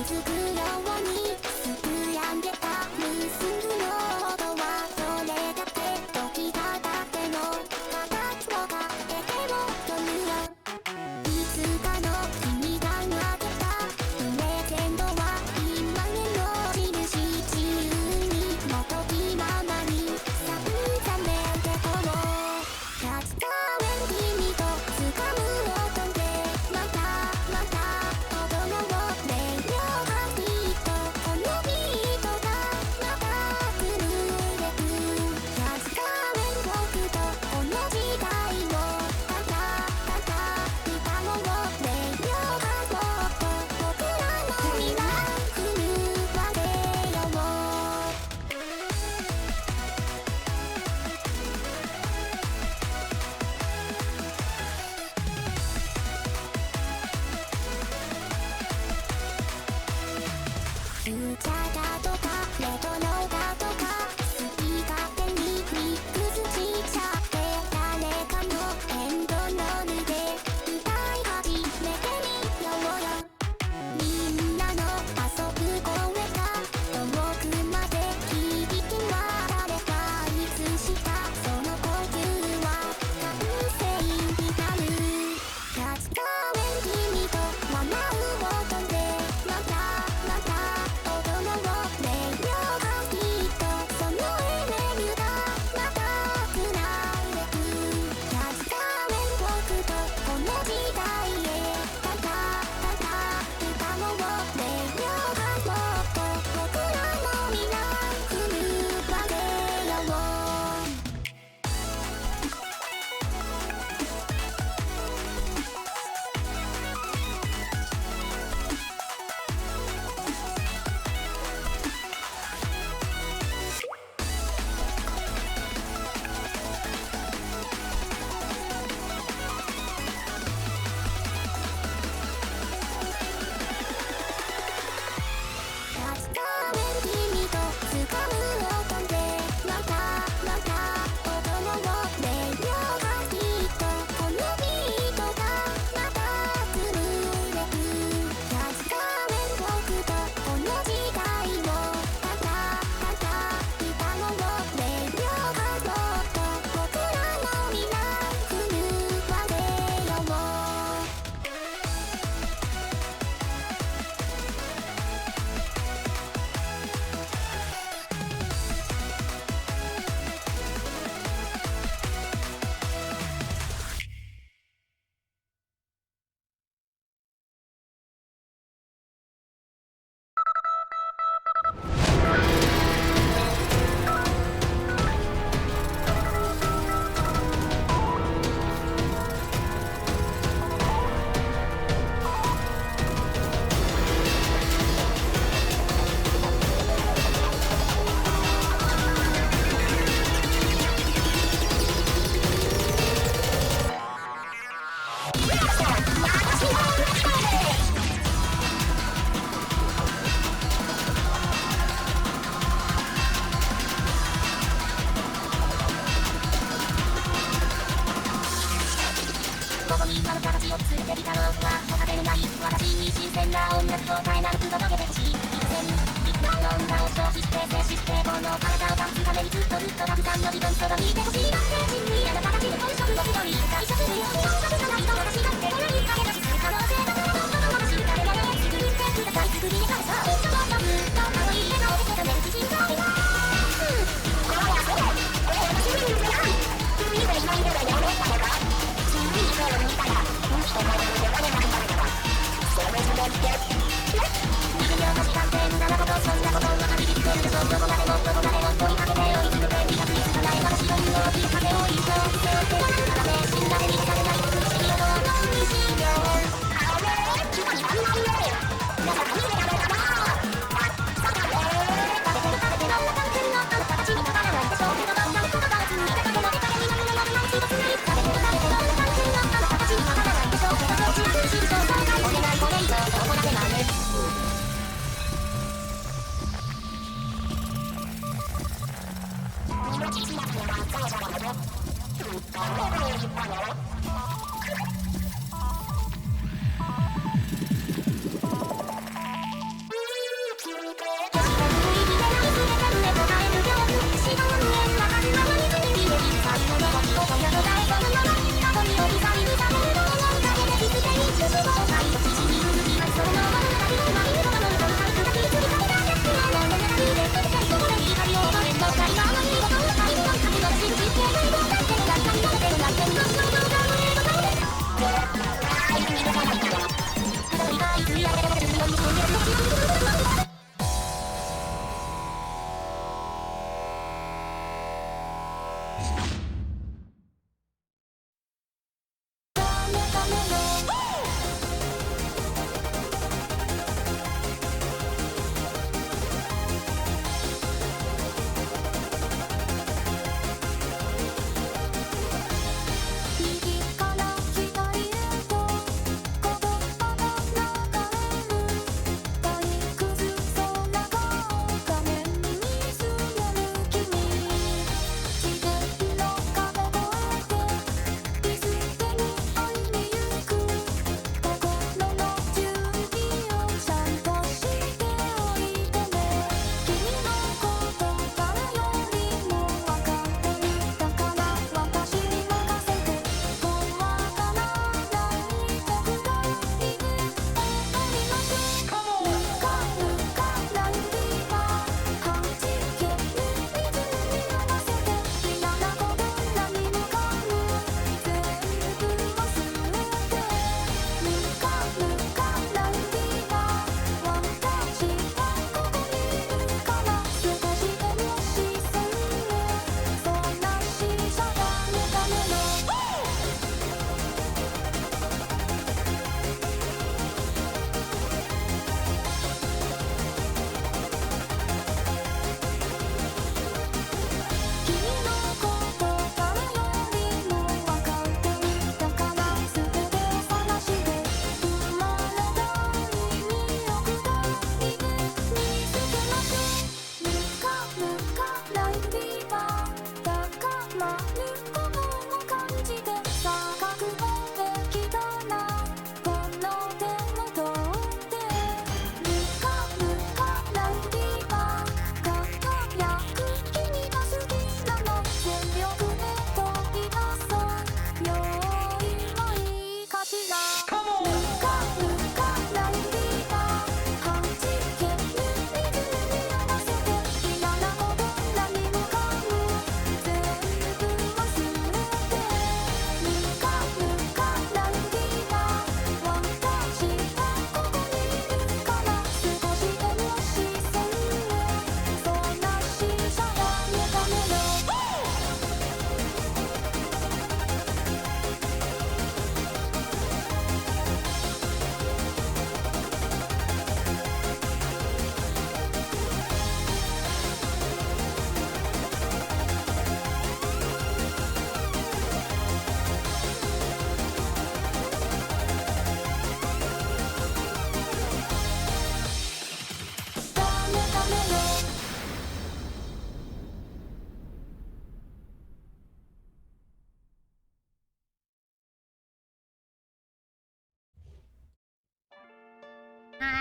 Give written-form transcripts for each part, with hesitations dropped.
づくように膨らんでた無数の音はどれだけ時が経っても形を変えても読むよ。いつかの君が投げたプレゼントは今の印、自由にもときままにさんざめでこのキャッチカーメン君と掴む音でまたまた踊ろうレイディオハートビートこのビートがまた震えてくキャッチカーメン僕とこの時代をただただ歌おうレイディオハートと僕らの未来震わせよう。フューチャーだとかレトロだとか好き勝手にミックスしちゃって誰かのエンドロールで歌い始めてみようよ。みんなの遊ぶ声が遠くまで響き渡れたいつしたその呼吸は完成になるキャッチカーメン君と笑う音でまたまた踊ろうレイディオハートビートそのエネルがまたくられくキャッチカーメン僕とこの時代へただただ歌おうレイディオハートと僕らの未来震わせよう。キャッチカーメン君と掴む音でまたまた踊ろうレイディオハートビートこのビートがまた震えくキャッチカーメン僕とこの時代をただただ歌おうレイディオハートと僕らの未来震わせよう。ここに今の形を作ってきたのは他でない私に新鮮な音楽を絶えなく届けてほしい。一線一般の女を消費して接してこの体を保つためにずっとたくさんの自分と見てほしい。なんて真にあなたたちの本職を一人会社するようにをさせないと私だってこれに駆け出しする可能性だからどんどん私誰もね作ってください作りに関さ一緒とずっと可愛い笑顔で固める自信があります。これはそうこれ私に見せない君がいないのがやめたのかいい声を見たら本気と前に呼ばれないんだからそれぞれって20秒の時間って無駄なことそんなことを旅に来てるでしょ。どこまでもどこまでも追いかけてよいつの手に立つにつかない私の運動をきっかけを一生背負ってただね死んだで見されない苦しみをどうぞ20秒あれ気が足りないね皆さん見てやめたなさかね食べてるの単純のあなたたちにかからないでしょうけどどんなに言葉を紡いだかでも手からになるのも一つない食べてるの単純のあなたたちにかからないでしょうけどどちら苦しいそう3回お願いこれ以上怒らせないね。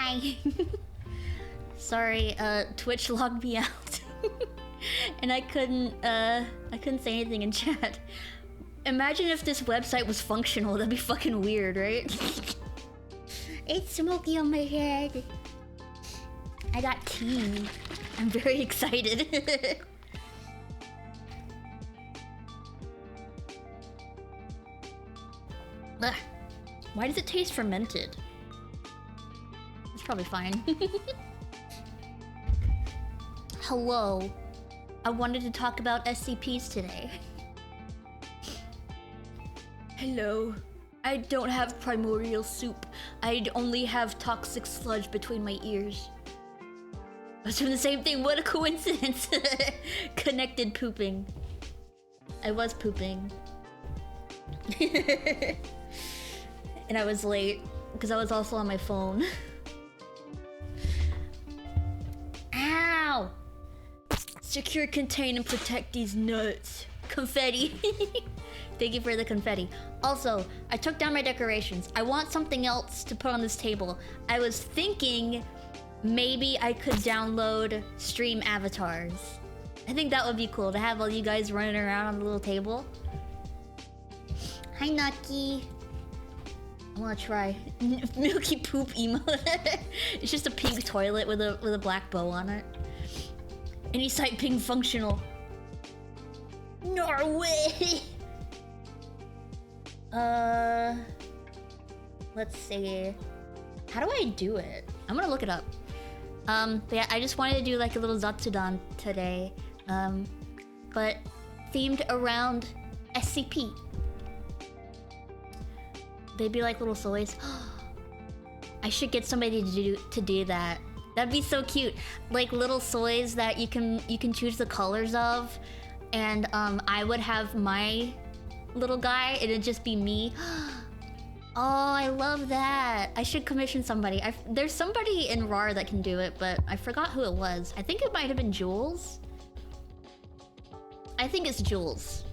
Hi. Sorry, Twitch logged me out. And I couldn't say anything in chat. Imagine if this website was functional, that'd be fucking weird, right? It's smoky on my head. I got tea. I'm very excited. Ugh. Why does it taste fermented? It's probably fine. Hello. I wanted to talk about SCPs today. Hello. I don't have primordial soup. I'd only have toxic sludge between my ears. I was doing the same thing. What a coincidence. Connected pooping. I was pooping. And I was late because I was also on my phone. Ow! Secure, contain, and protect these nuts. Confetti. Thank you for the confetti. Also, I took down my decorations. I want something else to put on this table. I was thinking maybe I could download stream avatars. I think that would be cool to have all you guys running around on the little table. Hi, Nucky. I wanna try milky poop emote. It's just a pink toilet with a black bow on it. Any site being functional. Norway. Let's see. How do I do it? I'm gonna look it up. But yeah, I just wanted to do like a little Zatsudan today. But themed around SCP. They'd be like little soys. I should get somebody to do that. That'd be so cute. Like little soys that you can choose the colors of, and I would have my little guy. It'd just be me. Oh, I love that. I should commission somebody. There's somebody in RAR that can do it, but I forgot who it was. I think it might have been Jules. I think it's Jules.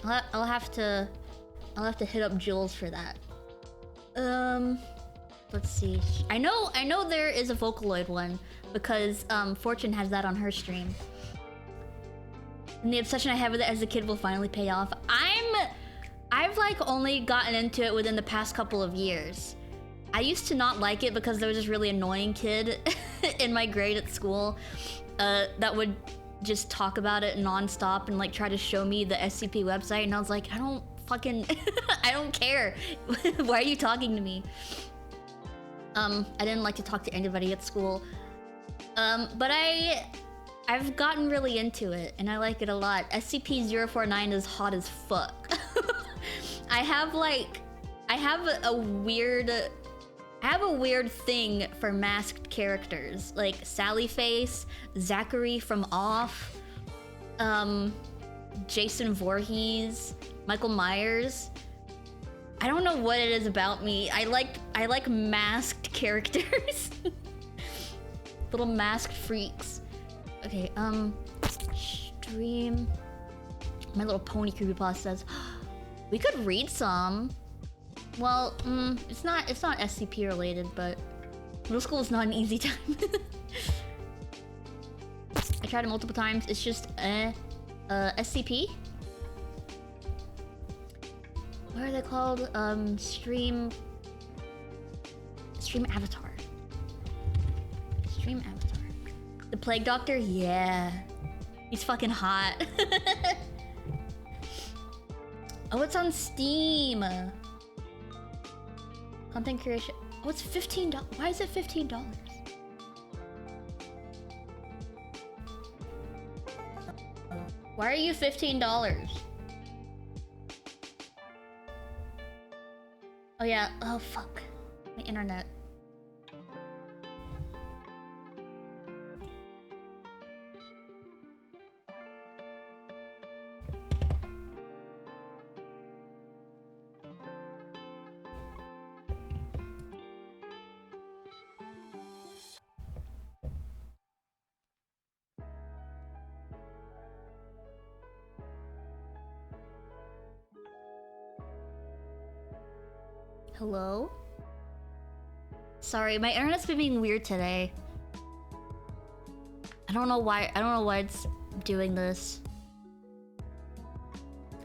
I'll have to hit up Jules for that. Let's see. I know there is a Vocaloid one because Fortune has that on her stream. And the obsession I had with it as a kid will finally pay off. I've like only gotten into it within the past couple of years. I used to not like it because there was this really annoying kid in my grade at school that would just talk about it nonstop and like try to show me the SCP website, and I was like, I don't fucking I don't care. Why are you talking to me? I didn't like to talk to anybody at school. But I've gotten really into it and I like it a lot. SCP-049 is hot as fuck. I have a weird thing for masked characters, like Sally Face, Zachary from Off, Jason Voorhees, Michael Myers. I don't know what it is about me. I like masked characters. Little masked freaks. Okay, stream. My Little Pony creepypasta says we could read some. Well, it's not SCP related, but middle school is not an easy time. I tried it multiple times. It's just SCP. What are they called? Stream Avatar. Stream Avatar. The Plague Doctor? Yeah. He's fucking hot. Oh, it's on Steam. Content creation. Oh, it's $15. Why is it $15? Why are you $15? Oh yeah. Oh fuck. My internet. Hello? Sorry, my internet's been being weird today. I don't know why it's doing this.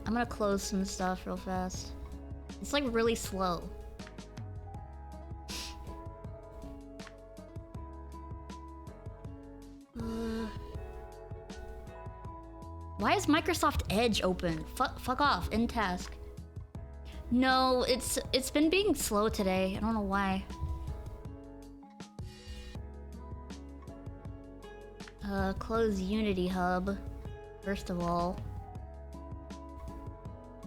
I'm gonna close some stuff real fast. It's like really slow. Why is Microsoft Edge open? Fuck off, in task. No, it's been being slow today. I don't know why. Close Unity Hub, first of all.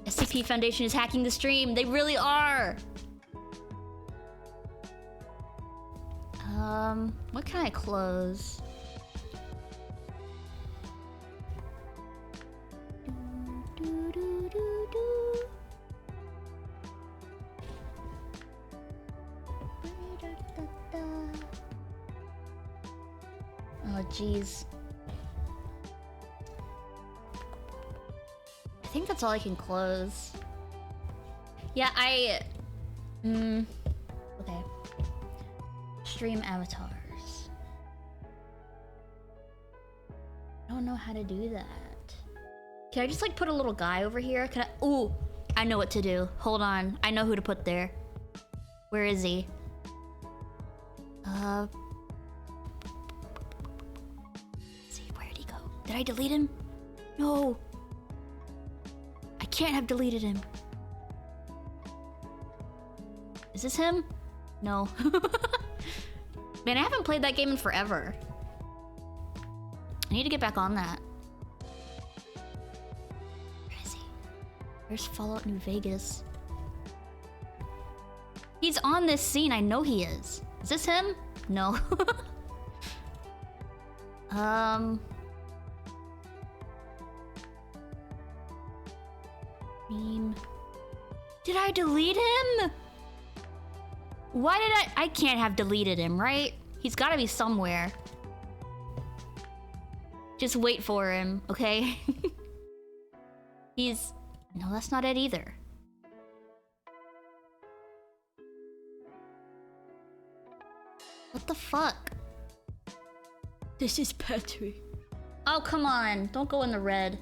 SCP Foundation is hacking the stream. They really are. What can I close? Oh, jeez. I think that's all I can close. Yeah, okay. Stream avatars. I don't know how to do that. Can I just like put a little guy over here? Can I? Ooh, I know what to do. Hold on. I know who to put there. Where is he? Let's see, where'd he go? Did I delete him? No. I can't have deleted him. Is this him? No. Man, I haven't played that game in forever. I need to get back on that. Where is he? Where's Fallout New Vegas? He's on this scene, I know he is. Is this him? No. Meme. Did I delete him? Why did I can't have deleted him, right? He's gotta be somewhere. Just wait for him, okay? No, that's not it either. What the fuck? This is Petri. Oh, come on. Don't go in the red.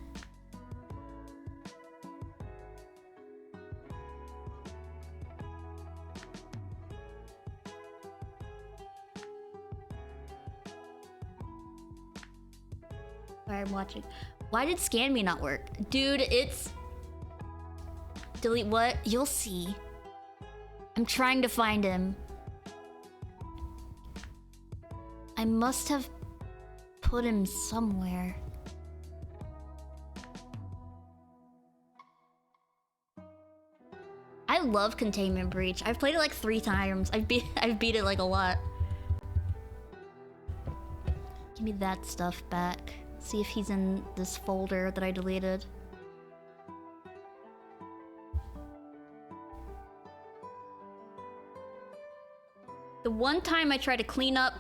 Sorry, I'm watching. Why did scan me not work? Dude, it's... Delete what? You'll see. I'm trying to find him. I must have put him somewhere. I love Containment Breach. I've played it like 3 times. I've beat it like a lot. Give me that stuff back. See if he's in this folder that I deleted. The one time I try to clean up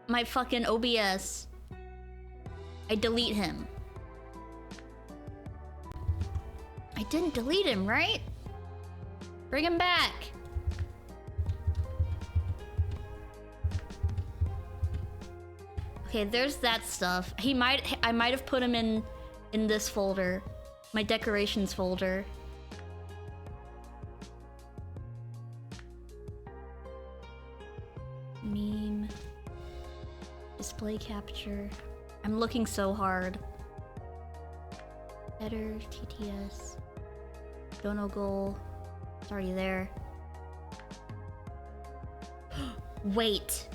my fucking OBS, I delete him. I didn't delete him, right? Bring him back. Okay, there's that stuff. I might have put him in this folder, my decorations folder. Meme. Display capture. I'm looking so hard. Header, TTS. Dono goal. It's already there. Wait.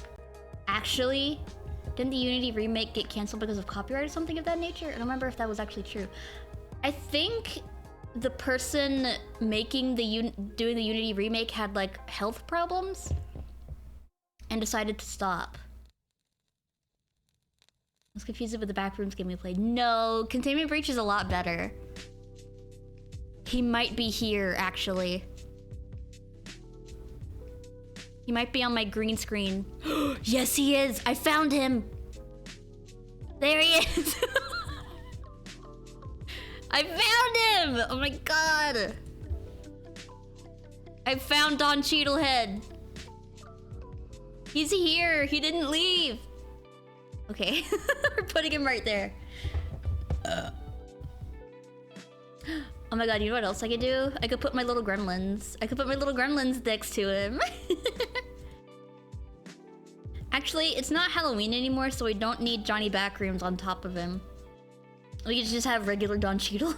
Actually, didn't the Unity remake get canceled because of copyright or something of that nature? I don't remember if that was actually true. I think the person making doing the Unity remake had like health problems and decided to stop. I was confused with the Backrooms game we played. No, Containment Breach is a lot better. He might be here, actually. He might be on my green screen. Yes, he is! I found him! There he is! I found him! Oh my god! I found Don Cheadlehead. He's here. He didn't leave. Okay, we're putting him right there. Oh my god, you know what else I could do? I could put my little gremlins. I could put my little gremlins next to him. Actually, it's not Halloween anymore, so we don't need Johnny Backrooms on top of him. We can just have regular Don Cheadle.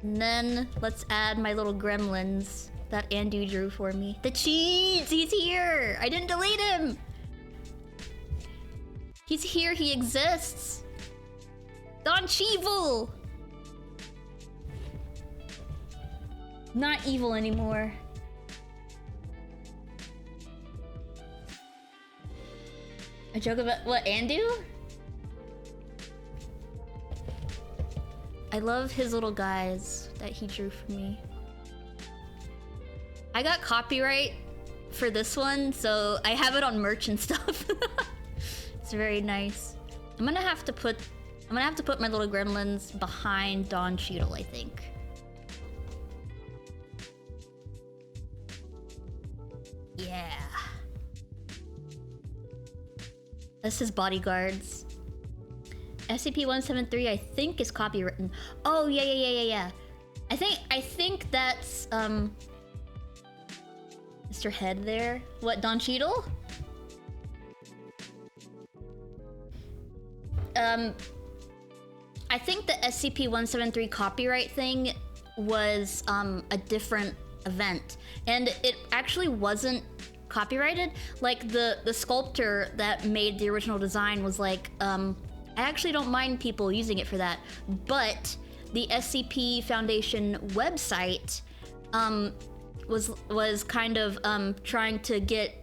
And then let's add my little gremlins that Andrew drew for me. The cheese! He's here! I didn't delete him! He's here, he exists! Don Cheevil! Not evil anymore. A joke about what, Andu? I love his little guys that he drew for me. I got copyright for this one, so I have it on merch and stuff. It's very nice. I'm gonna have to put my little gremlins behind Don Cheadle, I think. Yeah. That's his bodyguards. SCP-173, I think, is copywritten. Oh, yeah. I think that's, Mr. Head there. What, Don Cheadle? I think the SCP-173 copyright thing was, a different event. And it actually wasn't copyrighted. Like, the sculptor that made the original design was like, I actually don't mind people using it for that, but the SCP Foundation website was kind of trying to get.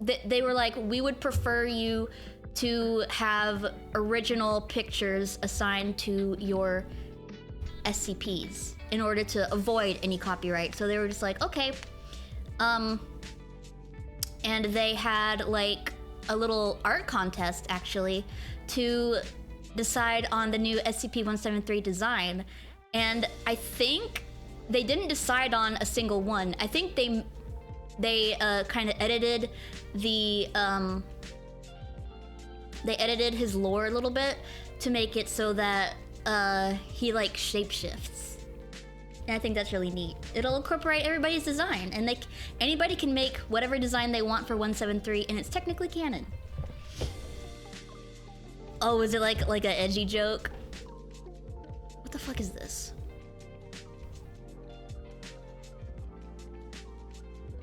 They were like, we would prefer you to have original pictures assigned to your SCPs in order to avoid any copyright. So they were just like, okay, and they had like a little art contest actually to decide on the new SCP-173 design, and I think they didn't decide on a single one. I think they kind of edited the they edited his lore a little bit to make it so that he like shapeshifts, and I think that's really neat. It'll incorporate everybody's design, and anybody can make whatever design they want for 173, and it's technically canon. Oh, is it like an edgy joke? What the fuck is this?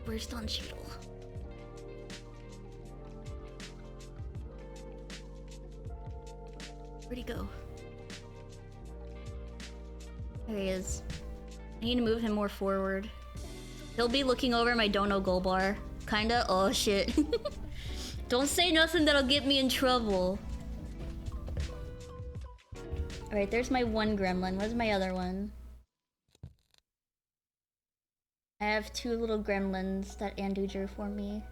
Where's Don Cheadle? Where'd he go? There he is. I need to move him more forward. He'll be looking over my dono goal bar. Kinda? Oh shit. Don't say nothing that'll get me in trouble. Alright, there's my one gremlin. Where's my other one? I have two little gremlins that Andu drew for me.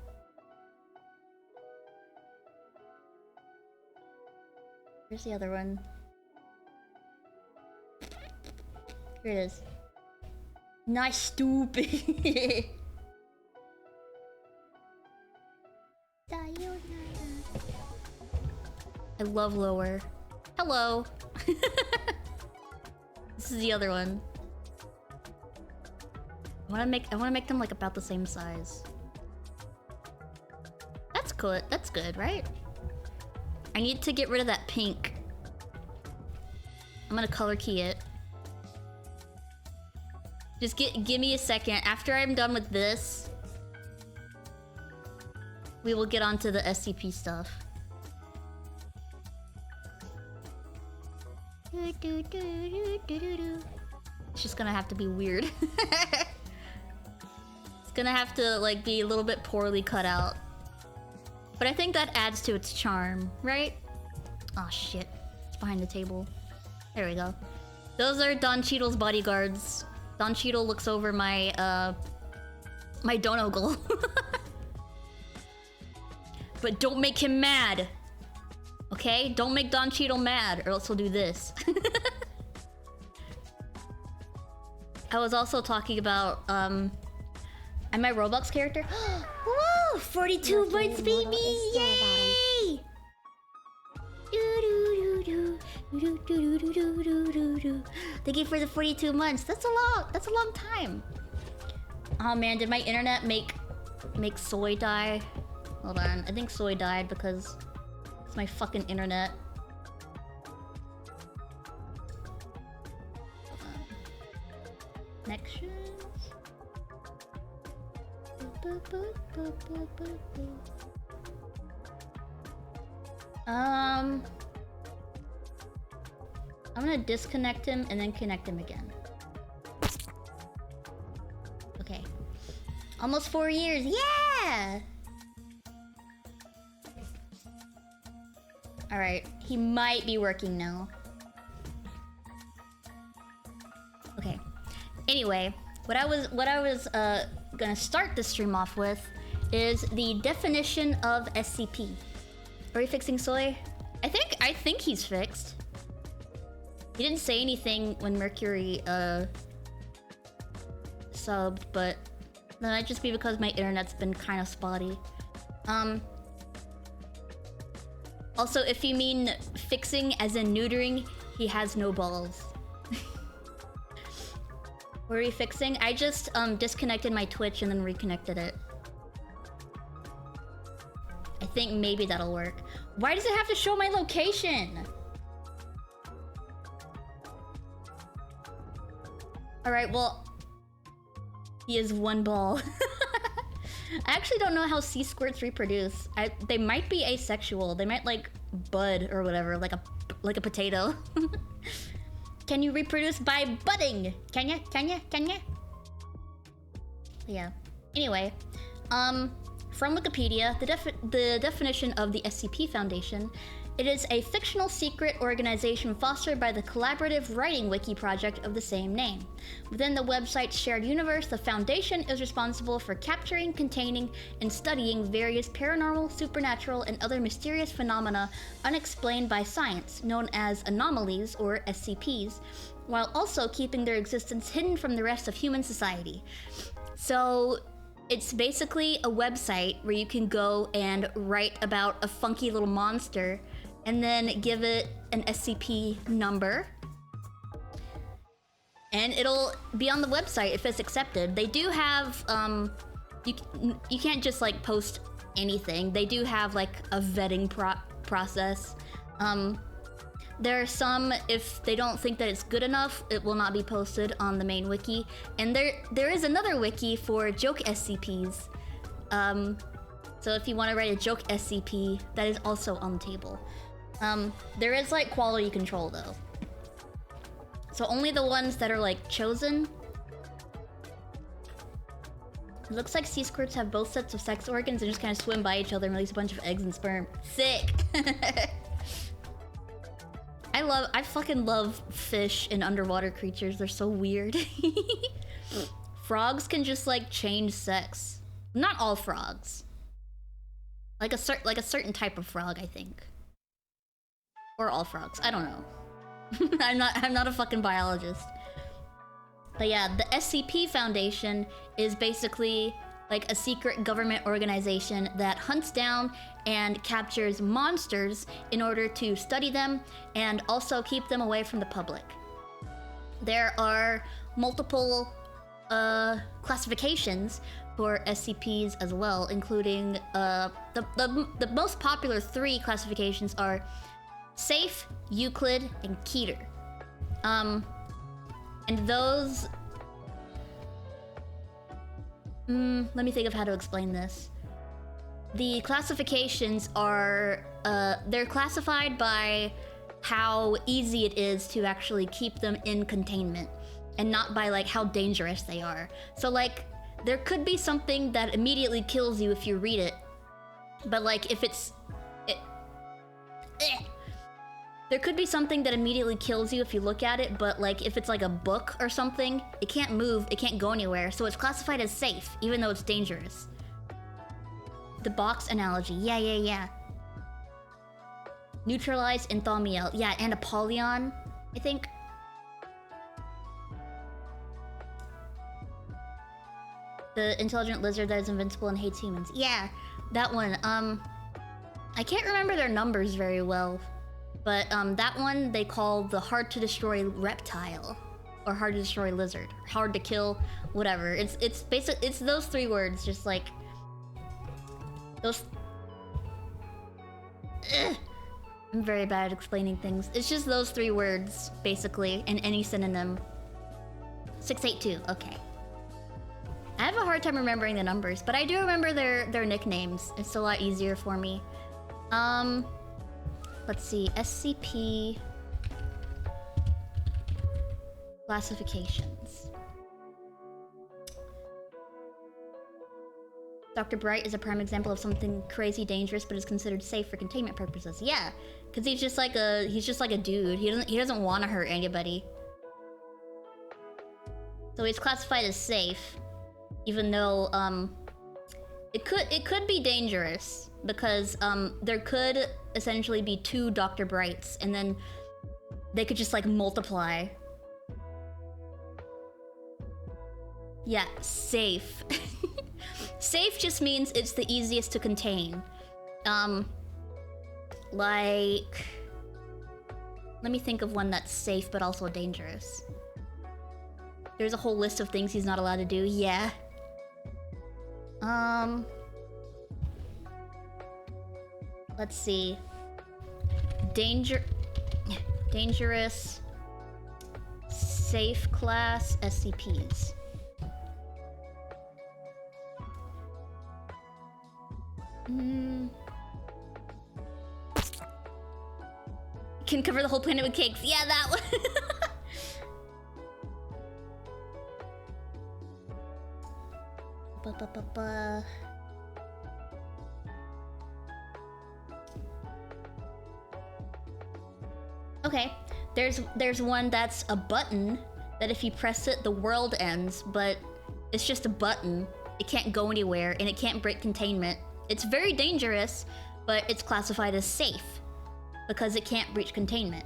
Where's the other one? Here it is. Nice, stupid. I love lower. Hello. This is the other one. I wanna make them like about the same size. That's good. That's good, right? I need to get rid of that pink. I'm gonna color key it. Just give me a second. After I'm done with this, we will get onto the SCP stuff. It's just gonna have to be weird. It's gonna have to like be a little bit poorly cut out. But I think that adds to its charm, right? Oh shit. It's behind the table. There we go. Those are Don Cheadle's bodyguards. Don Cheadle looks over my my donegal. But don't make him mad. Okay? Don't make Don Cheadle mad, or else he'll do this. I was also talking about I'm my Roblox character. Whoa! 42 bites, baby! Yay! Thank you for the 42 months. That's a long time. Oh man, did my internet make soy die? Hold on, I think soy died because it's my fucking internet. Connections. I'm gonna disconnect him and then connect him again. Okay. Almost 4 years. Yeah! Alright, he might be working now. Okay. Anyway, what I was gonna start the stream off with is the definition of SCP. Are we fixing Soy? I think he's fixed. He didn't say anything when Mercury subbed, but that might just be because my internet's been kind of spotty. Also, if you mean fixing as in neutering, he has no balls. What are we fixing? I just disconnected my Twitch and then reconnected it. I think maybe that'll work. Why does it have to show my location? Alright, well... he is one ball. I actually don't know how sea squirts reproduce. They might be asexual. They might, like, bud or whatever, like a potato. Can you reproduce by budding? Can ya? Can ya? Can ya? Yeah. Anyway, from Wikipedia, the definition of the SCP Foundation, it is a fictional secret organization fostered by the collaborative writing wiki project of the same name. Within the website's shared universe, the Foundation is responsible for capturing, containing, and studying various paranormal, supernatural, and other mysterious phenomena unexplained by science, known as anomalies or SCPs, while also keeping their existence hidden from the rest of human society. So it's basically a website where you can go and write about a funky little monster and then give it an SCP number. And it'll be on the website if it's accepted. They do have, you can't just like post anything. They do have like a vetting process. There are some, if they don't think that it's good enough, it will not be posted on the main wiki. And there is another wiki for joke SCPs. So if you want to write a joke SCP, that is also on the table. There is like quality control though. So only the ones that are like chosen. It looks like sea squirts have both sets of sex organs and just kind of swim by each other and release a bunch of eggs and sperm. Sick! I fucking love fish and underwater creatures. They're so weird. Frogs can just like change sex. Not all frogs. Like a certain type of frog, I think. Or all frogs. I don't know. I'm not a fucking biologist. But yeah, the SCP Foundation is basically like a secret government organization that hunts down and captures monsters in order to study them and also keep them away from the public. There are multiple classifications for SCPs as well, including the most popular 3 classifications are Safe, Euclid, and Keter. And those... let me think of how to explain this. The classifications are... they're classified by how easy it is to actually keep them in containment, and not by, like, how dangerous they are. So, like, there could be something that immediately kills you if you read it, but, like, if it's... There could be something that immediately kills you if you look at it, but like if it's like a book or something, it can't move, it can't go anywhere, so it's classified as safe, even though it's dangerous. The box analogy, yeah. Neutralized Enthaumiel, yeah, and Apollyon, I think. The intelligent lizard that is invincible and hates humans. Yeah, that one. I can't remember their numbers very well, but that one they call the hard to destroy reptile, or hard to destroy lizard, hard to kill, whatever. It's basically it's those 3 words, just like those. Ugh. I'm very bad at explaining things. It's just those 3 words, basically, and any synonym. 682. Okay. I have a hard time remembering the numbers, but I do remember their nicknames. It's a lot easier for me. Let's see. SCP classifications. Dr. Bright is a prime example of something crazy dangerous, but is considered safe for containment purposes. Yeah, because he's just like a dude. He doesn't want to hurt anybody. So he's classified as safe, even though it could be dangerous, because there could essentially be 2 Dr. Brights, and then they could just like multiply. Yeah, safe. Safe just means it's the easiest to contain. Like, let me think of one that's safe but also dangerous. There's a whole list of things he's not allowed to do. Yeah. Let's see. Dangerous. Safe class SCPs. Can cover the whole planet with cakes. Yeah, that one. Okay, there's one that's a button that if you press it, the world ends, but it's just a button. It can't go anywhere, and it can't break containment. It's very dangerous, but it's classified as safe because it can't breach containment.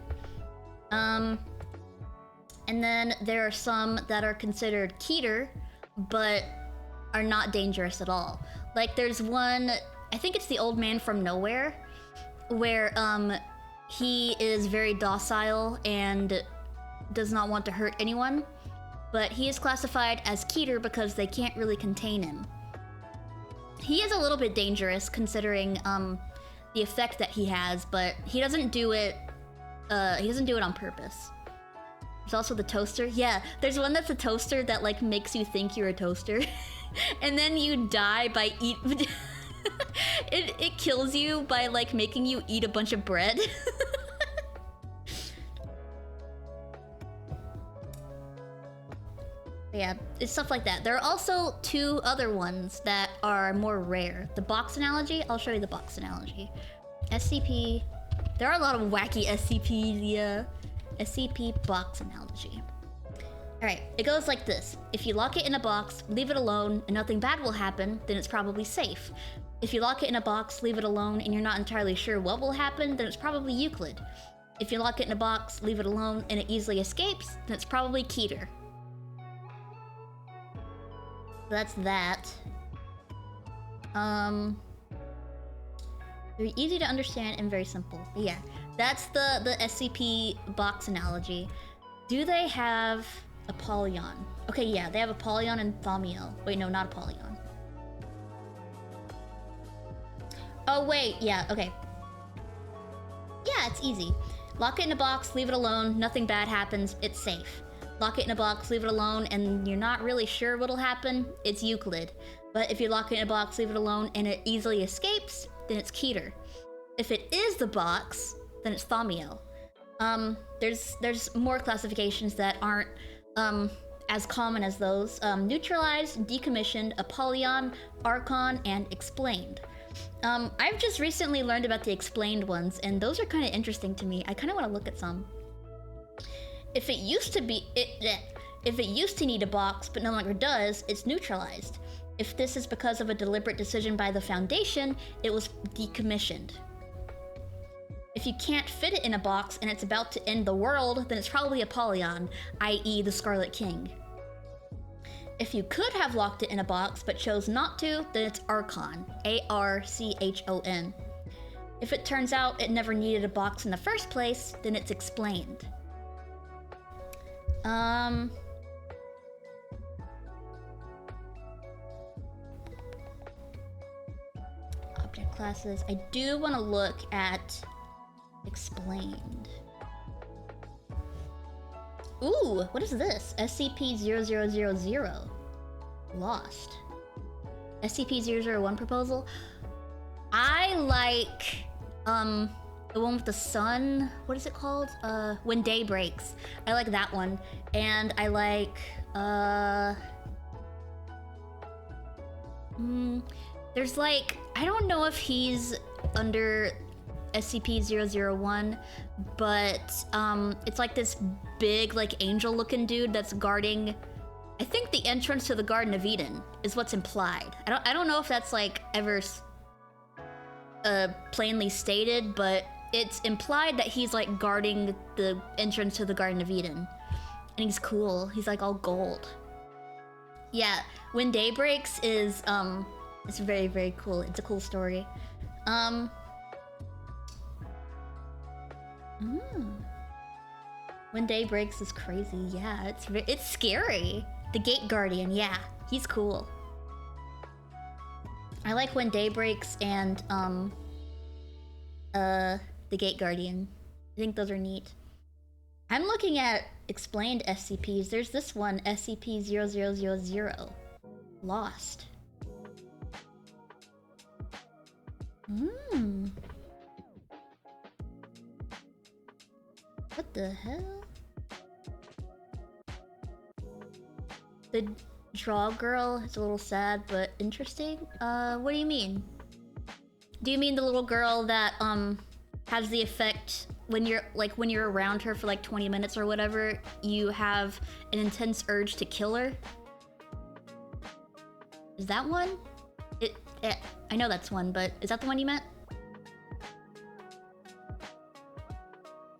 And then there are some that are considered Keter, but are not dangerous at all. Like there's one, I think it's the Old Man from Nowhere, where he is very docile and does not want to hurt anyone, but he is classified as Keter because they can't really contain him. He is a little bit dangerous considering the effect that he has, but he doesn't do it on purpose. There's also the toaster. Yeah, there's one that's a toaster that like makes you think you're a toaster. And then you die by it kills you by like making you eat a bunch of bread. Yeah, it's stuff like that. There are also 2 other ones that are more rare. The box analogy, I'll show you the box analogy. SCP, there are a lot of wacky SCPs, yeah. SCP box analogy. Alright, it goes like this. If you lock it in a box, leave it alone, and nothing bad will happen, then it's probably safe. If you lock it in a box, leave it alone, and you're not entirely sure what will happen, then it's probably Euclid. If you lock it in a box, leave it alone, and it easily escapes, then it's probably Keter. That's that. They're easy to understand and very simple. But yeah, that's the SCP box analogy. Do they have Apollyon? Okay, yeah, they have Apollyon and Thaumiel. Wait, no, not Apollyon. Oh, wait, yeah, okay. Yeah, it's easy. Lock it in a box, leave it alone, nothing bad happens, it's safe. Lock it in a box, leave it alone, and you're not really sure what'll happen, it's Euclid. But if you lock it in a box, leave it alone, and it easily escapes, then it's Keter. If it is the box, then it's Thaumiel. There's more classifications that aren't as common as those. Neutralized, decommissioned, Apollyon, Archon, and explained. I've just recently learned about the explained ones, and those are kind of interesting to me. I kind of want to look at some. If it used to need a box but no longer does, it's neutralized. If this is because of a deliberate decision by the Foundation, it was decommissioned. If you can't fit it in a box and it's about to end the world, then it's probably Apollyon, i.e. the Scarlet King. If you could have locked it in a box but chose not to, then it's Archon. A-R-C-H-O-N. If it turns out it never needed a box in the first place, then it's explained. Object classes. I do want to look at explained. Ooh, what is this? SCP-0000. Lost. SCP-001 proposal? I like, the one with the sun. What is it called? When Day Breaks. I like that one. And I like, there's like, I don't know if he's under SCP-001, but it's like this big, like, angel-looking dude that's guarding, I think, the entrance to the Garden of Eden is what's implied. I don't know if that's like ever plainly stated, but it's implied that he's like guarding the entrance to the Garden of Eden, and he's cool. He's like all gold. Yeah, When Day Breaks is it's very, very cool. It's a cool story. When Day Breaks is crazy. Yeah, it's scary. The Gate Guardian, yeah, he's cool. I like When Day Breaks and the Gate Guardian. I think those are neat. I'm looking at explained SCPs. There's this one, SCP-0000. Lost. What the hell? The draw girl is a little sad, but interesting. What do you mean? Do you mean the little girl that has the effect when you're around her for like 20 minutes or whatever, you have an intense urge to kill her? Is that one? I know that's one, but is that the one you meant?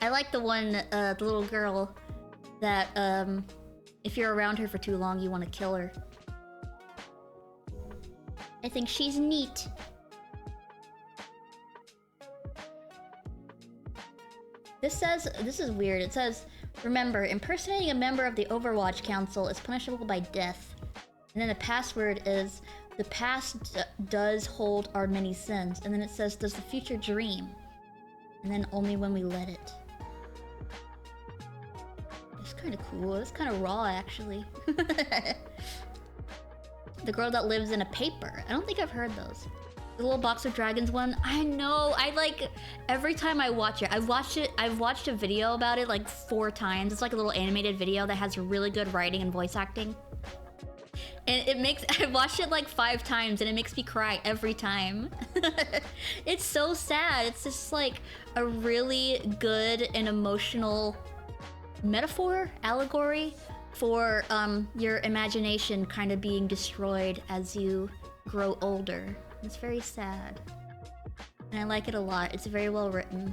I like the one, the little girl that, if you're around her for too long, you want to kill her. I think she's neat. This is weird. It says, remember, impersonating a member of the Overwatch Council is punishable by death. And then the password is, the past does hold our many sins. And then it says, does the future dream? And then only when we let it. It's kind of cool. It's kind of raw, actually. The girl that lives in a paper. I don't think I've heard those. The little box of dragons one. I know. I like every time I watch it. I've watched a video about it like 4 times. It's like a little animated video that has really good writing and voice acting. And I've watched it like 5 times and it makes me cry every time. It's so sad. It's just like a really good and emotional metaphor, allegory for your imagination kind of being destroyed as you grow older. It's very sad. And I like it a lot. It's very well written.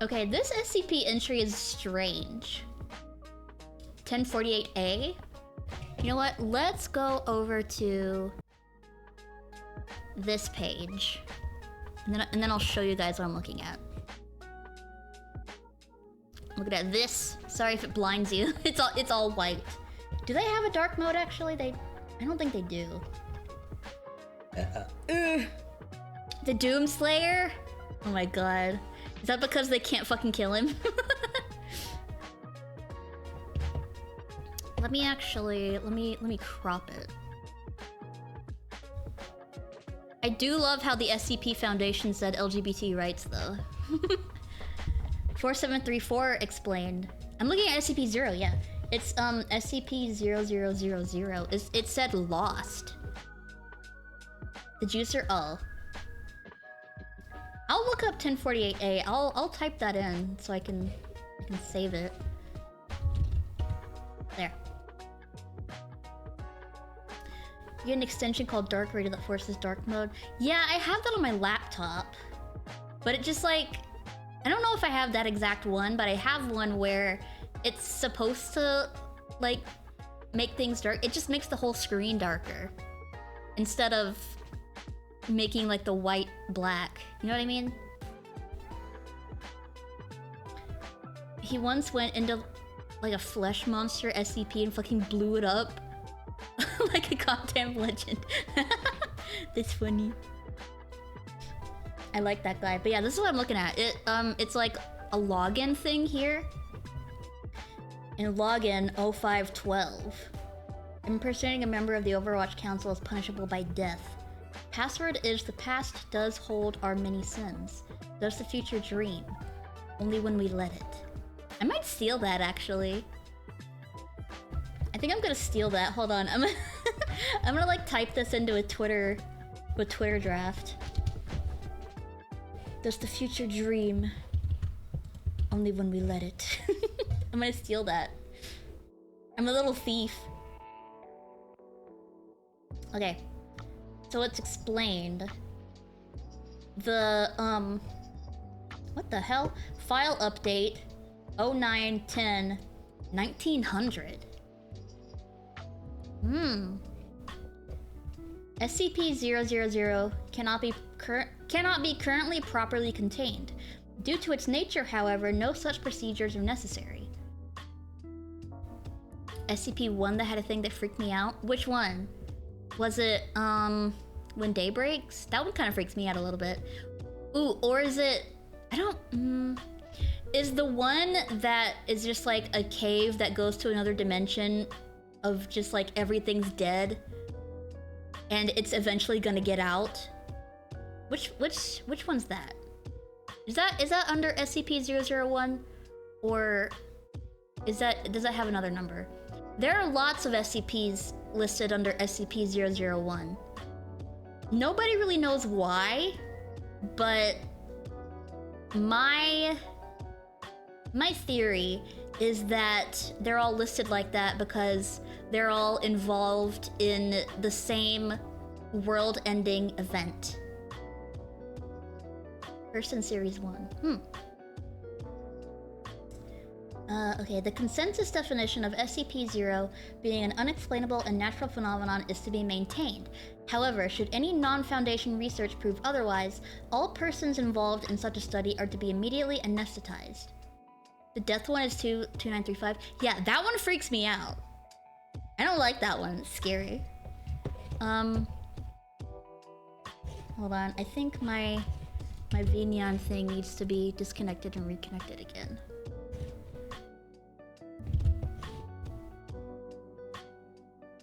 Okay, this SCP entry is strange. 1048A. You know what? Let's go over to this page. And then I'll show you guys what I'm looking at. Look at this. Sorry if it blinds you. It's all white. Do they have a dark mode actually? I don't think they do. The Doomslayer? Oh my god. Is that because they can't fucking kill him? Let me crop it. I do love how the SCP Foundation said LGBT rights though. 4734 explained. I'm looking at SCP-0, yeah. It's SCP-0000. It said lost. The juicer, oh. I'll look up 1048A. I'll type that in so I can save it. There. You get an extension called Dark Reader that forces dark mode. Yeah, I have that on my laptop. But it just like I don't know if I have that exact one, but I have one where it's supposed to, like, make things dark. It just makes the whole screen darker. Instead of making, like, the white black. You know what I mean? He once went into, like, a flesh monster SCP and fucking blew it up. Like a goddamn legend. That's funny. I like that guy. But yeah, this is what I'm looking at. It's like a login thing here. And login 0512. Impersonating a member of the Overwatch Council is punishable by death. Password is the past does hold our many sins. Does the future dream? Only when we let it. I might steal that actually. I think I'm gonna steal that. Hold on. I'm gonna like type this into a Twitter draft. Does the future dream? Only when we let it. I'm gonna steal that. I'm a little thief. Okay. So it's explained. The, what the hell? File update 0910 1900. SCP-000 cannot be currently properly contained. Due to its nature, however, no such procedures are necessary. SCP-1 that had a thing that freaked me out? Which one? Was it, When Day Breaks? That one kind of freaks me out a little bit. Ooh, or is it... I don't... Is the one that is just like a cave that goes to another dimension of just like everything's dead and it's eventually gonna get out? Which one's that? Is that under SCP-001? Or does that have another number? There are lots of SCPs listed under SCP-001. Nobody really knows why, but my theory is that they're all listed like that because they're all involved in the same world-ending event. First in Series 1. Okay, the consensus definition of SCP-0 being an unexplainable and natural phenomenon is to be maintained. However, should any non-Foundation research prove otherwise, all persons involved in such a study are to be immediately anesthetized. The death one is 2935. Yeah, that one freaks me out. I don't like that one. It's scary. Hold on. I think my VNyan thing needs to be disconnected and reconnected again.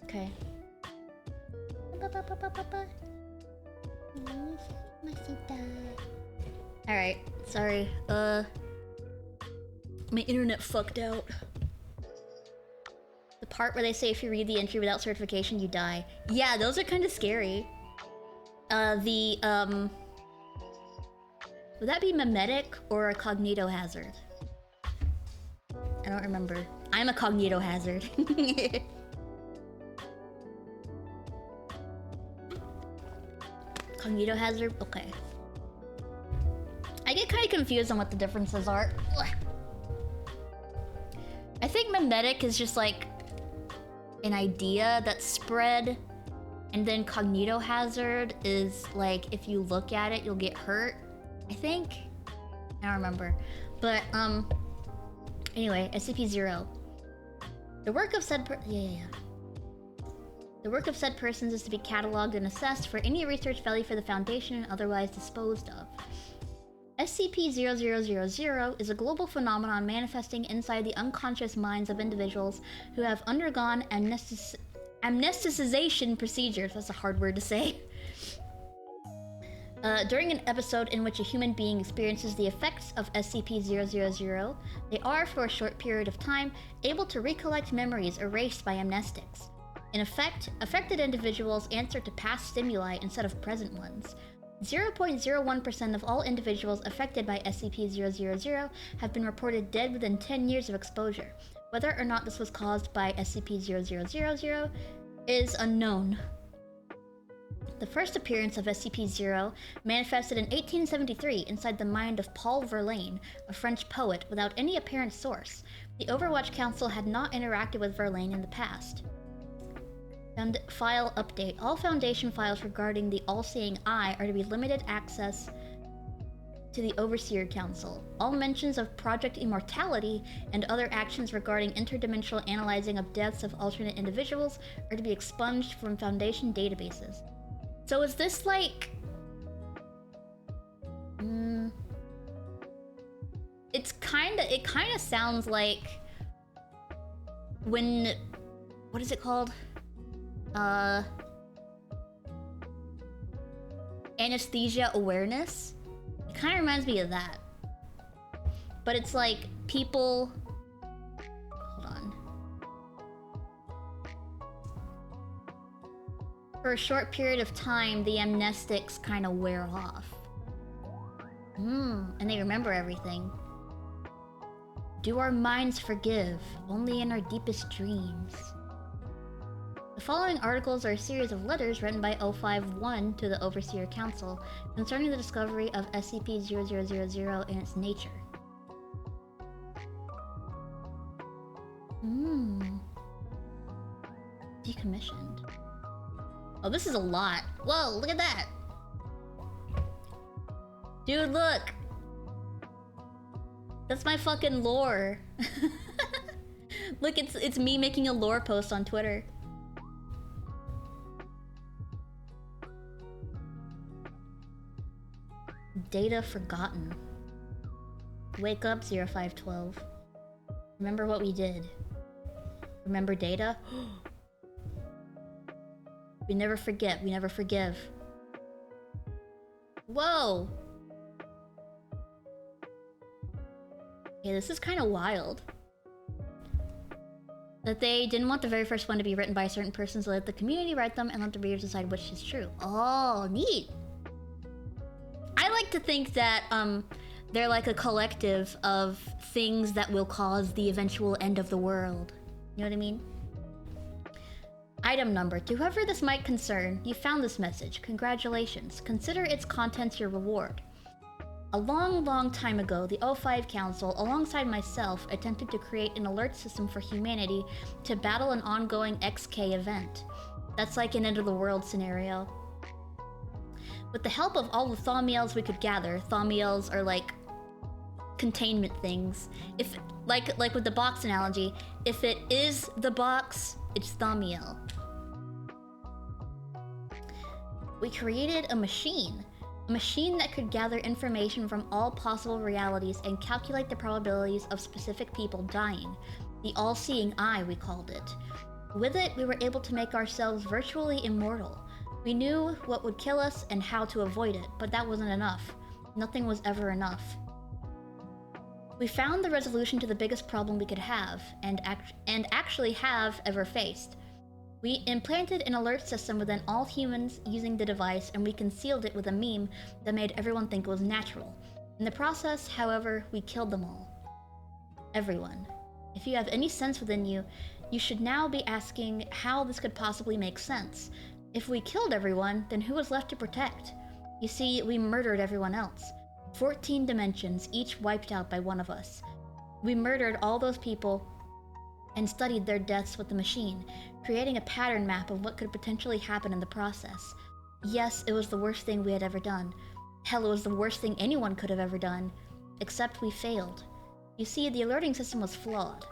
Okay. Alright, sorry. My internet fucked out. The part where they say if you read the entry without certification, you die. Yeah, those are kind of scary. Would that be memetic or a cognito hazard? I don't remember. I'm a cognito hazard. Cognito hazard? Okay. I get kind of confused on what the differences are. I think memetic is just like an idea that's spread, and then cognito hazard is like if you look at it, you'll get hurt. I think? I don't remember. But, anyway, SCP-0. The work of said The work of said persons is to be cataloged and assessed for any research value for the Foundation and otherwise disposed of. SCP-0000 is a global phenomenon manifesting inside the unconscious minds of individuals who have undergone amnesticization procedures. That's a hard word to say. During an episode in which a human being experiences the effects of SCP-000, they are, for a short period of time, able to recollect memories erased by amnestics. In effect, affected individuals answer to past stimuli instead of present ones. 0.01% of all individuals affected by SCP-000 have been reported dead within 10 years of exposure. Whether or not this was caused by SCP-0000 is unknown. The first appearance of SCP-0 manifested in 1873 inside the mind of Paul Verlaine, a French poet, without any apparent source. The Overwatch Council had not interacted with Verlaine in the past. File update. All Foundation files regarding the All-Seeing Eye are to be limited access to the Overseer Council. All mentions of Project Immortality and other actions regarding interdimensional analyzing of deaths of alternate individuals are to be expunged from Foundation databases. So is this like... it kinda sounds like when... what is it called? Anesthesia awareness? It kind of reminds me of that. But it's like people... hold on. For a short period of time, the amnestics kind of wear off. And they remember everything. Do our minds forgive? Only in our deepest dreams. The following articles are a series of letters written by 051 to the Overseer Council concerning the discovery of SCP-0000 and its nature. Decommissioned. Oh, this is a lot. Whoa, look at that! Dude, look! That's my fucking lore. Look, it's me making a lore post on Twitter. Data forgotten. Wake up, 0512. Remember what we did. Remember data? We never forget, we never forgive. Whoa! Okay, this is kind of wild. That they didn't want the very first one to be written by a certain person, so let the community write them and let the readers decide which is true. Oh, neat! I like to think that they're like a collective of things that will cause the eventual end of the world. You know what I mean? Item number. To whoever this might concern, you found this message. Congratulations. Consider its contents your reward. A long, long time ago, the O5 Council, alongside myself, attempted to create an alert system for humanity to battle an ongoing XK event. That's like an end-of-the-world scenario. With the help of all the thaumiels we could gather, thaumiels are like containment things. If like with the box analogy, if it is the box, it's thaumiel. We created a machine that could gather information from all possible realities and calculate the probabilities of specific people dying. The all-seeing eye, we called it. With it, we were able to make ourselves virtually immortal. We knew what would kill us and how to avoid it, but that wasn't enough. Nothing was ever enough. We found the resolution to the biggest problem we could have, and actually have ever faced. We implanted an alert system within all humans using the device, and we concealed it with a meme that made everyone think it was natural. In the process, however, we killed them all. Everyone. If you have any sense within you, you should now be asking how this could possibly make sense. If we killed everyone, then who was left to protect? You see, we murdered everyone else. 14 dimensions, each wiped out by one of us. We murdered all those people and studied their deaths with the machine, creating a pattern map of what could potentially happen in the process. Yes, it was the worst thing we had ever done. Hell, it was the worst thing anyone could have ever done. Except we failed. You see, the alerting system was flawed.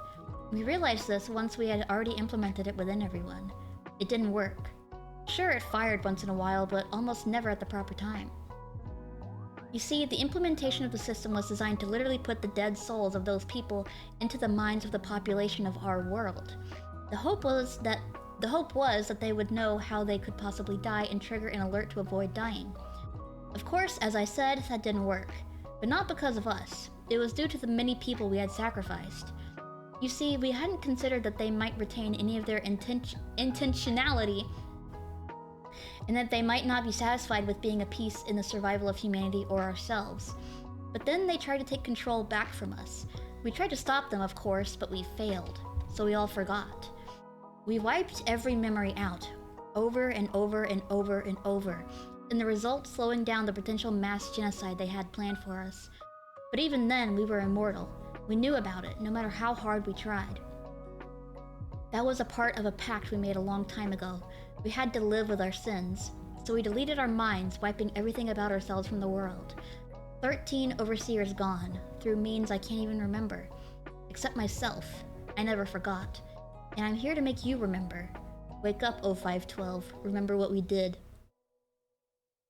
We realized this once we had already implemented it within everyone. It didn't work. Sure, it fired once in a while, but almost never at the proper time. You see, the implementation of the system was designed to literally put the dead souls of those people into the minds of the population of our world. The hope was that they would know how they could possibly die and trigger an alert to avoid dying. Of course, as I said, that didn't work. But not because of us. It was due to the many people we had sacrificed. You see, we hadn't considered that they might retain any of their intentionality, and that they might not be satisfied with being a piece in the survival of humanity or ourselves. But then they tried to take control back from us. We tried to stop them, of course, but we failed, so we all forgot. We wiped every memory out. over and over and over and over, and the result slowing down the potential mass genocide they had planned for us. But even then, we were immortal. We knew about it, no matter how hard we tried. That was a part of a pact we made a long time ago. We had to live with our sins, so we deleted our minds, wiping everything about ourselves from the world. 13 overseers gone, through means I can't even remember. Except myself. I never forgot. And I'm here to make you remember. Wake up, 0512. Remember what we did.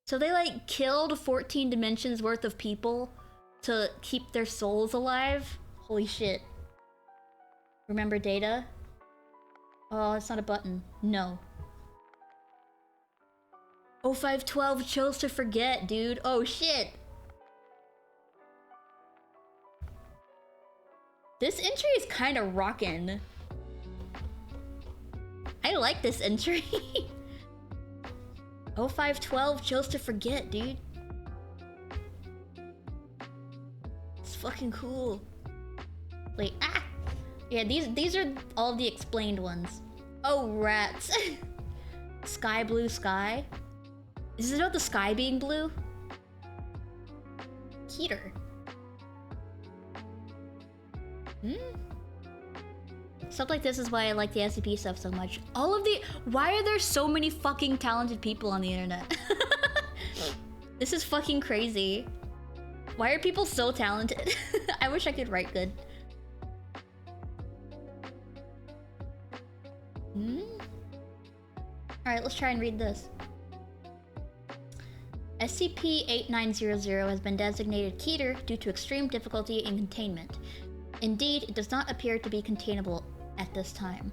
So they, like, killed 14 dimensions worth of people to keep their souls alive? Holy shit. Remember data? Oh, it's not a button. No. 0512 chose to forget, dude. Oh, shit. This entry is kind of rockin'. I like this entry. 0512 chose to forget, dude. It's fucking cool. Wait, ah! Yeah, these are all the explained ones. Oh, rats. Sky blue sky? Is this about the sky being blue? Keter. Stuff like this is why I like the SCP stuff so much. All of the... Why are there so many fucking talented people on the internet? This is fucking crazy. Why are people so talented? I wish I could write good. Alright, let's try and read this. SCP-8900 has been designated Keter due to extreme difficulty in containment. Indeed, it does not appear to be containable at this time.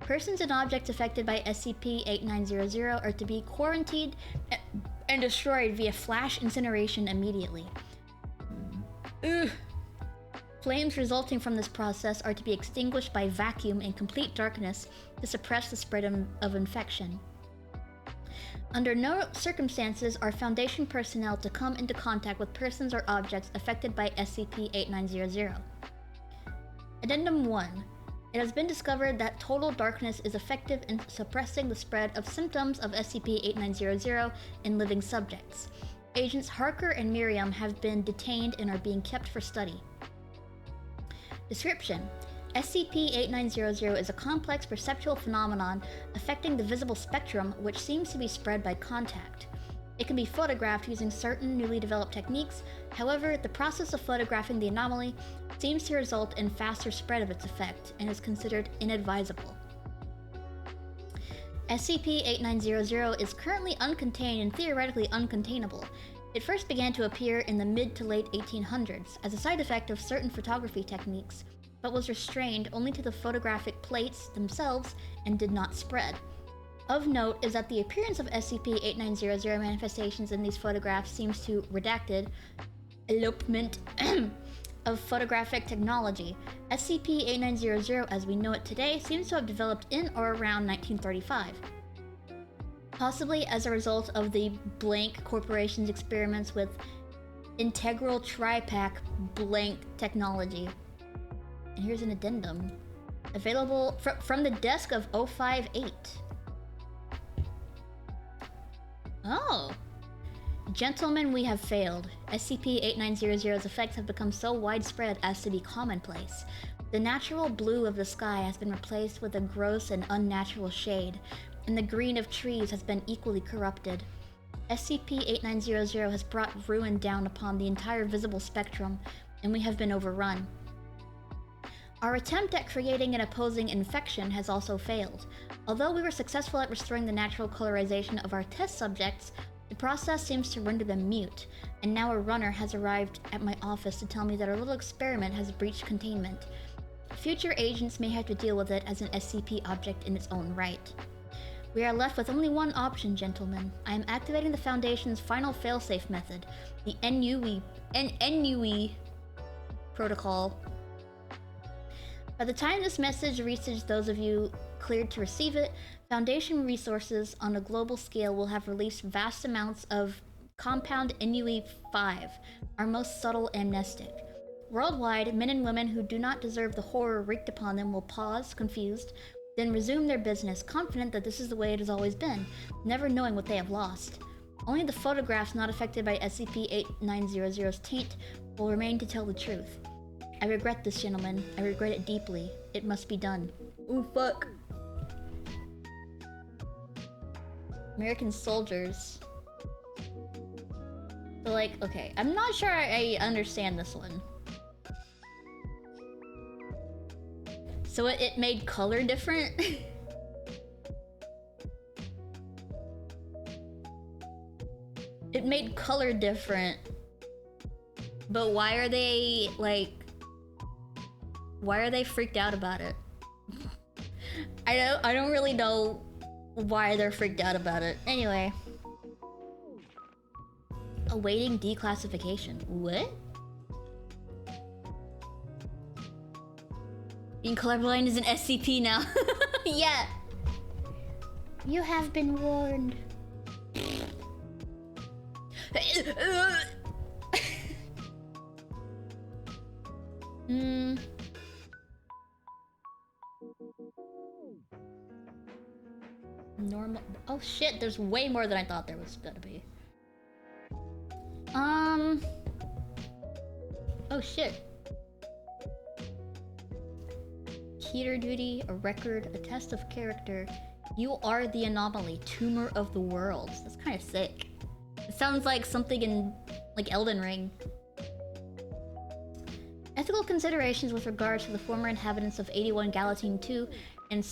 Persons and objects affected by SCP-8900 are to be quarantined and destroyed via flash incineration immediately. Ugh. Flames resulting from this process are to be extinguished by vacuum in complete darkness to suppress the spread of infection. Under no circumstances are Foundation personnel to come into contact with persons or objects affected by SCP-8900. Addendum 1. It has been discovered that total darkness is effective in suppressing the spread of symptoms of SCP-8900 in living subjects. Agents Harker and Miriam have been detained and are being kept for study. Description: SCP-8900 is a complex perceptual phenomenon affecting the visible spectrum, which seems to be spread by contact. It can be photographed using certain newly developed techniques. However, the process of photographing the anomaly seems to result in faster spread of its effect and is considered inadvisable. SCP-8900 is currently uncontained and theoretically uncontainable. It first began to appear in the mid to late 1800s as a side effect of certain photography techniques, but was restrained only to the photographic plates themselves and did not spread. Of note is that the appearance of SCP-8900 manifestations in these photographs seems to redacted elopement of photographic technology. SCP-8900 as we know it today seems to have developed in or around 1935. Possibly as a result of the Blank Corporation's experiments with integral tripack blank technology. And here's an addendum. Available from the desk of 058. Oh. Gentlemen, we have failed. SCP-8900's effects have become so widespread as to be commonplace. The natural blue of the sky has been replaced with a gross and unnatural shade, and the green of trees has been equally corrupted. SCP-8900 has brought ruin down upon the entire visible spectrum, and we have been overrun. Our attempt at creating an opposing infection has also failed. Although we were successful at restoring the natural colorization of our test subjects, the process seems to render them mute, and now a runner has arrived at my office to tell me that our little experiment has breached containment. Future agents may have to deal with it as an SCP object in its own right. We are left with only one option, gentlemen. I am activating the Foundation's final failsafe method, the NUE protocol. By the time this message reaches those of you cleared to receive it, Foundation resources on a global scale will have released vast amounts of compound NUE 5, our most subtle amnestic. Worldwide, men and women who do not deserve the horror wreaked upon them will pause, confused, then resume their business, confident that this is the way it has always been, never knowing what they have lost. Only the photographs not affected by SCP-8900's taint will remain to tell the truth. I regret this, gentlemen. I regret it deeply. It must be done. Ooh, fuck. American soldiers. So, like, okay. I'm not sure I understand this one. So it made color different? It made color different. But why are they, like... Why are they freaked out about it? I don't really know why they're freaked out about it. Anyway. Awaiting declassification. What? Being colorblind is an SCP now. Yeah. You have been warned. Normal. Oh shit, there's way more than I thought there was gonna be. Oh shit. Heater duty, a record, a test of character. You are the anomaly, tumor of the worlds. That's kind of sick. It sounds like something in, like, Elden Ring. Ethical considerations with regard to the former inhabitants of 81 Galatine 2 and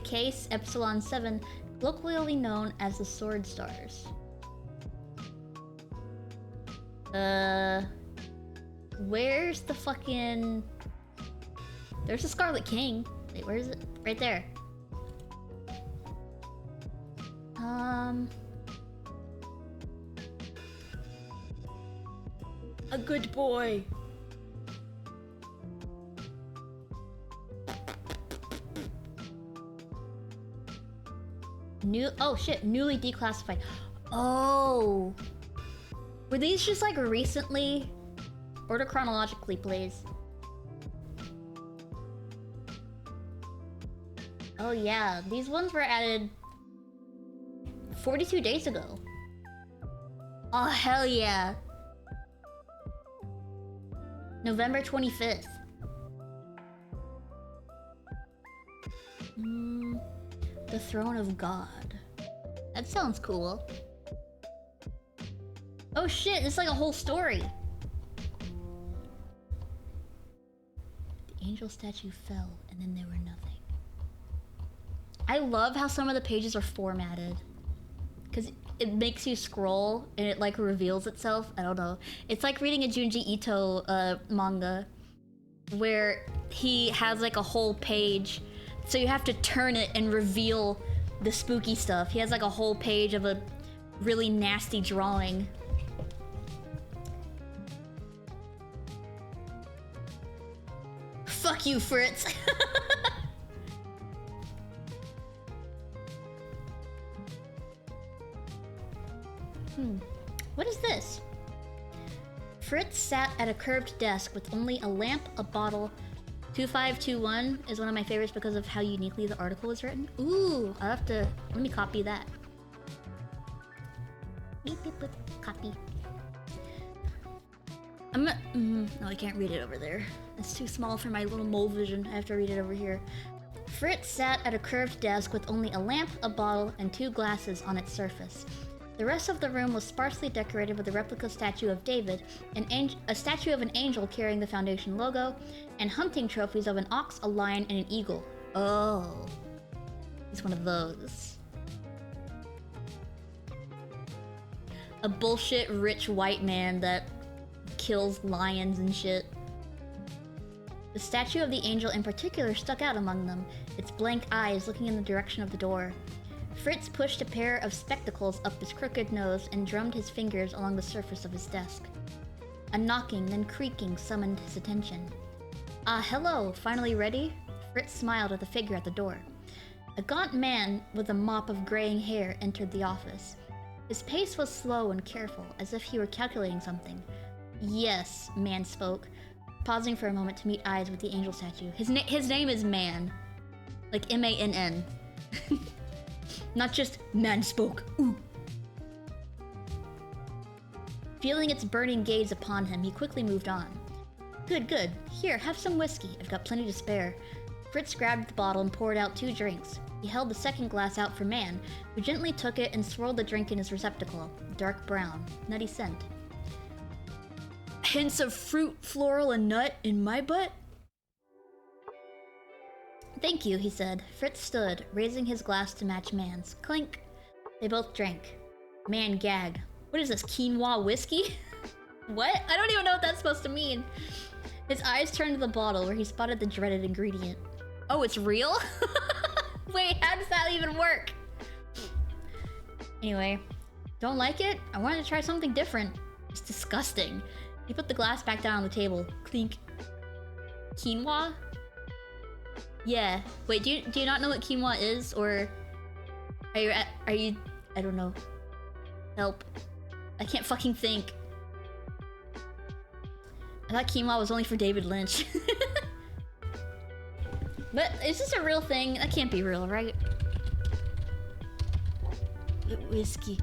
Case Epsilon 7, colloquially known as the Sword Stars. Where's the fucking... There's the Scarlet King. Wait, where is it? Right there. A good boy. Oh shit, newly declassified. Oh. Were these just like recently? Order chronologically, please. Oh yeah, these ones were added 42 days ago. Oh hell yeah. November 25th. The Throne of God. That sounds cool. Oh shit, it's like a whole story. The angel statue fell, and then there were nothing. I love how some of the pages are formatted. Because it makes you scroll, and it like reveals itself. I don't know. It's like reading a Junji Ito manga, where he has like a whole page, so you have to turn it and reveal the spooky stuff. He has like a whole page of a really nasty drawing. Fuck you, Fritz. What is this? Fritz sat at a curved desk with only a lamp, a bottle. 2521 is one of my favorites because of how uniquely the article is written. Ooh, I'll have to... Let me copy that. Beep, beep, beep. Copy. I'm not... no, I can't read it over there. It's too small for my little mole vision. I have to read it over here. Fritz sat at a curved desk with only a lamp, a bottle, and 2 glasses on its surface. The rest of the room was sparsely decorated with a replica statue of David, a statue of an angel carrying the Foundation logo, and hunting trophies of an ox, a lion, and an eagle. Oh. He's one of those. A bullshit rich white man that kills lions and shit. The statue of the angel in particular stuck out among them, its blank eyes looking in the direction of the door. Fritz pushed a pair of spectacles up his crooked nose and drummed his fingers along the surface of his desk. A knocking, then creaking summoned his attention. Ah, hello, finally ready? Fritz smiled at the figure at the door. A gaunt man with a mop of graying hair entered the office. His pace was slow and careful, as if he were calculating something. Yes, man spoke, pausing for a moment to meet eyes with the angel statue. His name is Man. Like M-A-N-N. Not just man spoke. Ooh. Feeling its burning gaze upon him, he quickly moved on. Good, good. Here, have some whiskey. I've got plenty to spare. Fritz grabbed the bottle and poured out 2 drinks. He held the second glass out for Man, who gently took it and swirled the drink in his receptacle. Dark brown. Nutty scent. Hints of fruit, floral, and nut in my butt? Thank you, he said. Fritz stood, raising his glass to match Man's. Clink. They both drank. Man gagged. What is this, quinoa whiskey? What? I don't even know what that's supposed to mean. His eyes turned to the bottle where he spotted the dreaded ingredient. Oh, it's real? Wait, how does that even work? Anyway, don't like it? I wanted to try something different. It's disgusting. He put the glass back down on the table. Clink. Quinoa? Yeah. Wait, do you not know what quinoa is? Or are you I don't know. Help. I can't fucking think. I thought quinoa was only for David Lynch. But is this a real thing? That can't be real, right? Whiskey.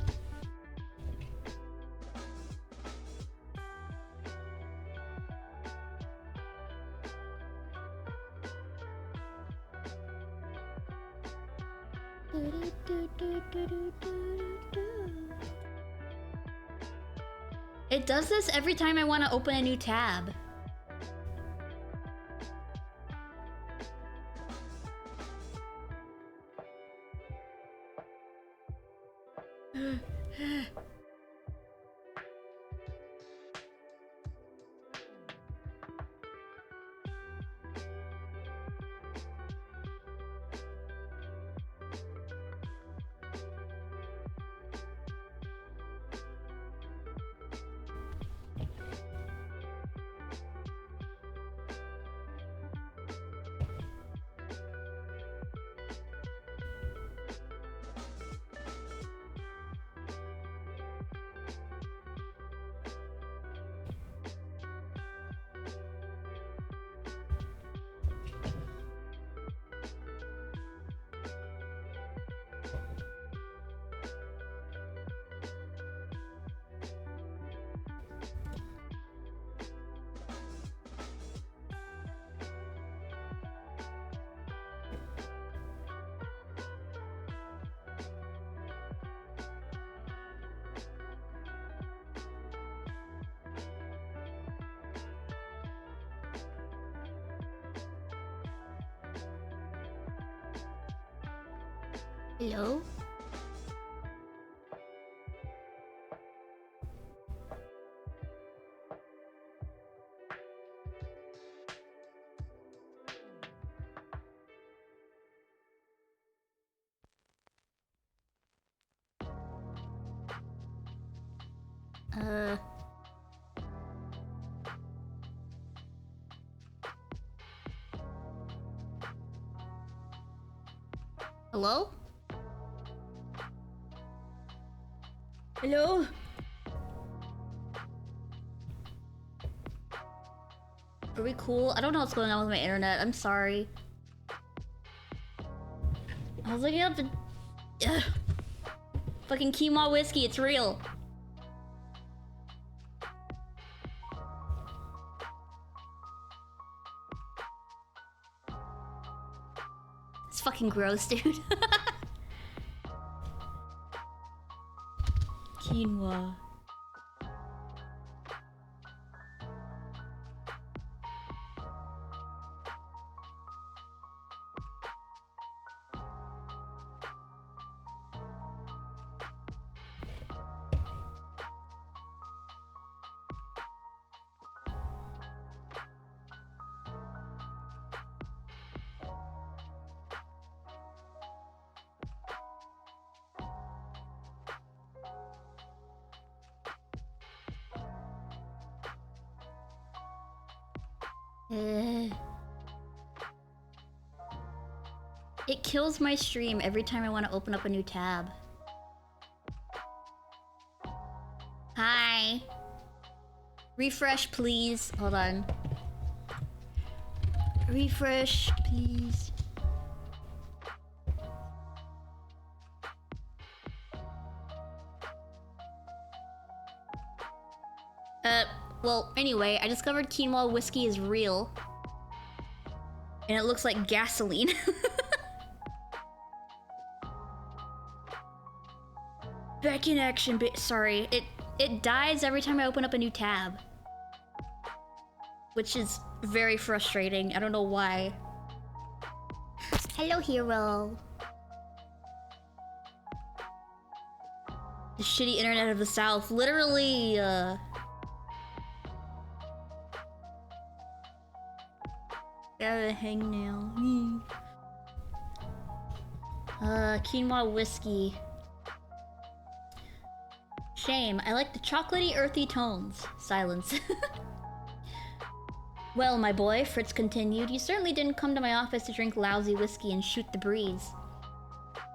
It does this every time I want to open a new tab. Hello? Hello? Hello? Are we cool? I don't know what's going on with my internet. I'm sorry. I was looking up the... Ugh. Fucking quinoa whiskey, it's real. It's fucking gross, dude. Quinoa. It kills my stream every time I want to open up a new tab. Hi. Refresh, please. Hold on. Refresh, please. Well, anyway, I discovered quinoa whiskey is real. And it looks like gasoline. Back in action, sorry. It dies every time I open up a new tab. Which is very frustrating. I don't know why. Hello, hero. The shitty internet of the South. Literally, gotta hang now. Quinoa whiskey. Shame. I like the chocolatey, earthy tones. Silence. Well, my boy, Fritz continued, you certainly didn't come to my office to drink lousy whiskey and shoot the breeze.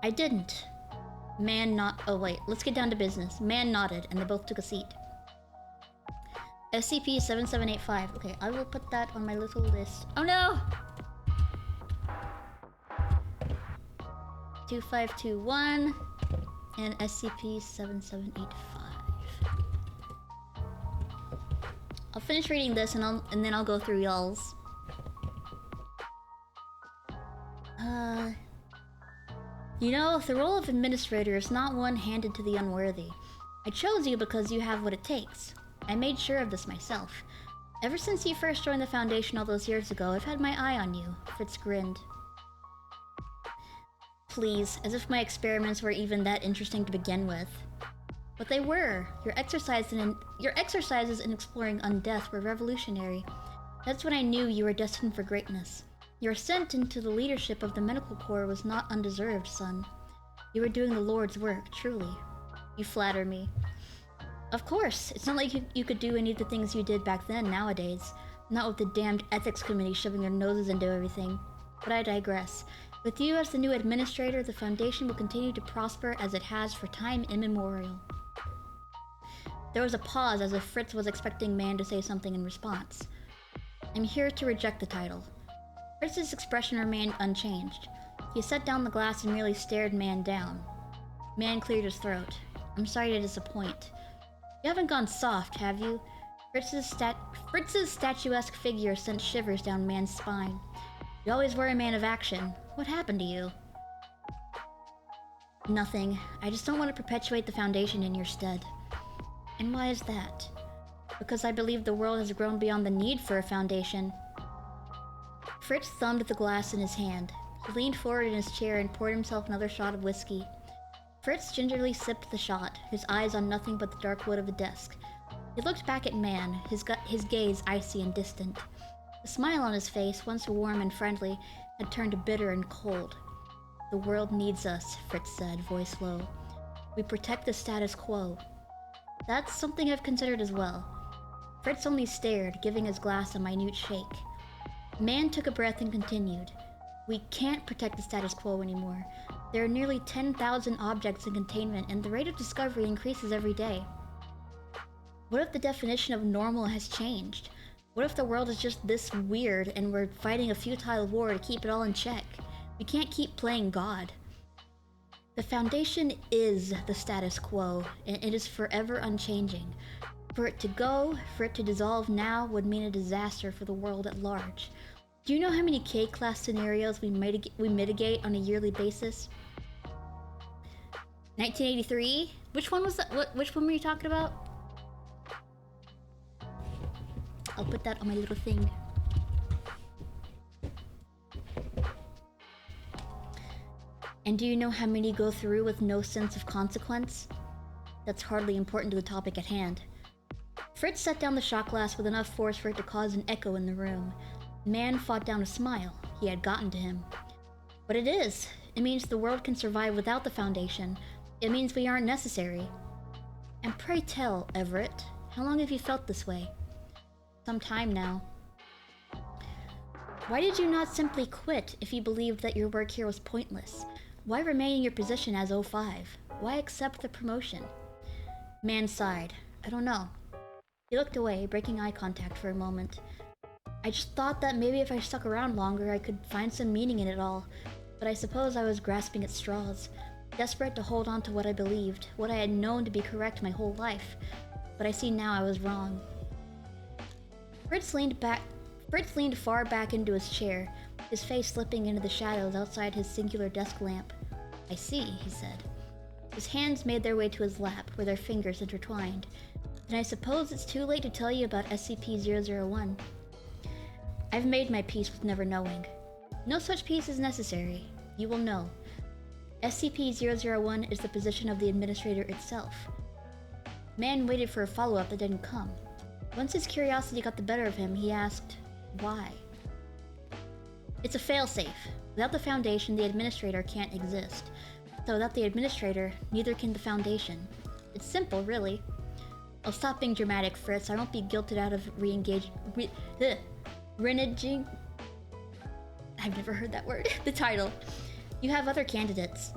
I didn't. Oh wait, let's get down to business. Man nodded, and they both took a seat. SCP-7785. Okay, I will put that on my little list. Oh no! 2521 and SCP-7785. I'll finish reading this and then I'll go through y'all's. You know, the role of administrator is not one handed to the unworthy. I chose you because you have what it takes. I made sure of this myself. Ever since you first joined the Foundation all those years ago, I've had my eye on you. Fritz grinned. Please, as if my experiments were even that interesting to begin with. But they were. Your exercises in exploring undeath were revolutionary. That's when I knew you were destined for greatness. Your ascent into the leadership of the medical corps was not undeserved, son. You were doing the Lord's work, truly. You flatter me. Of course, it's not like you could do any of the things you did back then nowadays. Not with the damned ethics committee shoving their noses into everything. But I digress. With you as the new administrator, the Foundation will continue to prosper as it has for time immemorial. There was a pause as if Fritz was expecting Man to say something in response. I'm here to reject the title. Fritz's expression remained unchanged. He set down the glass and merely stared Man down. Man cleared his throat. I'm sorry to disappoint. You haven't gone soft, have you? Fritz's statuesque figure sent shivers down Man's spine. You always were a man of action. What happened to you? Nothing. I just don't want to perpetuate the Foundation in your stead. And why is that? Because I believe the world has grown beyond the need for a Foundation. Fritz thumbed at the glass in his hand. He leaned forward in his chair and poured himself another shot of whiskey. Fritz gingerly sipped the shot, his eyes on nothing but the dark wood of the desk. He looked back at Man, his gaze icy and distant. The smile on his face, once warm and friendly, had turned bitter and cold. The world needs us, Fritz said, voice low. We protect the status quo. That's something I've considered as well. Fritz only stared, giving his glass a minute shake. Man took a breath and continued. We can't protect the status quo anymore. There are nearly 10,000 objects in containment, and the rate of discovery increases every day. What if the definition of normal has changed? What if the world is just this weird, and we're fighting a futile war to keep it all in check? We can't keep playing God. The Foundation is the status quo, and it is forever unchanging. For it to go, for it to dissolve now, would mean a disaster for the world at large. Do you know how many K-class scenarios we mitigate on a yearly basis? 1983? Which one was that? Which one were you talking about? I'll put that on my little thing. And do you know how many go through with no sense of consequence? That's hardly important to the topic at hand. Fritz set down the shot glass with enough force for it to cause an echo in the room. Man fought down a smile. He had gotten to him. But it is. It means the world can survive without the Foundation. It means we aren't necessary. And pray tell, Everett, how long have you felt this way? Some time now. Why did you not simply quit if you believed that your work here was pointless? Why remain in your position as 05? Why accept the promotion? Man sighed. I don't know. He looked away, breaking eye contact for a moment. I just thought that maybe if I stuck around longer, I could find some meaning in it all. But I suppose I was grasping at straws, desperate to hold on to what I believed, what I had known to be correct my whole life. But I see now I was wrong. Fritz leaned far back into his chair, his face slipping into the shadows outside his singular desk lamp. I see, he said. His hands made their way to his lap, where their fingers intertwined. Then I suppose it's too late to tell you about SCP-001. I've made my peace with never knowing. No such peace is necessary. You will know. SCP-001 is the position of the Administrator itself. Man waited for a follow-up that didn't come. Once his curiosity got the better of him, he asked, why? It's a failsafe. Without the Foundation, the Administrator can't exist. So without the Administrator, neither can the Foundation. It's simple, really. I'll stop being dramatic, Fritz. I won't be guilted out of reneging. I've never heard that word. The title. You have other candidates.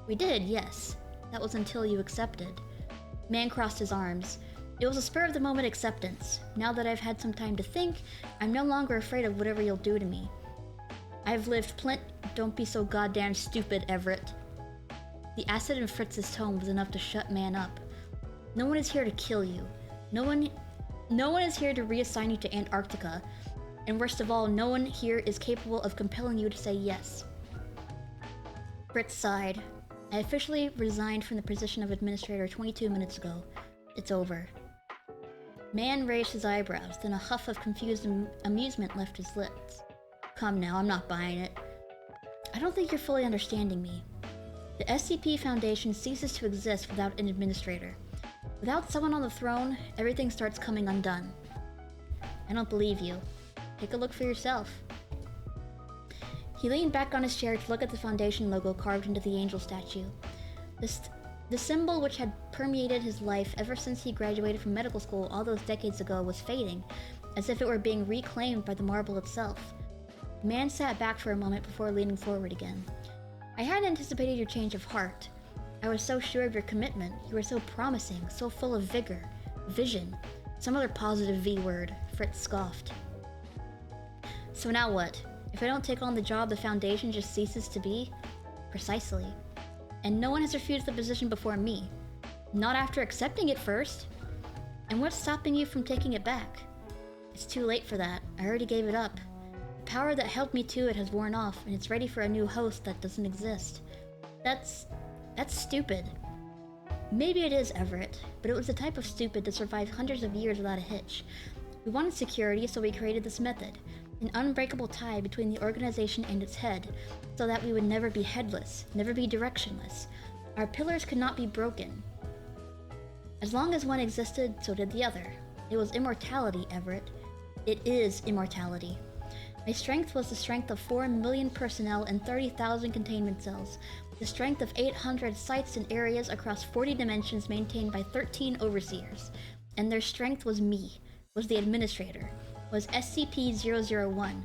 We did, yes. That was until you accepted. Man crossed his arms. It was a spur-of-the-moment acceptance. Now that I've had some time to think, I'm no longer afraid of whatever you'll do to me. I've lived Don't be so goddamn stupid, Everett. The acid in Fritz's tone was enough to shut Man up. No one is here to kill you. No one is here to reassign you to Antarctica. And worst of all, no one here is capable of compelling you to say yes. Fritz sighed. I officially resigned from the position of Administrator 22 minutes ago. It's over. Man raised his eyebrows, then a huff of confused amusement left his lips. Come now, I'm not buying it. I don't think you're fully understanding me. The SCP Foundation ceases to exist without an administrator. Without someone on the throne, everything starts coming undone. I don't believe you. Take a look for yourself. He leaned back on his chair to look at the Foundation logo carved into the angel statue. The symbol which had permeated his life ever since he graduated from medical school all those decades ago was fading, as if it were being reclaimed by the marble itself. The man sat back for a moment before leaning forward again. I hadn't anticipated your change of heart. I was so sure of your commitment. You were so promising, so full of vigor, vision, some other positive V word, Fritz scoffed. So now what? If I don't take on the job, the Foundation just ceases to be? Precisely. And no one has refused the position before me. Not after accepting it first. And what's stopping you from taking it back? It's too late for that. I already gave it up. The power that held me to it has worn off, and it's ready for a new host that doesn't exist. That's stupid. Maybe it is, Everett, but it was the type of stupid that survived hundreds of years without a hitch. We wanted security, so we created this method. An unbreakable tie between the organization and its head, so that we would never be headless, never be directionless. Our pillars could not be broken. As long as one existed, so did the other. It was immortality, Everett. It is immortality. My strength was the strength of 4 million personnel and 30,000 containment cells, the strength of 800 sites and areas across 40 dimensions maintained by 13 overseers. And their strength was me, was the administrator, was SCP-001.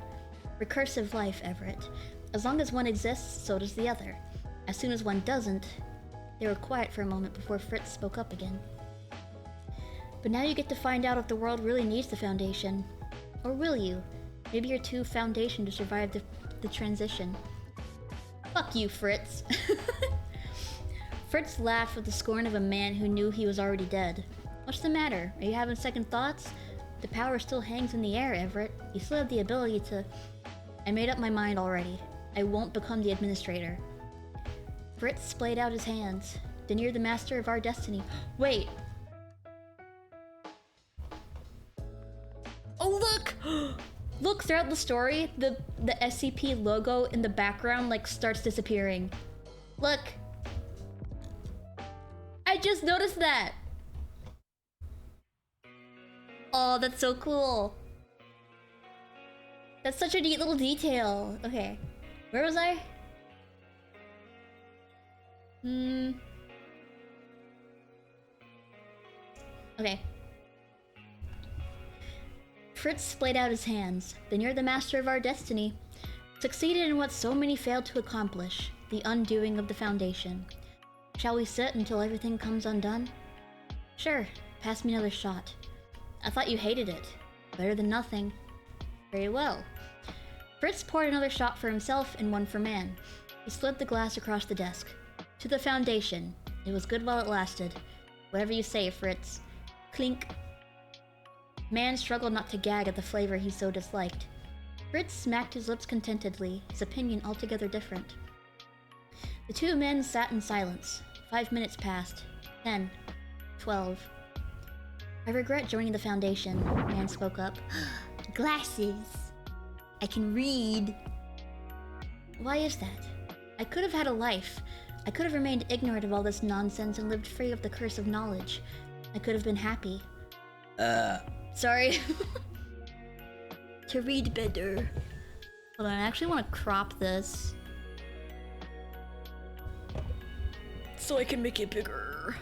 Recursive life, Everett. As long as one exists, so does the other. As soon as one doesn't... They were quiet for a moment before Fritz spoke up again. But now you get to find out if the world really needs the Foundation. Or will you? Maybe you're too Foundation to survive the transition. Fuck you, Fritz. Fritz laughed with the scorn of a man who knew he was already dead. What's the matter? Are you having second thoughts? The power still hangs in the air, Everett. You still have the ability to... I made up my mind already. I won't become the administrator. Fritz splayed out his hands. Then you're the master of our destiny. Wait! Oh, look! Look, throughout the story, the SCP logo in the background, like, starts disappearing. Look! I just noticed that! Oh, that's so cool. That's such a neat little detail. Okay. Where was I? Okay. Fritz splayed out his hands. Then you're the master of our destiny. Succeeded in what so many failed to accomplish. The undoing of the Foundation. Shall we sit until everything comes undone? Sure. Pass me another shot. I thought you hated it. Better than nothing. Very well. Fritz poured another shot for himself and one for Man. He slid the glass across the desk. To the Foundation. It was good while it lasted. Whatever you say, Fritz. Clink. Man struggled not to gag at the flavor he so disliked. Fritz smacked his lips contentedly, his opinion altogether different. The two men sat in silence. 5 minutes passed. 10. 12. I regret joining the Foundation, Man spoke up. Glasses. I can read. Why is that? I could have had a life. I could have remained ignorant of all this nonsense and lived free of the curse of knowledge. I could have been happy. Sorry. To read better. Hold on, I actually want to crop this. So I can make it bigger.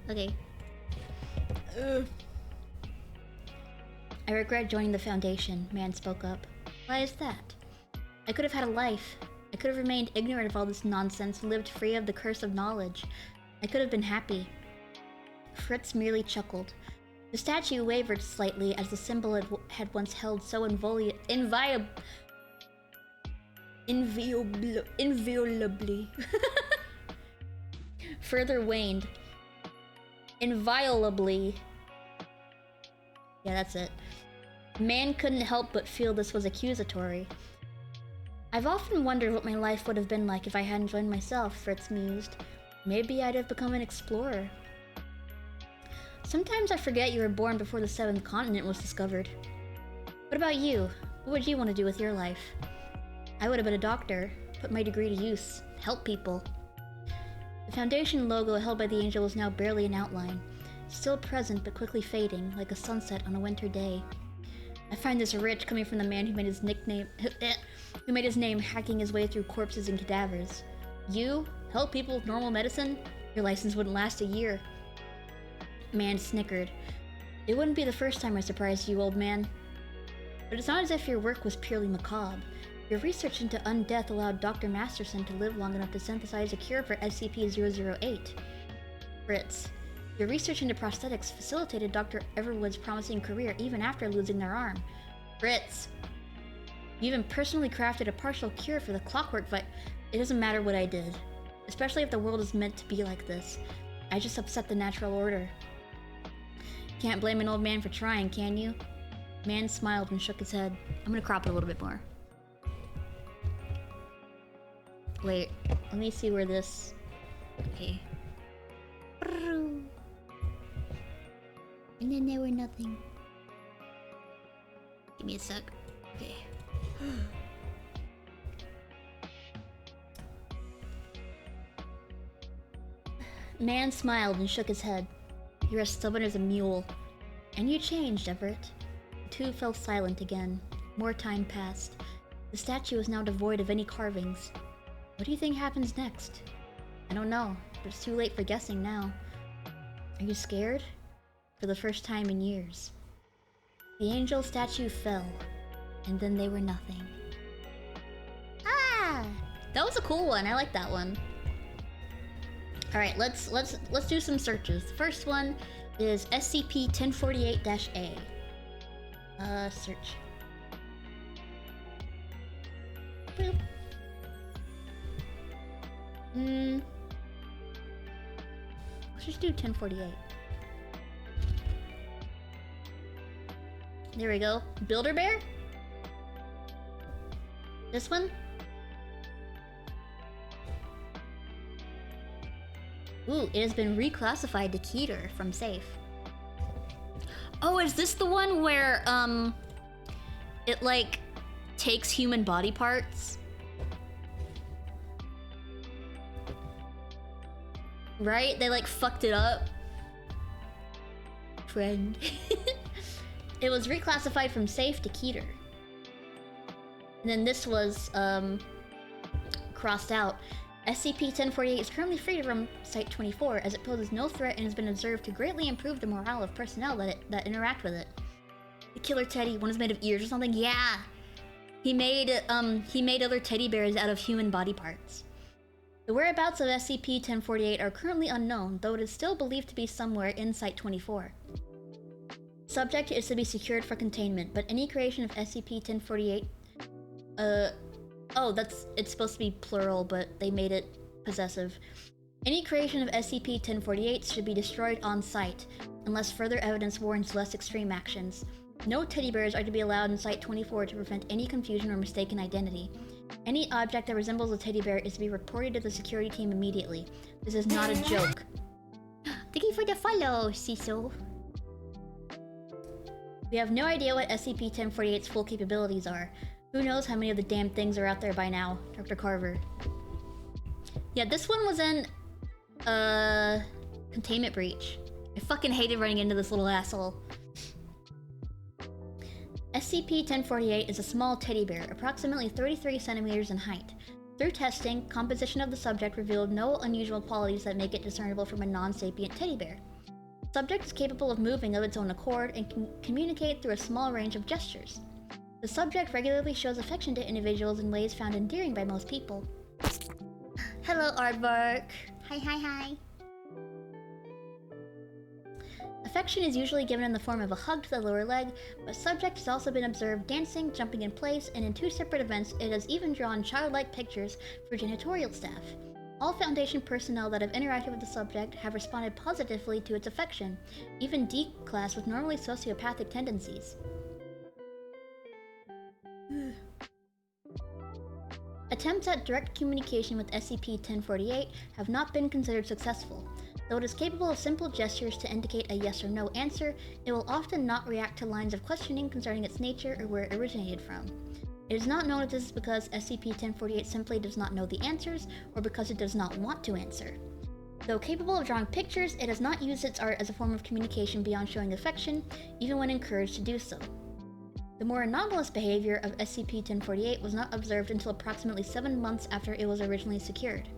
Okay. I regret joining the Foundation, Man spoke up. Why is that? I could have had a life. I could have remained ignorant of all this nonsense and lived free of the curse of knowledge. I could have been happy. Fritz merely chuckled. The statue wavered slightly as the symbol it had once held so inviolably further waned. Inviolably. Yeah, that's it. Man couldn't help but feel this was accusatory. I've often wondered what my life would have been like if I hadn't joined myself, Fritz mused. Maybe I'd have become an explorer. Sometimes I forget you were born before the 7th continent was discovered. What about you? What would you want to do with your life? I would have been a doctor, put my degree to use, help people. The Foundation logo held by the angel was now barely an outline, still present but quickly fading, like a sunset on a winter day. I find this rich, coming from the man who made his name hacking his way through corpses and cadavers. You? Help people with normal medicine? Your license wouldn't last a year. Man snickered. It wouldn't be the first time I surprised you, old man. But it's not as if your work was purely macabre. Your research into undeath allowed Dr. Masterson to live long enough to synthesize a cure for SCP-008. Fritz. Your research into prosthetics facilitated Dr. Everwood's promising career even after losing their arm. Fritz. You even personally crafted a partial cure for the clockwork It doesn't matter what I did. Especially if the world is meant to be like this. I just upset the natural order. Can't blame an old man for trying, can you? Man smiled and shook his head. I'm gonna crop it a little bit more. Wait, let me see where this... Okay. And then there were nothing. Give me a sec. Okay. Man smiled and shook his head. You're as stubborn as a mule. And you changed, Everett. The two fell silent again. More time passed. The statue was now devoid of any carvings. What do you think happens next? I don't know, but it's too late for guessing now. Are you scared? For the first time in years. The angel statue fell, and then they were nothing. Ah! That was a cool one. I like that one. Alright, let's do some searches. The first one is SCP-1048-A. Search. Boop. Let's just do 1048. There we go. Builder Bear? This one? Ooh, it has been reclassified to Keter from safe. Oh, is this the one where, it, like, takes human body parts? Right? They, like, fucked it up. Friend. It was reclassified from safe to Keter. And then this was, crossed out. SCP-1048 is currently free to roam Site-24 as it poses no threat and has been observed to greatly improve the morale of personnel that interact with it. The killer teddy, one is made of ears or something? Yeah! He made other teddy bears out of human body parts. The whereabouts of SCP-1048 are currently unknown, though it is still believed to be somewhere in Site-24. Subject is to be secured for containment, but any creation of SCP-1048... it's supposed to be plural, but they made it possessive. Any creation of SCP-1048 should be destroyed on site, unless further evidence warrants less extreme actions. No teddy bears are to be allowed in Site-24 to prevent any confusion or mistaken identity. Any object that resembles a teddy bear is to be reported to the security team immediately. This is not a joke. Thank you for the follow, Cecil. We have no idea what SCP-1048's full capabilities are. Who knows how many of the damn things are out there by now, Dr. Carver. Yeah, this one was in... containment breach. I fucking hated running into this little asshole. SCP-1048 is a small teddy bear, approximately 33 centimeters in height. Through testing, composition of the subject revealed no unusual qualities that make it discernible from a non-sapient teddy bear. The subject is capable of moving of its own accord and can communicate through a small range of gestures. The subject regularly shows affection to individuals in ways found endearing by most people. Hello, Aardvark. Hi. Affection is usually given in the form of a hug to the lower leg, but subject has also been observed dancing, jumping in place, and in 2 separate events it has even drawn childlike pictures for janitorial staff. All Foundation personnel that have interacted with the subject have responded positively to its affection, even D-class with normally sociopathic tendencies. Attempts at direct communication with SCP-1048 have not been considered successful. Though it is capable of simple gestures to indicate a yes or no answer, it will often not react to lines of questioning concerning its nature or where it originated from. It is not known if this is because SCP-1048 simply does not know the answers, or because it does not want to answer. Though capable of drawing pictures, it has not used its art as a form of communication beyond showing affection, even when encouraged to do so. The more anomalous behavior of SCP-1048 was not observed until approximately 7 months after it was originally secured.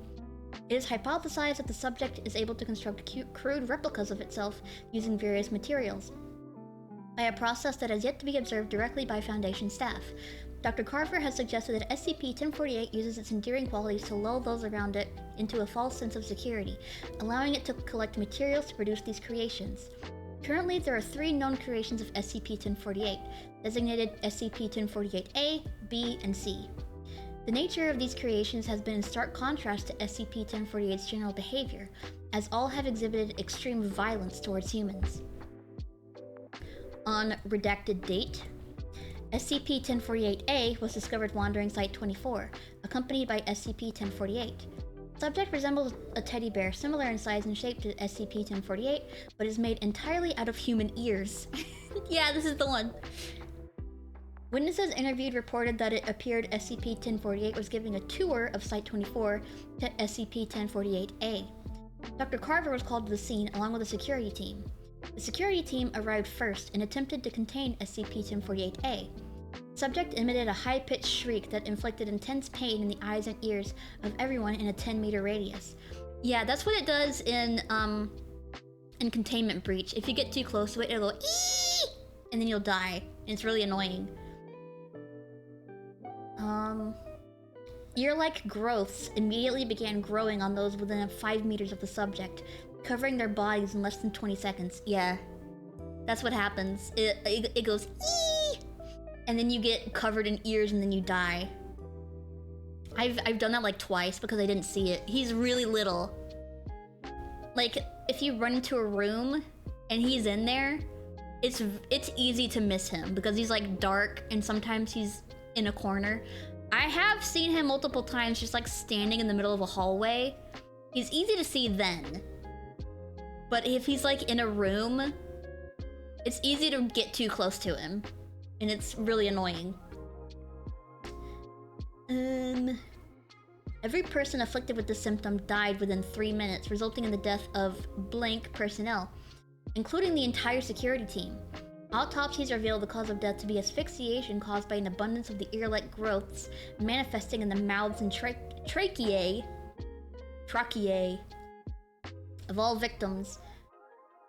It is hypothesized that the subject is able to construct crude replicas of itself using various materials, by a process that has yet to be observed directly by Foundation staff. Dr. Carver has suggested that SCP-1048 uses its endearing qualities to lull those around it into a false sense of security, allowing it to collect materials to produce these creations. Currently, there are 3 known creations of SCP-1048, designated SCP-1048-A, B, and C. The nature of these creations has been in stark contrast to SCP-1048's general behavior, as all have exhibited extreme violence towards humans. On redacted date, SCP-1048-A was discovered wandering Site-24, accompanied by SCP-1048. Subject resembles a teddy bear, similar in size and shape to SCP-1048, but is made entirely out of human ears. Yeah, this is the one. Witnesses interviewed reported that it appeared SCP-1048 was giving a tour of Site-24 to SCP-1048-A. Dr. Carver was called to the scene along with a security team. The security team arrived first and attempted to contain SCP-1048-A. Subject emitted a high-pitched shriek that inflicted intense pain in the eyes and ears of everyone in a 10-meter radius. Yeah, that's what it does in Containment Breach. If you get too close to it, it'll go eeeeee, and then you'll die. And it's really annoying. Ear-like growths immediately began growing on those within 5 meters of the subject, covering their bodies in less than 20 seconds. Yeah, that's what happens. It goes eeeeee, and then you get covered in ears and then you die. I've done that like twice because I didn't see it. He's really little. Like, if you run into a room and he's in there, it's easy to miss him because he's like dark and sometimes he's in a corner. I have seen him multiple times just like standing in the middle of a hallway. He's easy to see then. But if he's like in a room, it's easy to get too close to him. And it's really annoying. Every person afflicted with this symptom died within 3 minutes, resulting in the death of blank personnel, including the entire security team. Autopsies reveal the cause of death to be asphyxiation caused by an abundance of the ear-like growths manifesting in the mouths and tracheae of all victims.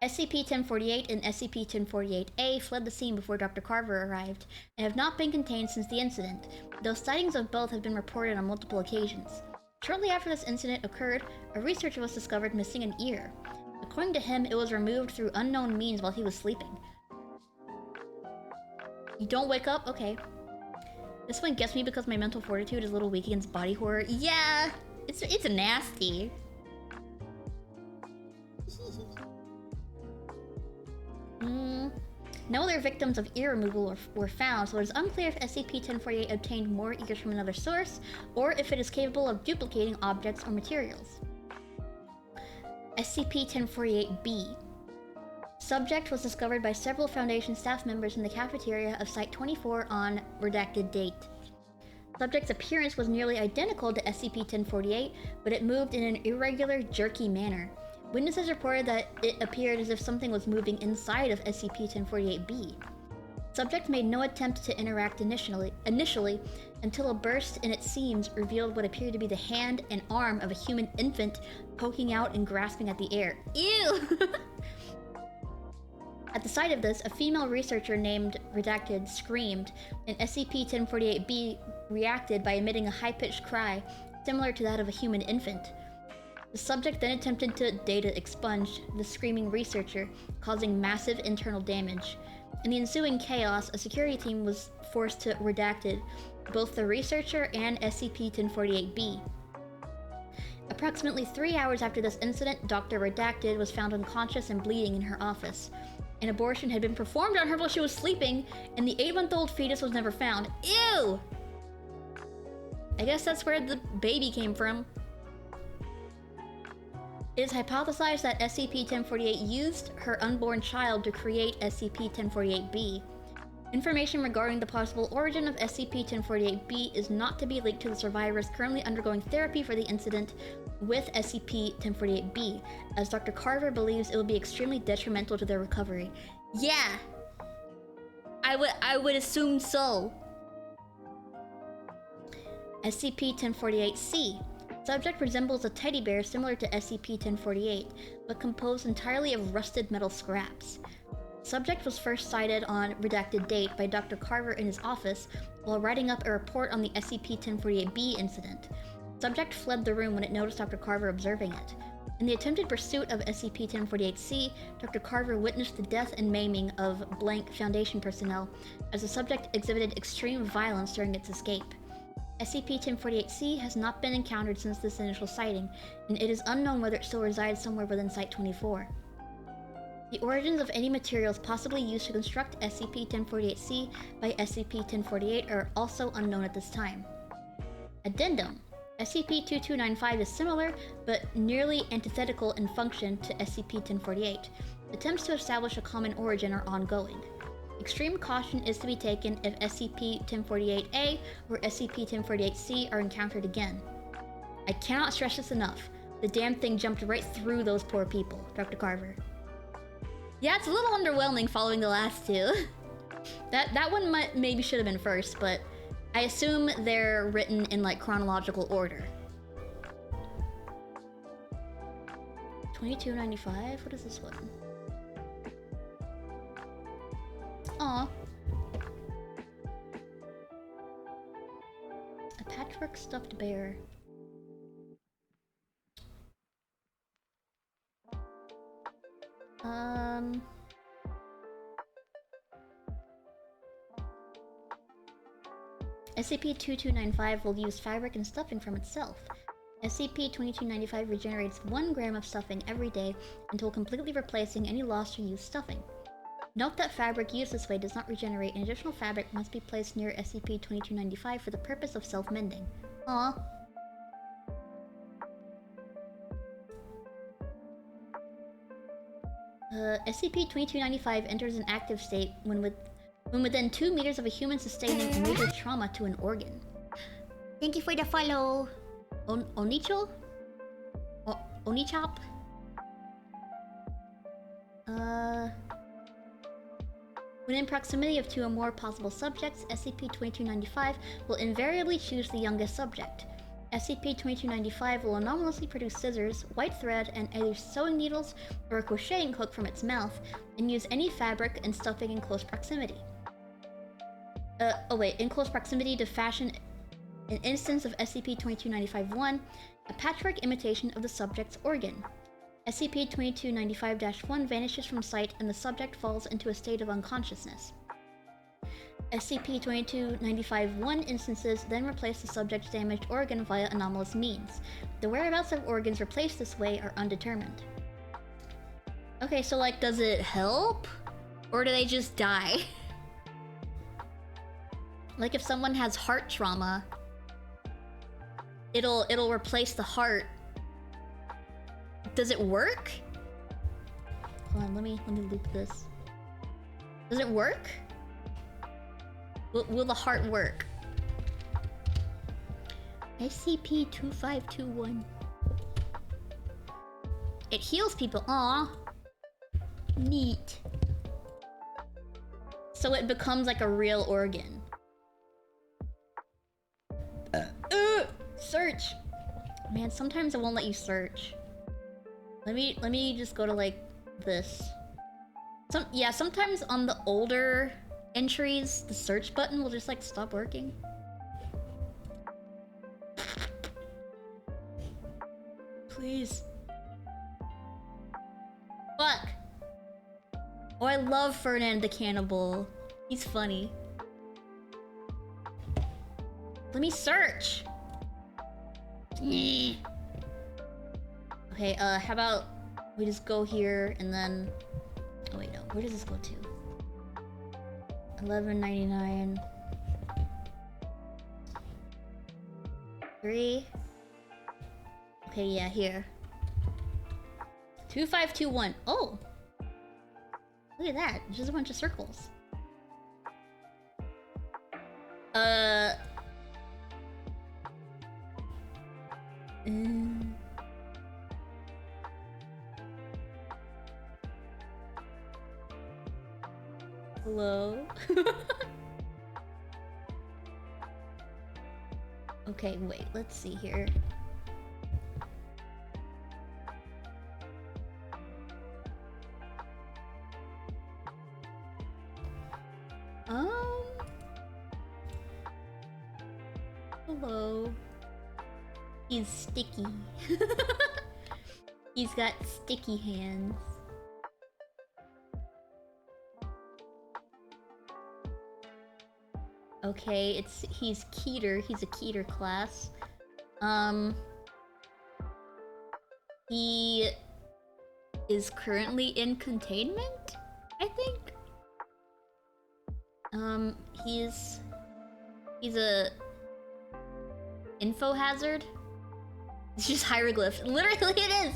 SCP-1048 and SCP-1048-A fled the scene before Dr. Carver arrived, and have not been contained since the incident, though sightings of both have been reported on multiple occasions. Shortly after this incident occurred, a researcher was discovered missing an ear. According to him, it was removed through unknown means while he was sleeping. You don't wake up? Okay. This one gets me because my mental fortitude is a little weak against body horror. Yeah, it's nasty. No other victims of ear removal were found, so it is unclear if SCP-1048 obtained more ears from another source, or if it is capable of duplicating objects or materials. SCP-1048-B. Subject was discovered by several Foundation staff members in the cafeteria of Site-24 on redacted date. Subject's appearance was nearly identical to SCP-1048, but it moved in an irregular, jerky manner. Witnesses reported that it appeared as if something was moving inside of SCP-1048-B. Subject made no attempt to interact initially, until a burst in its seams revealed what appeared to be the hand and arm of a human infant poking out and grasping at the air. Ew! At the sight of this, a female researcher named Redacted screamed, and SCP-1048-B reacted by emitting a high-pitched cry, similar to that of a human infant. The subject then attempted to data expunge the screaming researcher, causing massive internal damage. In the ensuing chaos, a security team was forced to Redacted both the researcher and SCP-1048-B. Approximately 3 hours after this incident, Dr. Redacted was found unconscious and bleeding in her office. An abortion had been performed on her while she was sleeping, and the 8-month-old fetus was never found. Ew! I guess that's where the baby came from. It is hypothesized that SCP-1048 used her unborn child to create SCP-1048-B. Information regarding the possible origin of SCP-1048-B is not to be leaked to the survivors currently undergoing therapy for the incident with SCP-1048-B, as Dr. Carver believes it will be extremely detrimental to their recovery. Yeah! I would assume so. SCP-1048-C. Subject resembles a teddy bear similar to SCP-1048, but composed entirely of rusted metal scraps. Subject was first sighted on redacted date by Dr. Carver in his office while writing up a report on the SCP-1048-B incident. Subject fled the room when it noticed Dr. Carver observing it. In the attempted pursuit of SCP-1048-C, Dr. Carver witnessed the death and maiming of blank Foundation personnel, as the subject exhibited extreme violence during its escape. SCP-1048-C has not been encountered since this initial sighting, and it is unknown whether it still resides somewhere within Site-24. The origins of any materials possibly used to construct SCP-1048-C by SCP-1048 are also unknown at this time. Addendum: SCP-2295 is similar, but nearly antithetical in function to SCP-1048. Attempts to establish a common origin are ongoing. Extreme caution is to be taken if SCP-1048-A or SCP-1048-C are encountered again. I cannot stress this enough. The damn thing jumped right through those poor people, Dr. Carver. Yeah, it's a little underwhelming following the last two. That one maybe should have been first, but I assume they're written in like chronological order. 2295? What is this one? Aw. A patchwork stuffed bear. SCP-2295 will use fabric and stuffing from itself. SCP-2295 regenerates 1 gram of stuffing every day until completely replacing any lost or used stuffing. Note that fabric used this way does not regenerate, and additional fabric must be placed near SCP-2295 for the purpose of self-mending. Aww. SCP-2295 enters an active state when within 2 meters of a human sustaining a major trauma to an organ. Thank you for the follow. Onicho? Onichop? When in proximity of 2 or more possible subjects, SCP-2295 will invariably choose the youngest subject. SCP-2295 will anomalously produce scissors, white thread, and either sewing needles or a crocheting hook from its mouth, and use any fabric and stuffing in close proximity. In close proximity to fashion An instance of SCP-2295-1, a patchwork imitation of the subject's organ. SCP-2295-1 vanishes from sight and the subject falls into a state of unconsciousness. SCP-2295-1 instances then replace the subject's damaged organ via anomalous means. The whereabouts of organs replaced this way are undetermined. Okay, so like, does it help? Or do they just die? Like if someone has heart trauma, it'll replace the heart. Does it work? Hold on, let me loop this. Does it work? Will the heart work? SCP-2521. It heals people. Aw. Neat. So it becomes like a real organ. Search. Man, sometimes it won't let you search. Let me just go to like this. Sometimes on the older entries, the search button will just like stop working. Please. Fuck. Oh, I love Ferdinand the Cannibal. He's funny. Let me search. Okay, how about we just go here and then... Oh wait, no. Where does this go to? 1199. 3. Okay, yeah, here. 2521. Oh! Look at that. It's just a bunch of circles. Hello? Okay, wait, let's see here. Hello. He's sticky. He's got sticky hands. Okay, he's Keter. He's a Keter class. He is currently in containment, I think. He's a info hazard. It's just hieroglyph. Literally it is.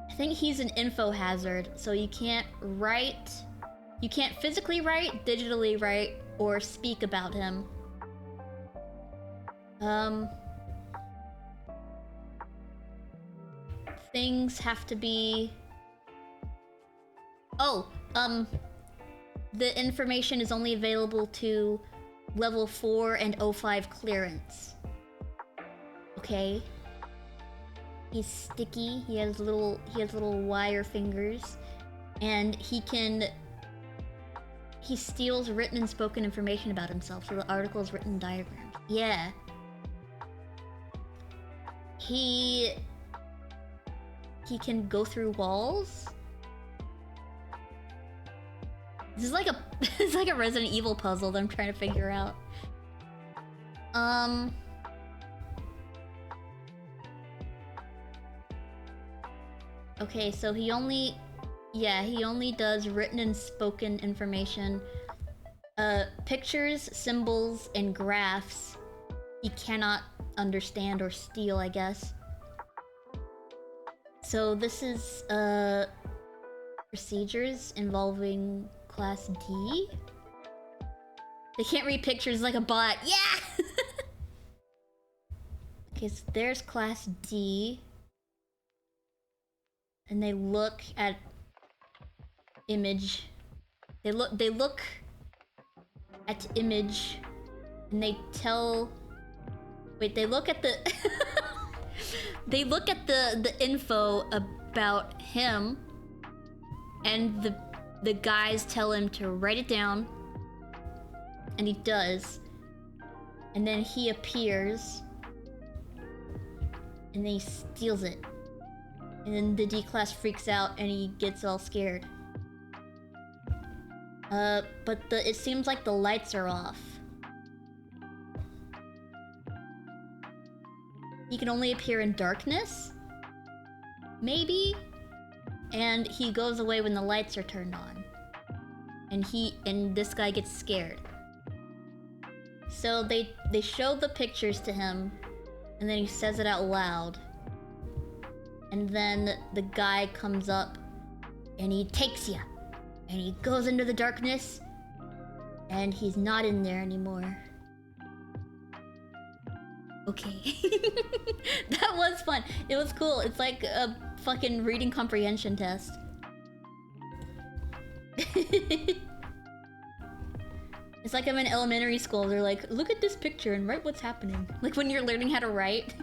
I think he's an info hazard, so you can't write, you can't physically write, digitally write, or speak about him. Things have to be... Oh, the information is only available to level 4 and O5 clearance. Okay. He's sticky. He has little wire fingers, and he steals written and spoken information about himself. So the article is written diagrams. Yeah. He can go through walls. This is like it's like a Resident Evil puzzle that I'm trying to figure out. Okay, so he only does written and spoken information. Pictures, symbols, and graphs he cannot understand or steal, I guess. So this is procedures involving Class D? They can't read pictures like a bot. Yeah! Okay, so there's Class D. And they look at image. They look at image and they tell... Wait, they look at the... They look at the info about him, and the guys tell him to write it down, and he does. And then he appears. And then he steals it. And then the D-class freaks out and he gets all scared. But it seems like the lights are off. He can only appear in darkness? Maybe? And he goes away when the lights are turned on. And this guy gets scared. So they show the pictures to him, and then he says it out loud. And then the guy comes up, and he takes you. And he goes into the darkness, and he's not in there anymore. Okay. That was fun. It was cool. It's like a fucking reading comprehension test. It's like I'm in elementary school. They're like, look at this picture and write what's happening. Like when you're learning how to write.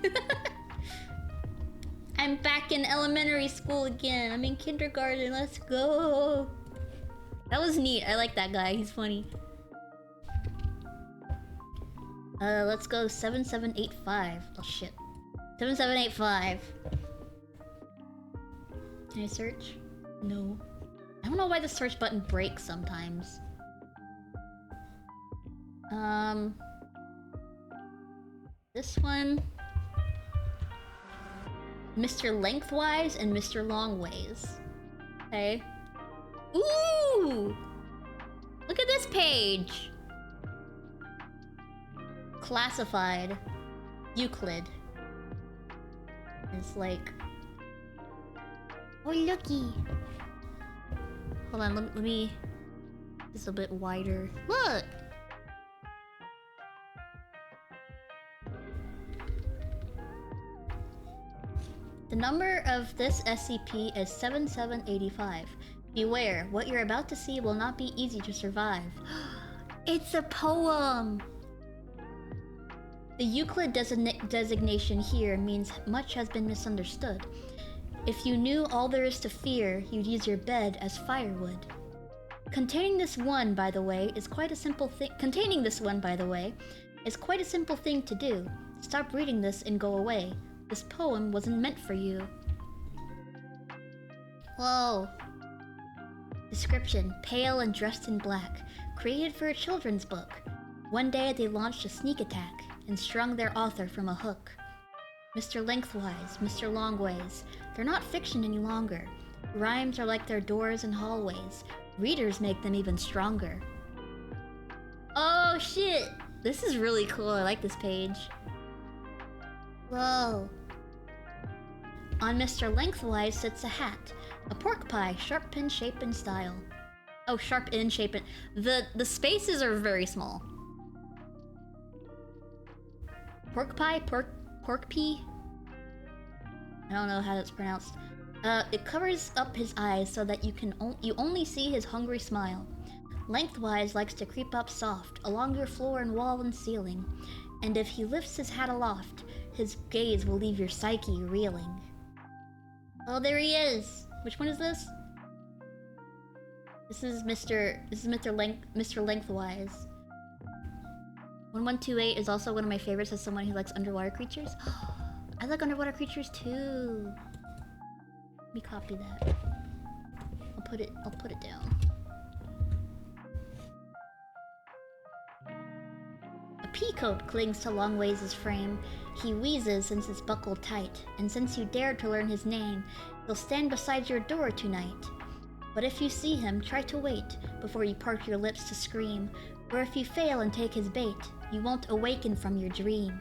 I'm back in elementary school again. I'm in kindergarten. Let's go. That was neat. I like that guy. He's funny. Let's go 7785. Oh shit. 7785. Can I search? No. I don't know why the search button breaks sometimes. This one. Mr. Lengthwise and Mr. Longways. Okay. Ooh! Look at this page! Classified. Euclid. It's like... Oh, looky! Hold on, let me... This a bit wider. Look! The number of this SCP is 7785. Beware, what you're about to see will not be easy to survive. It's a poem! The Euclid designation here means much has been misunderstood. If you knew all there is to fear, you'd use your bed as firewood. Containing this one, by the way, is quite a simple thing to do. Stop reading this and go away. This poem wasn't meant for you. Whoa. Description: pale and dressed in black, created for a children's book. One day they launched a sneak attack and strung their author from a hook. Mr. Lengthwise, Mr. Longways, they're not fiction any longer. Rhymes are like their doors and hallways. Readers make them even stronger. Oh shit! This is really cool. I like this page. Whoa. On Mr. Lengthwise sits a hat. A pork pie, sharp pin shape and style. Oh, sharp in shape and... The spaces are very small. Pork pie? Pork pea? I don't know how that's pronounced. It covers up his eyes so that you only see his hungry smile. Lengthwise likes to creep up soft, along your floor and wall and ceiling. And if he lifts his hat aloft, his gaze will leave your psyche reeling. Oh, there he is! Which one is this? This is Mr. Lengthwise. 1128 is also one of my favorites as someone who likes underwater creatures. I like underwater creatures too. Let me copy that. I'll put it down. A peacoat clings to Longways' frame. He wheezes since it's buckled tight, and since you dared to learn his name, he'll stand beside your door tonight. But if you see him, try to wait before you part your lips to scream, or if you fail and take his bait, you won't awaken from your dream.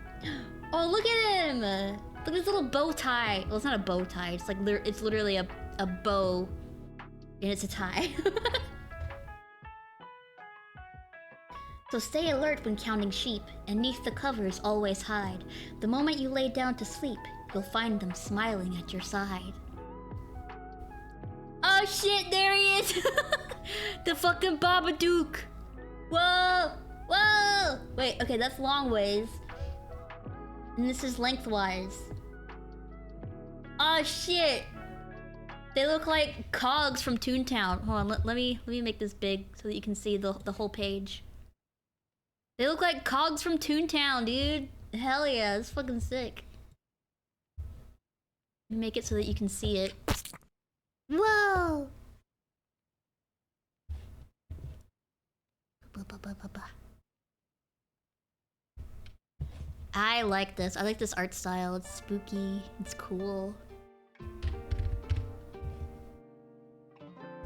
Oh, look at him! Look at his little bow tie. Well, it's not a bow tie. It's like it's literally a bow, and it's a tie. So stay alert when counting sheep, and 'neath the covers always hide. The moment you lay down to sleep, you'll find them smiling at your side. Oh shit, there he is! The fucking Babadook! Whoa! Whoa! Wait, okay, that's Longways. And this is Lengthwise. Oh shit! They look like cogs from Toontown. Hold on, let me make this big so that you can see the whole page. They look like cogs from Toontown, dude. Hell yeah, it's fucking sick. Make it so that you can see it. Whoa! I like this. I like this art style. It's spooky. It's cool.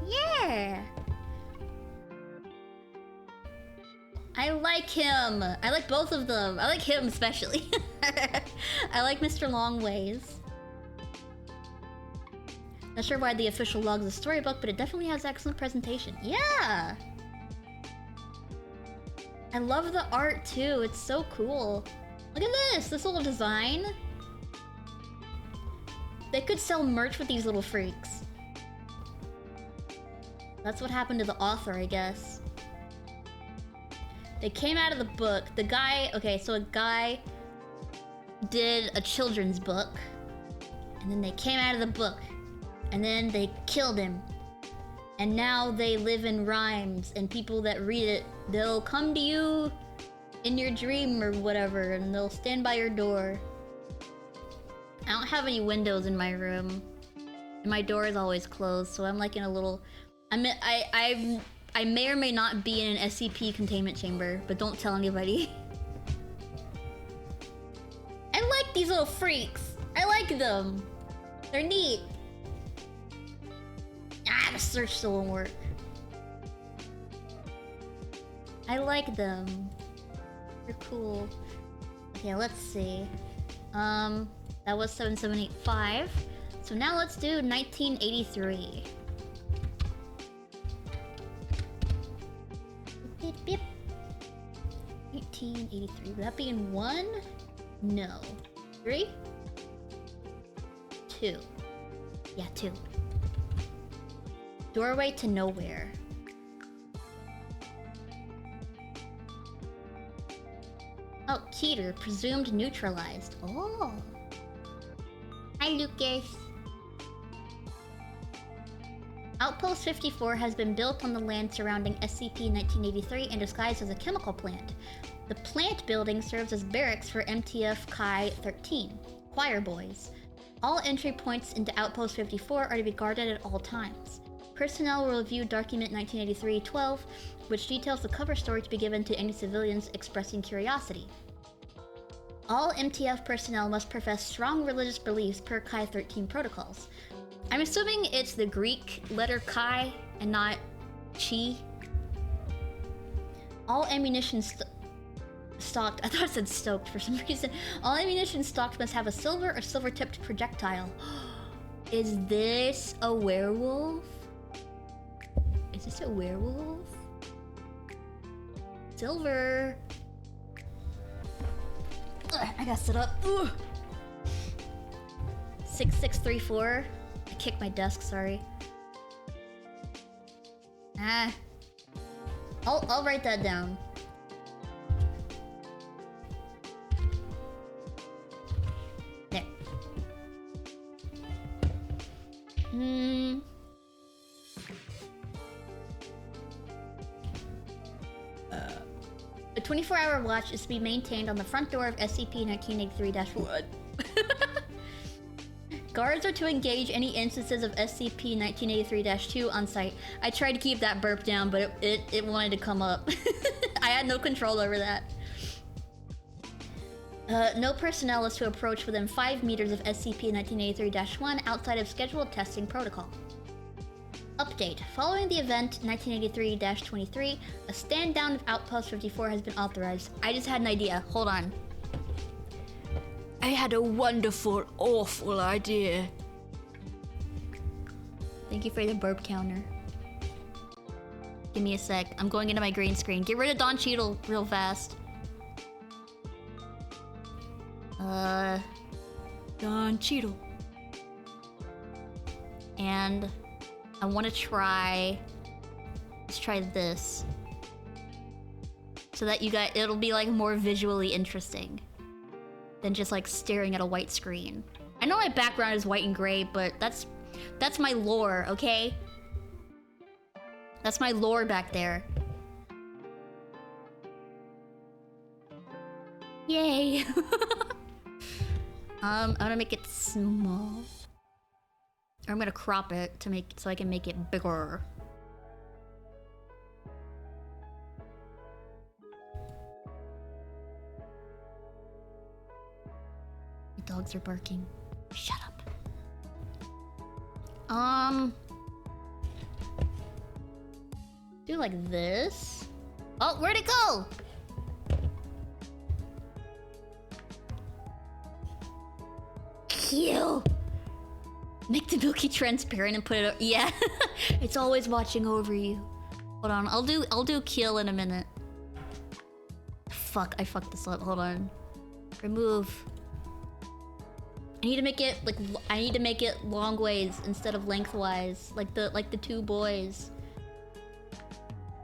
Yeah! I like him. I like both of them. I like him especially. I like Mr. Longways. Not sure why the official log is a storybook, but it definitely has excellent presentation. Yeah! I love the art too. It's so cool. Look at this little design. They could sell merch with these little freaks. That's what happened to the author, I guess. They came out of the book. The guy, okay, so a guy did a children's book, and then they came out of the book, and then they killed him. And now they live in rhymes, and people that read it, they'll come to you in your dream or whatever, and they'll stand by your door. I don't have any windows in my room, and my door is always closed, so I'm like in a little... I may or may not be in an SCP containment chamber, but don't tell anybody. I like these little freaks. I like them. They're neat. Ah, the search still won't work. I like them. They're cool. Okay, let's see. That was 7785. So now let's do 1983. Beep, beep. 1983. Would that be in 1? No. 3? 2. Yeah, 2. Doorway to nowhere. Oh, Keter, presumed neutralized. Oh. Hi, Lucas. Outpost 54 has been built on the land surrounding SCP-1983 and disguised as a chemical plant. The plant building serves as barracks for MTF Chi-13, choir boys. All entry points into Outpost 54 are to be guarded at all times. Personnel will review document 1983-12, which details the cover story to be given to any civilians expressing curiosity. All MTF personnel must profess strong religious beliefs per Chi-13 protocols. I'm assuming it's the Greek letter Chi and not Chi. All ammunition stocked, I thought it said stoked for some reason. All ammunition stocked must have a silver or silver-tipped projectile. Is this a werewolf? Is this a werewolf? Silver. Ugh, I gotta sit up. Ugh. 6634. I kicked my desk, sorry. Ah. I'll write that down. There. A 24-hour watch is to be maintained on the front door of SCP-1983-1. Guards are to engage any instances of SCP-1983-2 on site. I tried to keep that burp down, but it wanted to come up. I had no control over that. No personnel is to approach within 5 meters of SCP-1983-1 outside of scheduled testing protocol. Update. Following the event 1983-23, a stand down of Outpost 54 has been authorized. I just had an idea. Hold on. I had a wonderful, awful idea. Thank you for the burp counter. Give me a sec. I'm going into my green screen. Get rid of Don Cheadle real fast. Don Cheadle. And I want to try... Let's try this. So that you guys... It'll be like more visually interesting than just like staring at a white screen. I know my background is white and gray, but that's my lore, okay? That's my lore back there. Yay! I'm gonna make it small. Or I'm gonna crop it to make so I can make it bigger. The dogs are barking. Shut up. Do like this. Oh, where'd it go? Cute. Make the milky transparent and put it. Yeah, it's always watching over you. Hold on, I'll do kill in a minute. Fuck, I fucked this up. Hold on. Remove. I need to make it like I need to make it long ways instead of lengthwise, like the two boys.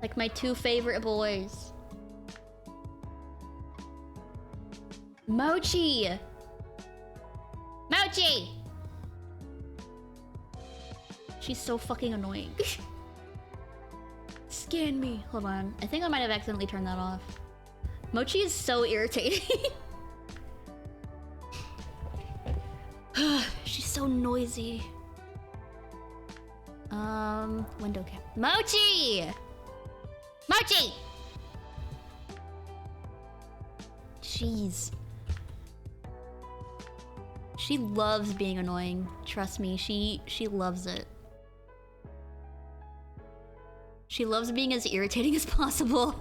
Like my two favorite boys. Mochi! Mochi! She's so fucking annoying. Scan me. Hold on. I think I might have accidentally turned that off. Mochi is so irritating. She's so noisy. Window cap. Mochi! Mochi! Jeez. She loves being annoying. Trust me, she loves it. She loves being as irritating as possible.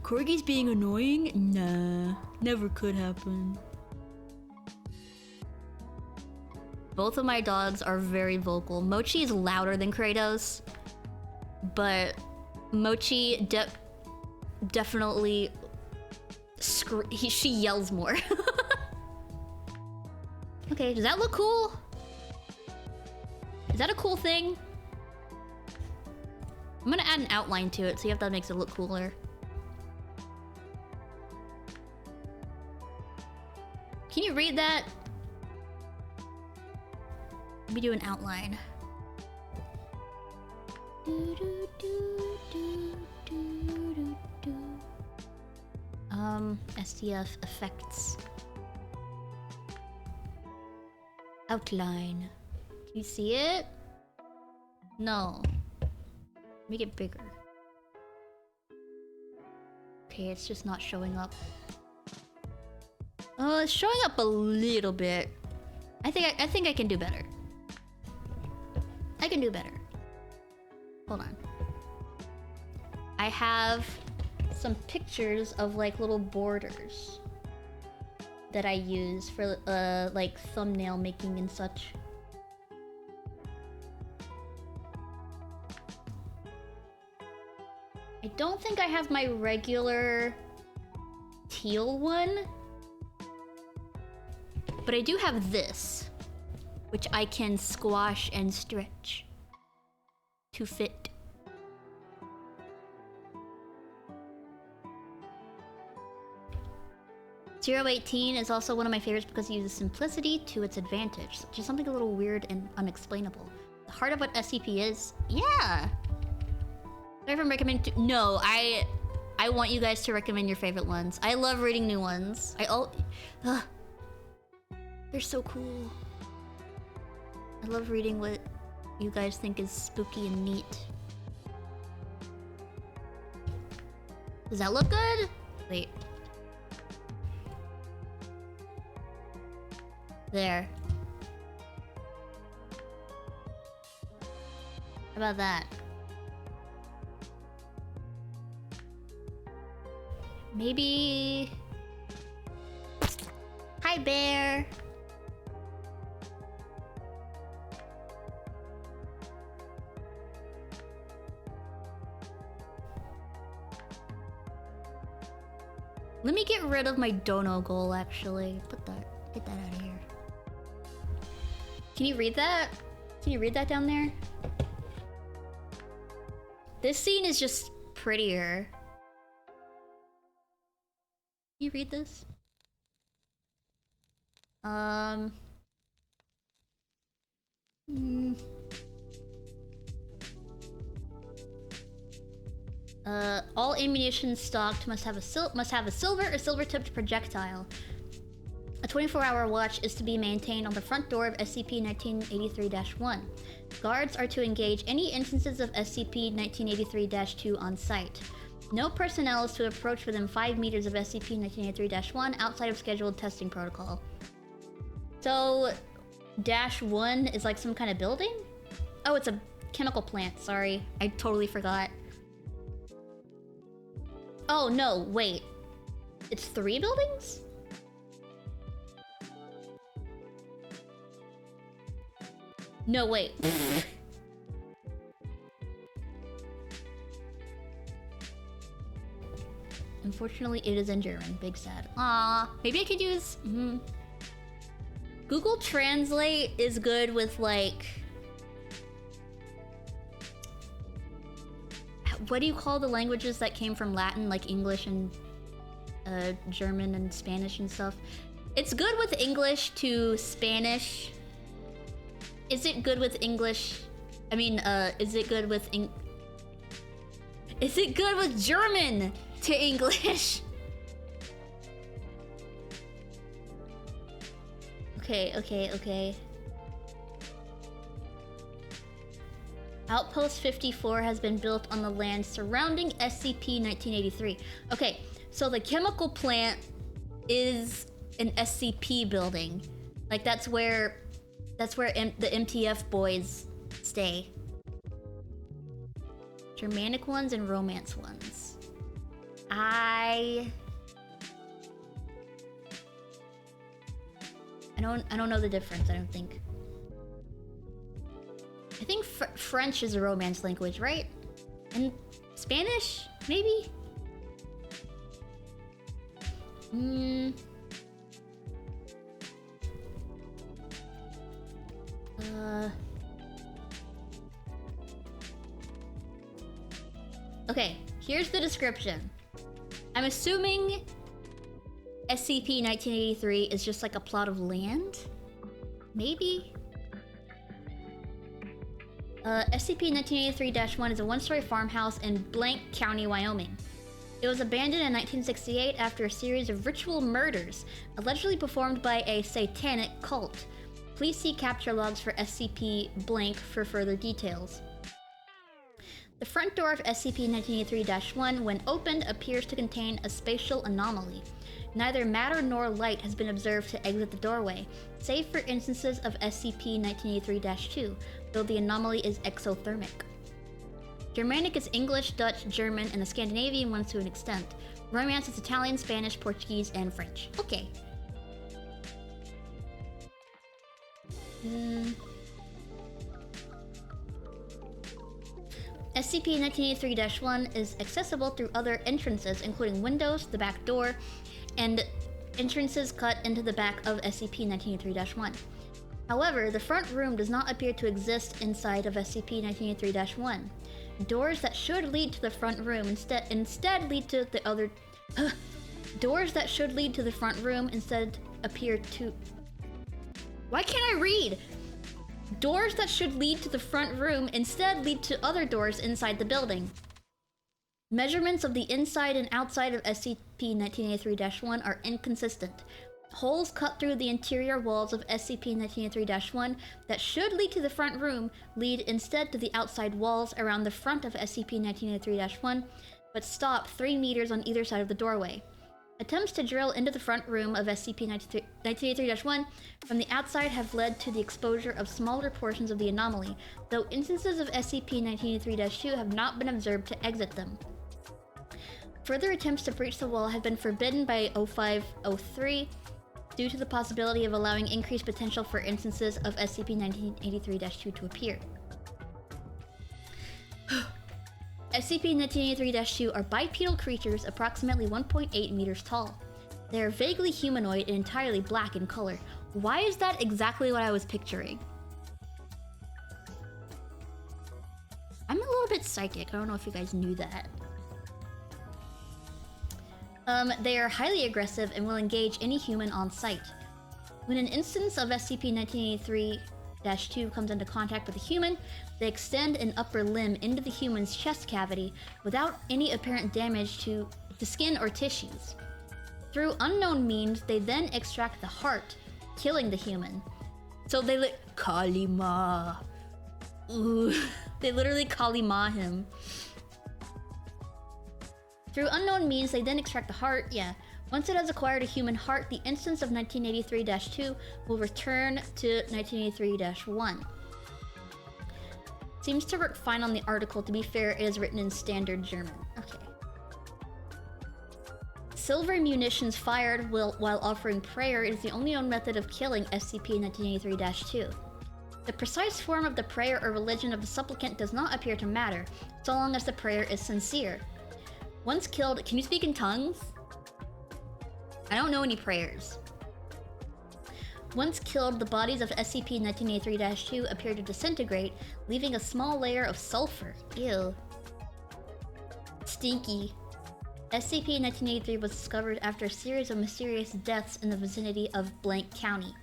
Corgi's being annoying? Nah, never could happen. Both of my dogs are very vocal. Mochi is louder than Kratos, but Mochi definitely she yells more. Okay, does that look cool? Is that a cool thing? I'm gonna add an outline to it, see if that makes it look cooler. Can you read that? Let me do an outline. STF effects. Outline. Can you see it? No. Make it bigger. Okay, it's just not showing up. Oh, it's showing up a little bit. I think I can do better. I can do better. Hold on. I have some pictures of like little borders that I use for like thumbnail making and such. I don't think I have my regular teal one, but I do have this, which I can squash and stretch to fit. Zero 18 is also one of my favorites because it uses simplicity to its advantage, which is something a little weird and unexplainable. The heart of what SCP is? Yeah! Do I ever recommend no, I want you guys to recommend your favorite ones. I love reading new ones. They're so cool. I love reading what you guys think is spooky and neat. Does that look good? Wait. There. How about that? Maybe... Hi, bear! Let me get rid of my dono goal, actually. Get that out of here. Can you read that? Can you read that down there? This scene is just prettier. Can you read this? All ammunition stocked must have a silver or silver-tipped projectile. A 24-hour watch is to be maintained on the front door of SCP-1983-1. Guards are to engage any instances of SCP-1983-2 on site. No personnel is to approach within 5 meters of SCP-1983-1 outside of scheduled testing protocol. So, -1 is like some kind of building? Oh, it's a chemical plant, sorry. I totally forgot. Oh, no, wait. It's 3 buildings? No, wait. Unfortunately, it is in German. Big sad. Aw, maybe I could use... Google Translate is good with, like... What do you call the languages that came from Latin, like English and German and Spanish and stuff? It's good with English to Spanish. Is it good with English? I mean, is it good with Is it good with German to English? Okay. Outpost 54 has been built on the land surrounding SCP-1983. Okay, so the chemical plant is an SCP building. Like, that's where the MTF boys stay. Germanic ones and Romance ones. I don't know the difference, I don't think. I think French is a Romance language, right? And Spanish, maybe? Okay, here's the description. I'm assuming SCP-1983 is just like a plot of land? Maybe? SCP-1983-1 is a one-story farmhouse in Blank County, Wyoming. It was abandoned in 1968 after a series of ritual murders, allegedly performed by a satanic cult. Please see capture logs for SCP-Blank for further details. The front door of SCP-1983-1, when opened, appears to contain a spatial anomaly. Neither matter nor light has been observed to exit the doorway, save for instances of SCP-1983-2, though the anomaly is exothermic. Germanic is English, Dutch, German, and the Scandinavian ones to an extent. Romance is Italian, Spanish, Portuguese, and French. Okay. SCP-1983-1 is accessible through other entrances, including windows, the back door, and entrances cut into the back of SCP-1983-1. However, the front room does not appear to exist inside of SCP-1983-1. Doors that should lead to the front room instead lead to the other... Doors that should lead to the front room instead appear to... Why can't I read? Doors that should lead to the front room instead lead to other doors inside the building. Measurements of the inside and outside of SCP-1983-1 are inconsistent. Holes cut through the interior walls of SCP-1983-1 that should lead to the front room lead instead to the outside walls around the front of SCP-1983-1, but stop 3 meters on either side of the doorway. Attempts to drill into the front room of SCP-1983-1 from the outside have led to the exposure of smaller portions of the anomaly, though instances of SCP-1983-2 have not been observed to exit them. Further attempts to breach the wall have been forbidden by 0503 due to the possibility of allowing increased potential for instances of SCP-1983-2 to appear. SCP-1983-2 are bipedal creatures approximately 1.8 meters tall. They are vaguely humanoid and entirely black in color. Why is that exactly what I was picturing? I'm a little bit psychic. I don't know if you guys knew that. They are highly aggressive and will engage any human on sight. When an instance of SCP-1983 SCP-2 comes into contact with a human, they extend an upper limb into the human's chest cavity without any apparent damage to the skin or tissues. Through unknown means, they then extract the heart, killing the human. So they Kalima. Ooh. They literally Kalima him. Through unknown means, they then extract the heart, yeah. Once it has acquired a human heart, the instance of 1983-2 will return to 1983-1. Seems to work fine on the article. To be fair, it is written in standard German. Okay. Silver munitions fired while offering prayer is the only known method of killing SCP-1983-2. The precise form of the prayer or religion of the supplicant does not appear to matter, so long as the prayer is sincere. Once killed, can you speak in tongues? I don't know any prayers. Once killed, the bodies of SCP-1983-2 appear to disintegrate, leaving a small layer of sulfur. Ew. Stinky. SCP-1983 was discovered after a series of mysterious deaths in the vicinity of Blank County.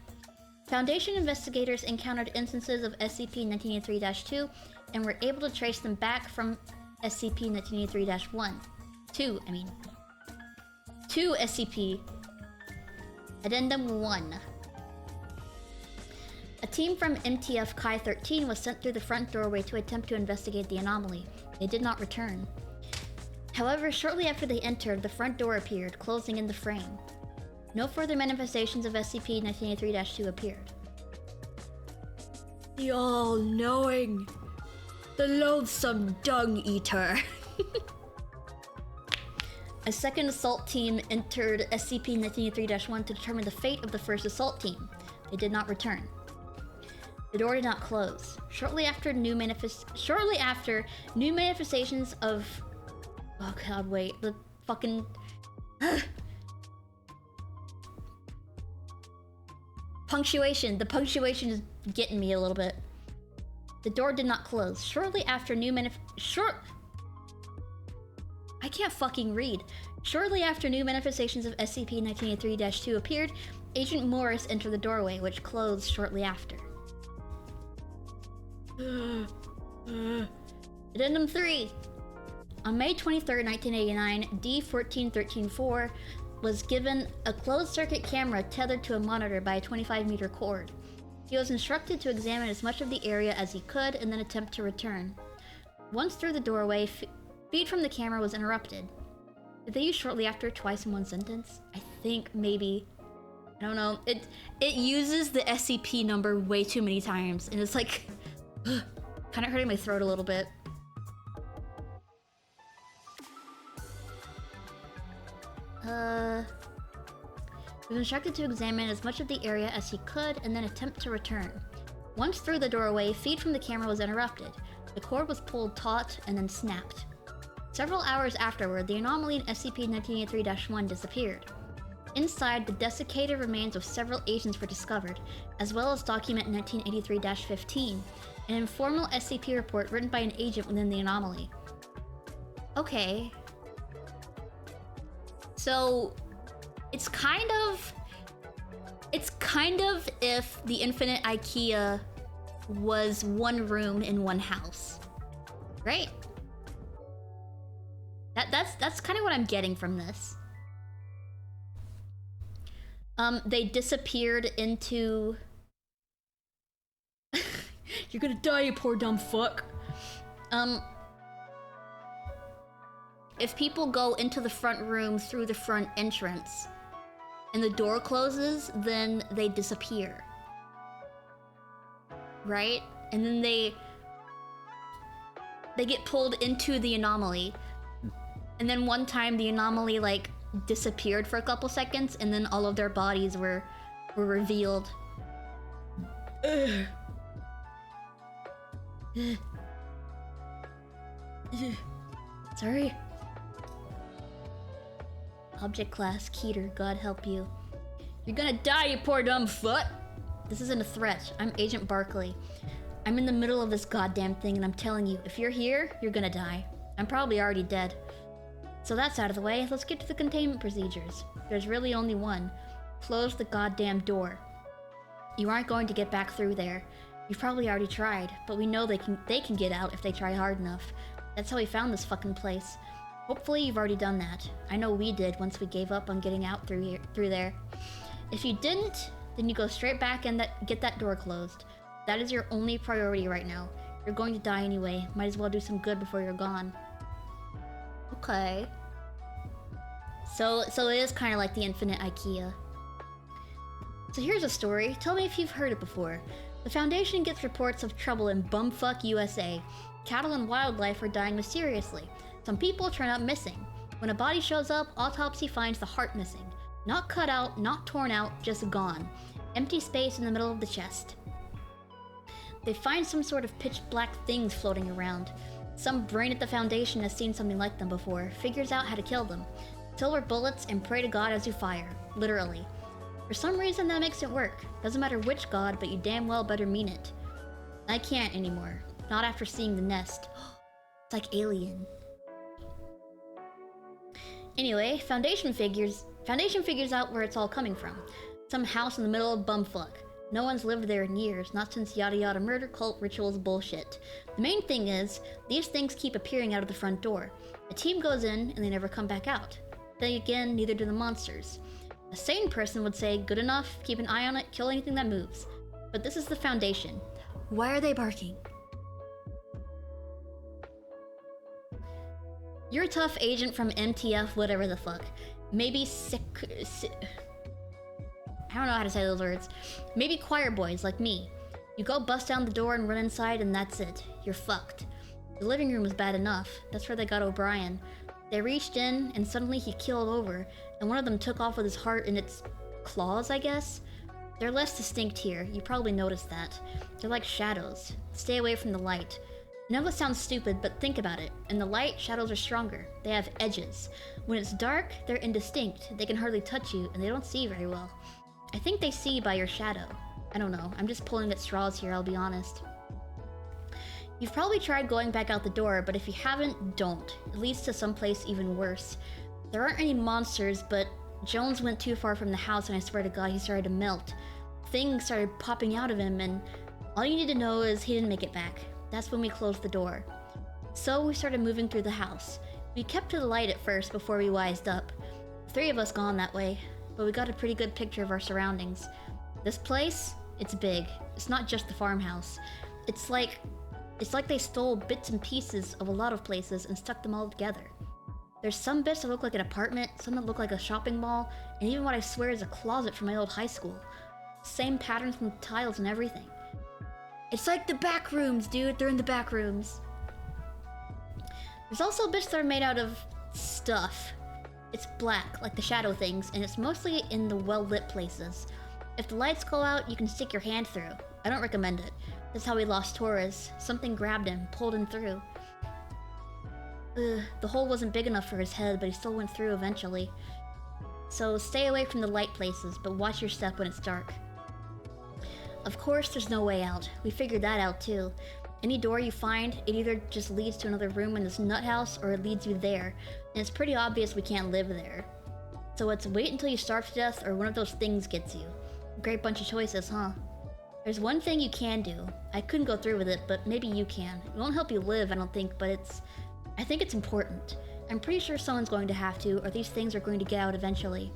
Foundation investigators encountered instances of SCP-1983-2 and were able to trace them back from SCP-1983-1. 2 SCP. Addendum 1. A team from MTF Chi-13 was sent through the front doorway to attempt to investigate the anomaly. They did not return. However, shortly after they entered, the front door appeared, closing in the frame. No further manifestations of SCP-1983-2 appeared. The all-knowing, the loathsome dung-eater. A second assault team entered SCP-1983-1 to determine the fate of the first assault team. They did not return. The door did not close. Shortly after, new manifestations of... Oh god, wait. The fucking... Punctuation. The punctuation is getting me a little bit. The door did not close. Shortly after, I can't fucking read. Shortly after new manifestations of SCP-1983-2 appeared, Agent Morris entered the doorway, which closed shortly after. Addendum 3. On May 23, 1989, D-14134 was given a closed-circuit camera tethered to a monitor by a 25-meter cord. He was instructed to examine as much of the area as he could and then attempt to return. Once through the doorway, feed from the camera was interrupted. Did they use shortly after twice in one sentence? I think maybe. I don't know. It uses the SCP number way too many times, and it's like kind of hurting my throat a little bit. He was instructed to examine as much of the area as he could and then attempt to return. Once through the doorway, feed from the camera was interrupted. The cord was pulled taut and then snapped. Several hours afterward, the anomaly in SCP-1983-1 disappeared. Inside, the desiccated remains of several agents were discovered, as well as document 1983-15, an informal SCP report written by an agent within the anomaly. Okay. So, it's kind of if the Infinite IKEA was one room in one house, right? That's kind of what I'm getting from this. They disappeared into... You're gonna die, you poor dumb fuck. If people go into the front room through the front entrance and the door closes, then they disappear. Right? And then they get pulled into the anomaly. And then one time the anomaly like disappeared for a couple seconds and then all of their bodies were revealed. Sorry. Object class Keter, God help you. You're gonna die, you poor dumb foot! This isn't a threat. I'm Agent Barkley. I'm in the middle of this goddamn thing and I'm telling you, if you're here, you're gonna die. I'm probably already dead. So that's out of the way, let's get to the containment procedures. There's really only one. Close the goddamn door. You aren't going to get back through there. You've probably already tried, but we know they can get out if they try hard enough. That's how we found this fucking place. Hopefully you've already done that. I know we did once we gave up on getting out through there. If you didn't, then you go straight back and get that door closed. That is your only priority right now. You're going to die anyway. Might as well do some good before you're gone. Okay. So it is kind of like the infinite IKEA. So here's a story. Tell me if you've heard it before. The Foundation gets reports of trouble in bumfuck USA. Cattle and wildlife are dying mysteriously. Some people turn up missing. When a body shows up, autopsy finds the heart missing. Not cut out, not torn out, just gone. Empty space in the middle of the chest. They find some sort of pitch black things floating around. Some brain at the Foundation has seen something like them before, figures out how to kill them. Silver bullets and pray to God as you fire. Literally. For some reason that makes it work. Doesn't matter which god, but you damn well better mean it. I can't anymore. Not after seeing the nest. It's like Alien. Anyway, Foundation figures out where it's all coming from. Some house in the middle of bumfuck. No one's lived there in years, not since yada yada murder cult rituals bullshit. The main thing is, these things keep appearing out of the front door. A team goes in and they never come back out. Then again, neither do the monsters. A sane person would say, good enough, keep an eye on it, kill anything that moves. But this is the Foundation. Why are they barking? You're a tough agent from MTF, whatever the fuck. Maybe I don't know how to say those words. Maybe choir boys like me. You go bust down the door and run inside and that's it. You're fucked. The living room was bad enough. That's where they got O'Brien. They reached in and suddenly he keeled over and one of them took off with his heart in its claws, I guess? They're less distinct here. You probably noticed that. They're like shadows. Stay away from the light. I know this sounds stupid, but think about it. In the light, shadows are stronger. They have edges. When it's dark, they're indistinct. They can hardly touch you, and they don't see very well. I think they see by your shadow. I don't know. I'm just pulling at straws here, I'll be honest. You've probably tried going back out the door, but if you haven't, don't. It leads to someplace even worse. There aren't any monsters, but Jones went too far from the house and I swear to God he started to melt. Things started popping out of him and all you need to know is he didn't make it back. That's when we closed the door. So we started moving through the house. We kept to the light at first before we wised up. 3 of us gone that way, but we got a pretty good picture of our surroundings. This place, it's big. It's not just the farmhouse. It's like they stole bits and pieces of a lot of places and stuck them all together. There's some bits that look like an apartment, some that look like a shopping mall, and even what I swear is a closet from my old high school. Same patterns from the tiles and everything. It's like the back rooms, dude. They're in the back rooms. There's also bits that are made out of stuff. It's black, like the shadow things, and it's mostly in the well-lit places. If the lights go out, you can stick your hand through. I don't recommend it. That's how we lost Torres. Something grabbed him, pulled him through. The hole wasn't big enough for his head, but he still went through eventually. So stay away from the light places, but watch your step when it's dark. Of course, there's no way out. We figured that out too. Any door you find, it either just leads to another room in this nut house, or it leads you there. And it's pretty obvious we can't live there. So it's wait until you starve to death, or one of those things gets you. Great bunch of choices, huh? There's one thing you can do. I couldn't go through with it, but maybe you can. It won't help you live, I don't think, but I think it's important. I'm pretty sure someone's going to have to, or these things are going to get out eventually.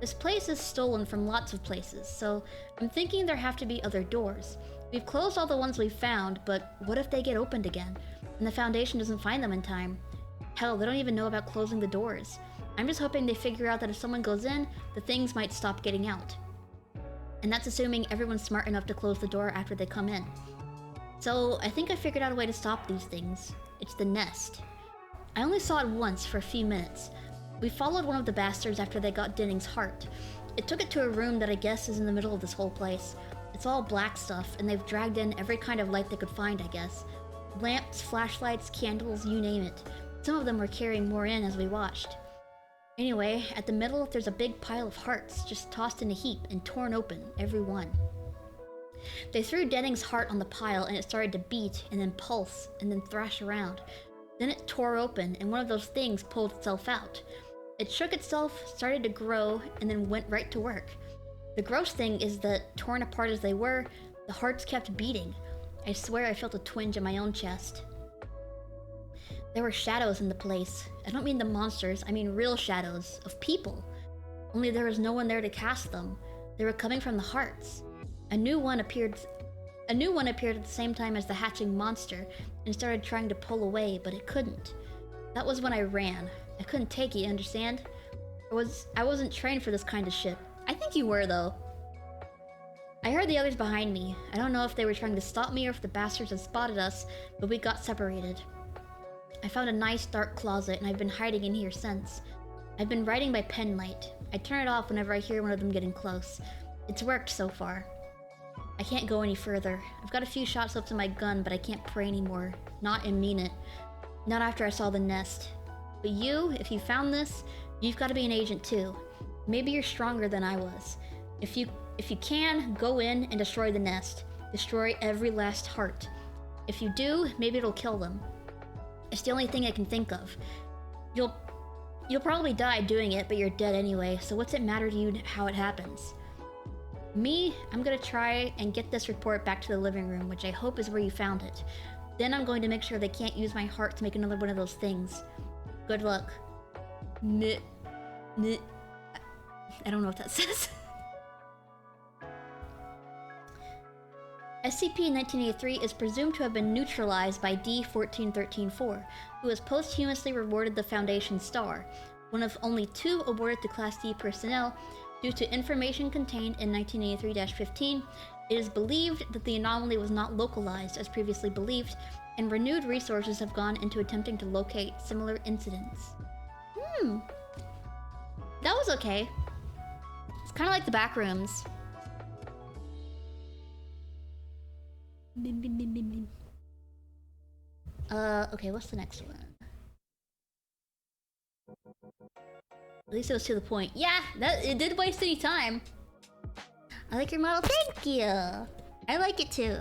This place is stolen from lots of places, so I'm thinking there have to be other doors. We've closed all the ones we've found, but what if they get opened again, and the Foundation doesn't find them in time? Hell, they don't even know about closing the doors. I'm just hoping they figure out that if someone goes in, the things might stop getting out. And that's assuming everyone's smart enough to close the door after they come in. So I think I figured out a way to stop these things. It's the nest. I only saw it once for a few minutes. We followed one of the bastards after they got Denning's heart. It took it to a room that I guess is in the middle of this whole place. It's all black stuff, and they've dragged in every kind of light they could find, I guess. Lamps, flashlights, candles, you name it. Some of them were carrying more in as we watched. Anyway, at the middle, there's a big pile of hearts, just tossed in a heap and torn open, every one. They threw Denning's heart on the pile and it started to beat, and then pulse, and then thrash around. Then it tore open, and one of those things pulled itself out. It shook itself, started to grow, and then went right to work. The gross thing is that, torn apart as they were, The hearts kept beating. I swear I felt a twinge in my own chest. There were shadows in the place. I don't mean the monsters, I mean real shadows of people. Only there was no one there to cast them. They were coming from the hearts. A new one appeared at the same time as the hatching monster and started trying to pull away, but it couldn't. That was when I ran. I couldn't take it, you understand? I wasn't trained for this kind of shit. I think you were, though. I heard the others behind me. I don't know if they were trying to stop me or if the bastards had spotted us, but we got separated. I found a nice dark closet and I've been hiding in here since. I've been writing by pen light. I turn it off whenever I hear one of them getting close. It's worked so far. I can't go any further. I've got a few shots left in my gun, but I can't pray anymore. Not and mean it. Not after I saw the nest. But you, if you found this, you've got to be an agent too. Maybe you're stronger than I was. If you can, go in and destroy the nest. Destroy every last heart. If you do, maybe it'll kill them. It's the only thing I can think of. You'll probably die doing it, but you're dead anyway, so what's it matter to you how it happens? Me, I'm gonna try and get this report back to the living room, which I hope is where you found it. Then I'm going to make sure they can't use my heart to make another one of those things. Good luck. I don't know what that says. SCP-1983 is presumed to have been neutralized by D-14134, who has posthumously rewarded the Foundation Star, one of only 2 awarded to Class D personnel. Due to information contained in 1983-15, it is believed that the anomaly was not localized as previously believed, and renewed resources have gone into attempting to locate similar incidents. That was okay. It's kind of like the back rooms. Okay, what's the next one? At least it was to the point. Yeah, it did waste any time. I like your model. Thank you. I like it too.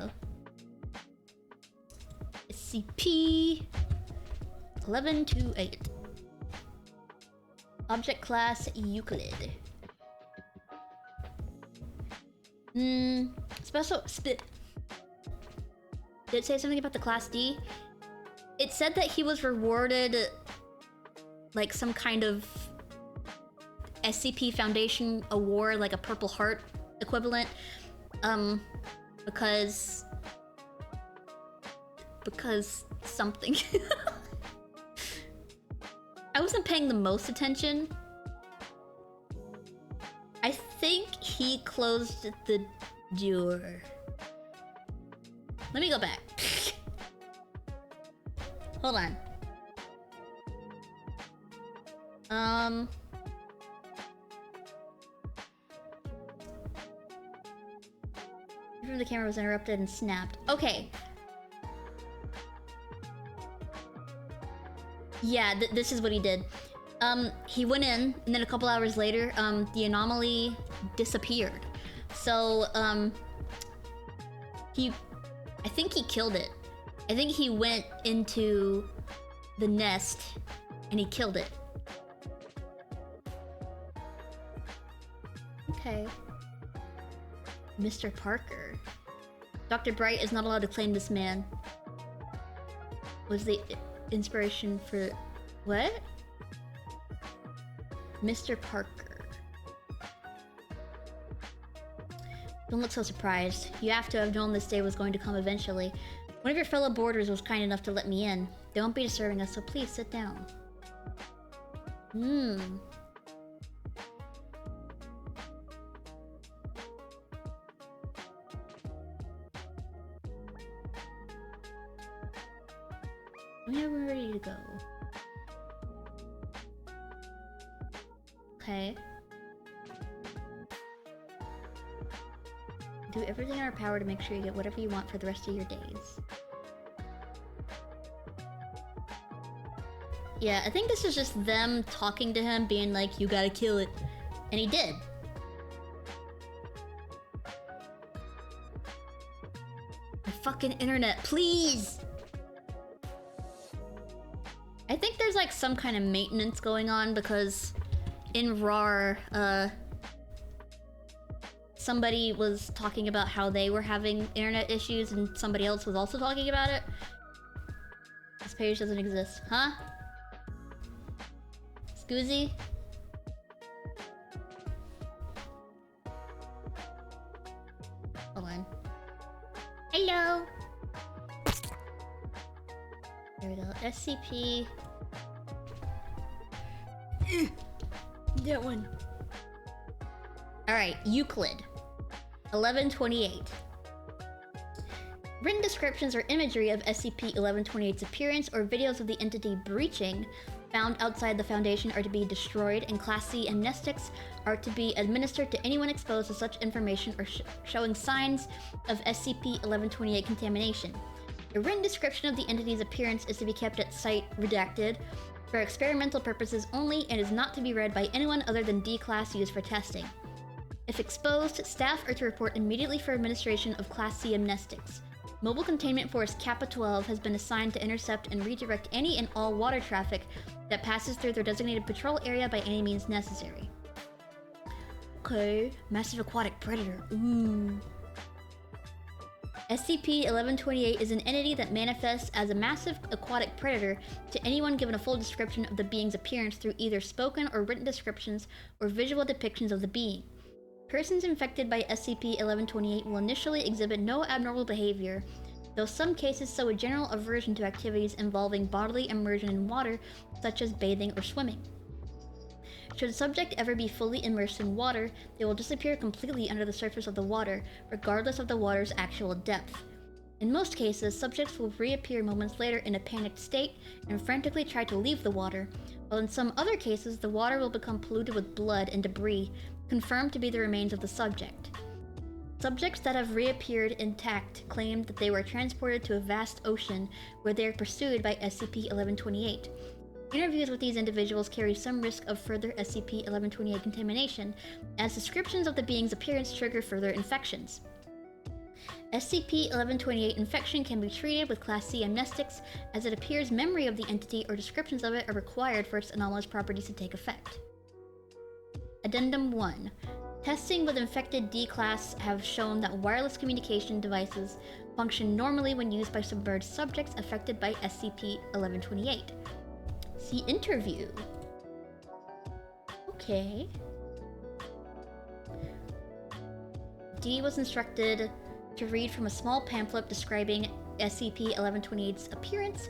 SCP 1128. Object class Euclid. Special spit. Did it say something about the Class D? It said that he was rewarded like some kind of SCP Foundation award, like a Purple Heart equivalent, because something. I wasn't paying the most attention. I think he closed the door. Let me go back. Hold on. The camera was interrupted and snapped. Okay. Yeah, this is what he did. He went in, and then a couple hours later, the anomaly disappeared. So, I think he killed it. I think he went into the nest, and he killed it. Okay. Mr. Parker. Dr. Bright is not allowed to claim this man. Was the inspiration for... What? Mr. Parker. Don't look so surprised. You have to have known this day was going to come eventually. One of your fellow boarders was kind enough to let me in. They won't be disturbing us, so please sit down. We're ready to go. Okay. Do everything in our power to make sure you get whatever you want for the rest of your days. Yeah, I think this is just them talking to him, being like, you gotta kill it. And he did. The fucking internet, please! I think there's like some kind of maintenance going on because in RAR, somebody was talking about how they were having internet issues and somebody else was also talking about it. This page doesn't exist. Huh? Scoozy? Hold on. Hello! There we go. SCP. That one. Alright, Euclid. 1128. Written descriptions or imagery of SCP-1128's appearance or videos of the entity breaching found outside the Foundation are to be destroyed, and Class C amnestics are to be administered to anyone exposed to such information or showing signs of SCP-1128 contamination. A written description of the entity's appearance is to be kept at site redacted for experimental purposes only and is not to be read by anyone other than D-Class used for testing. If exposed, staff are to report immediately for administration of Class C amnestics. Mobile Containment Force Kappa 12 has been assigned to intercept and redirect any and all water traffic that passes through their designated patrol area by any means necessary. Okay, massive aquatic predator. Ooh. SCP-1128 is an entity that manifests as a massive aquatic predator to anyone given a full description of the being's appearance through either spoken or written descriptions or visual depictions of the being. Persons infected by SCP-1128 will initially exhibit no abnormal behavior, though some cases show a general aversion to activities involving bodily immersion in water, such as bathing or swimming. Should a subject ever be fully immersed in water, they will disappear completely under the surface of the water, regardless of the water's actual depth. In most cases, subjects will reappear moments later in a panicked state and frantically try to leave the water, while in some other cases, the water will become polluted with blood and debris, confirmed to be the remains of the subject. Subjects that have reappeared intact claim that they were transported to a vast ocean where they are pursued by SCP-1128. Interviews with these individuals carry some risk of further SCP-1128 contamination, as descriptions of the being's appearance trigger further infections. SCP-1128 infection can be treated with Class C amnestics, as it appears memory of the entity or descriptions of it are required for its anomalous properties to take effect. Addendum 1. Testing with infected D-Class have shown that wireless communication devices function normally when used by submerged subjects affected by SCP-1128. See interview. Okay. D was instructed to read from a small pamphlet describing SCP-1128's appearance,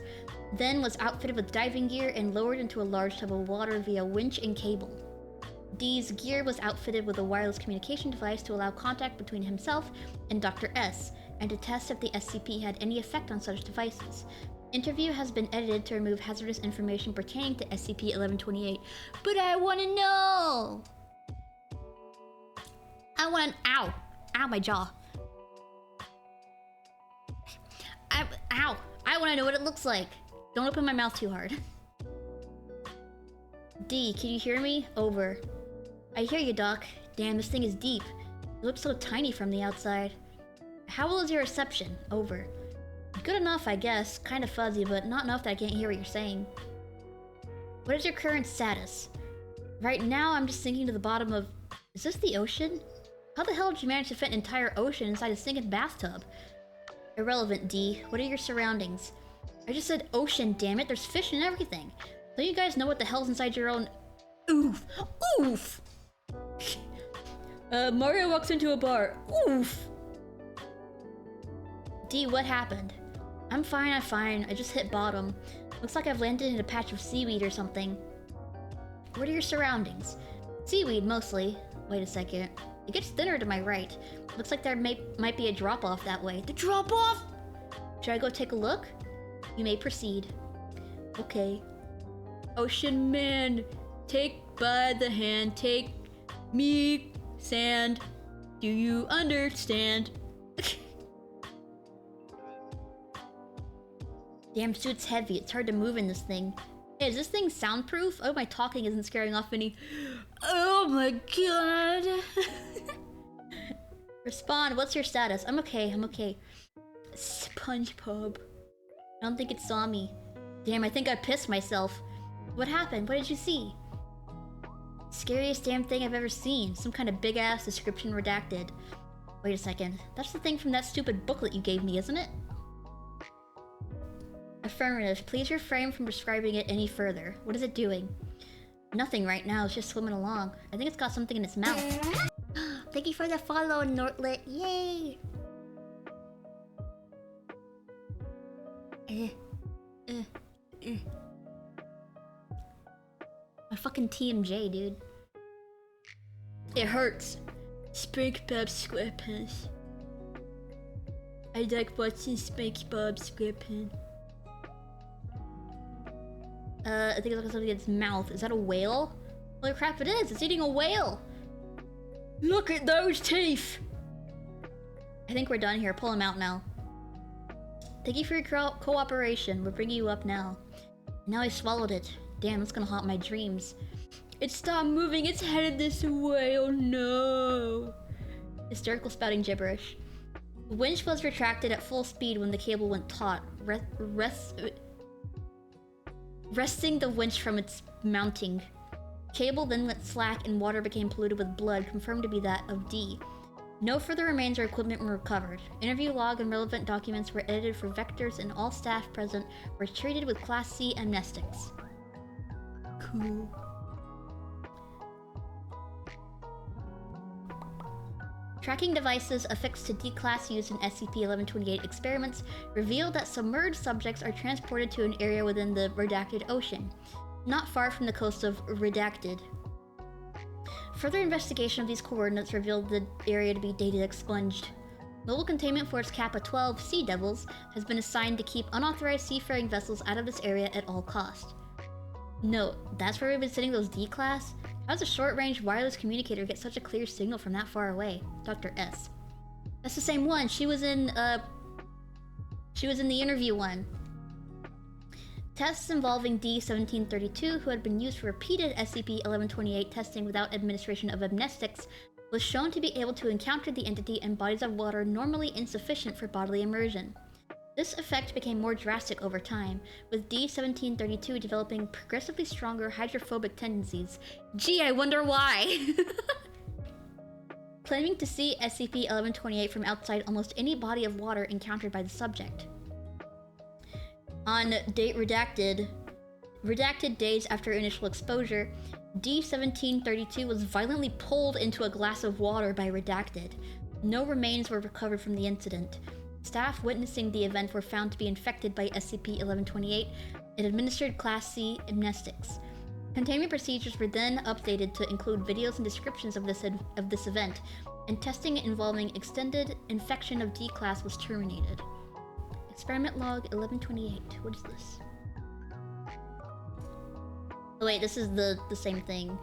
then was outfitted with diving gear and lowered into a large tub of water via winch and cable. D's gear was outfitted with a wireless communication device to allow contact between himself and Dr. S, and to test if the SCP had any effect on such devices. Interview has been edited to remove hazardous information pertaining to SCP-1128. But I want to know! I want to... Ow! Ow, my jaw. Ow! I want to know what it looks like. Don't open my mouth too hard. D, can you hear me? Over. I hear you, Doc. Damn, this thing is deep. It looks so tiny from the outside. How well is your reception? Over. Good enough, I guess. Kind of fuzzy, but not enough that I can't hear what you're saying. What is your current status? Right now, I'm just sinking to the bottom of... Is this the ocean? How the hell did you manage to fit an entire ocean inside a sinking bathtub? Irrelevant, D. What are your surroundings? I just said ocean, damn it. There's fish and everything. Don't you guys know what the hell's inside your own... Oof! Oof! Mario walks into a bar. Oof! D, what happened? I'm fine. I just hit bottom. Looks like I've landed in a patch of seaweed or something. What are your surroundings? Seaweed, mostly. Wait a second. It gets thinner to my right. Looks like there might be a drop-off that way. The drop-off?! Should I go take a look? You may proceed. Okay. Ocean man, take by the hand, take me, sand. Do you understand? Damn, suit's heavy. It's hard to move in this thing. Hey, is this thing soundproof? Oh, my talking isn't scaring off any... Oh my god! Respond, what's your status? I'm okay. SpongeBob. I don't think it saw me. Damn, I think I pissed myself. What happened? What did you see? Scariest damn thing I've ever seen. Some kind of big-ass description redacted. Wait a second. That's the thing from that stupid booklet you gave me, isn't it? Affirmative. Please refrain from describing it any further. What is it doing? Nothing right now. It's just swimming along. I think it's got something in its mouth. Thank you for the follow, Nortlet. Yay! My fucking TMJ, dude. It hurts. SpongeBob SquarePants. I like watching SpongeBob SquarePants. I think it's got something in its mouth. Is that a whale? Holy crap, it is! It's eating a whale! Look at those teeth! I think we're done here. Pull him out now. Thank you for your cooperation. We're bringing you up now. Now I swallowed it. Damn, that's gonna haunt my dreams. It stopped moving. It's headed this way. Oh no. Hysterical spouting gibberish. The winch was retracted at full speed when the cable went taut, wresting the winch from its mounting. Cable then went slack and water became polluted with blood, confirmed to be that of D. No further remains or equipment were recovered. Interview log and relevant documents were edited for vectors, and all staff present were treated with Class C amnestics. Cool. Tracking devices affixed to D-Class used in SCP-1128 experiments revealed that submerged subjects are transported to an area within the Redacted Ocean, not far from the coast of Redacted. Further investigation of these coordinates revealed the area to be data expunged. Mobile Containment Force Kappa-12 Sea Devils has been assigned to keep unauthorized seafaring vessels out of this area at all cost. Note, that's where we've been sending those D-Class? How does a short-range wireless communicator get such a clear signal from that far away? Dr. S. That's the same one. She was in the interview one. Tests involving D-1732, who had been used for repeated SCP-1128 testing without administration of amnestics, was shown to be able to encounter the entity in bodies of water normally insufficient for bodily immersion. This effect became more drastic over time, with D-1732 developing progressively stronger hydrophobic tendencies. Gee, I wonder why! Claiming to see SCP-1128 from outside almost any body of water encountered by the subject. On date redacted days after initial exposure, D-1732 was violently pulled into a glass of water by Redacted. No remains were recovered from the incident. Staff witnessing the event were found to be infected by SCP-1128 and administered Class C amnestics. Containment procedures were then updated to include videos and descriptions of this event, and testing involving extended infection of D-Class was terminated. Experiment log 1128. What is this? Oh wait, this is the same thing.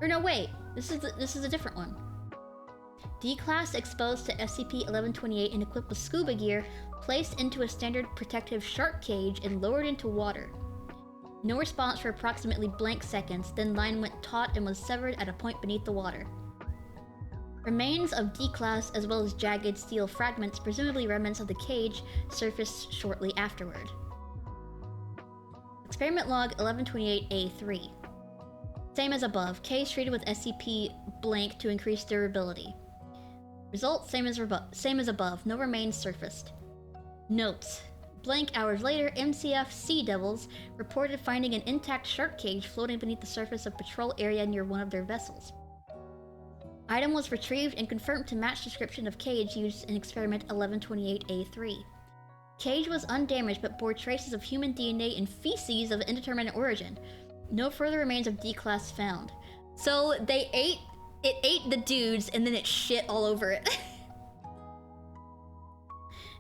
Or no, wait. This is a different one. D-Class exposed to SCP-1128 and equipped with scuba gear, placed into a standard protective shark cage and lowered into water. No response for approximately blank seconds, then line went taut and was severed at a point beneath the water. Remains of D-Class as well as jagged steel fragments, presumably remnants of the cage, surfaced shortly afterward. Experiment log 1128A3. Same as above, case treated with SCP blank to increase durability. Results same as above, no remains surfaced. Notes. Blank hours later, MCF Sea Devils reported finding an intact shark cage floating beneath the surface of patrol area near one of their vessels. Item was retrieved and confirmed to match description of cage used in experiment 1128A3. Cage was undamaged but bore traces of human DNA and feces of indeterminate origin. No further remains of D-Class found. So it ate the dudes and then it shit all over it.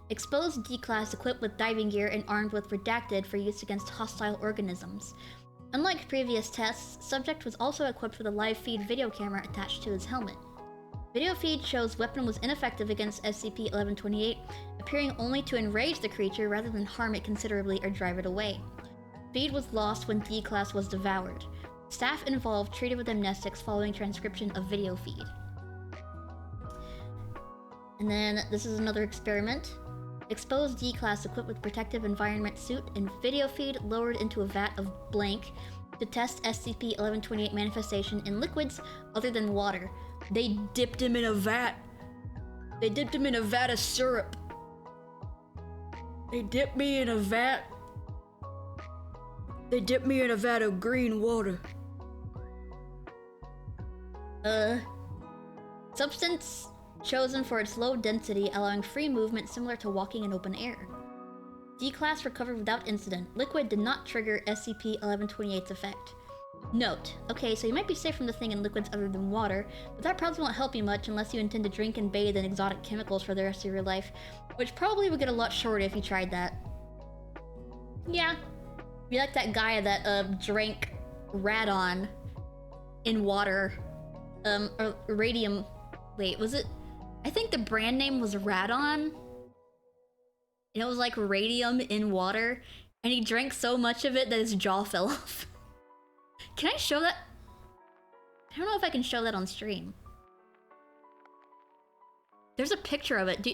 Exposed D-Class equipped with diving gear and armed with Redacted for use against hostile organisms. Unlike previous tests, subject was also equipped with a live feed video camera attached to his helmet. Video feed shows weapon was ineffective against SCP-1128, appearing only to enrage the creature rather than harm it considerably or drive it away. Feed was lost when D-Class was devoured. Staff involved treated with amnestics following transcription of video feed. And then this is another experiment. Exposed D-Class equipped with protective environment suit and video feed lowered into a vat of blank, to test SCP-1128 manifestation in liquids other than water. They dipped him in a vat. They dipped him in a vat of syrup. They dipped me in a vat. They dipped me in a vat of green water. Substance chosen for its low density, allowing free movement similar to walking in open air. D-Class recovered without incident. Liquid did not trigger SCP-1128's effect. Note. Okay, so you might be safe from the thing in liquids other than water, but that probably won't help you much unless you intend to drink and bathe in exotic chemicals for the rest of your life, which probably would get a lot shorter if you tried that. Yeah. Be like that guy that, drank radon in water. Or radium... Wait, was it... I think the brand name was Radon. And it was like radium in water. And he drank so much of it that his jaw fell off. Can I show that? I don't know if I can show that on stream. There's a picture of it.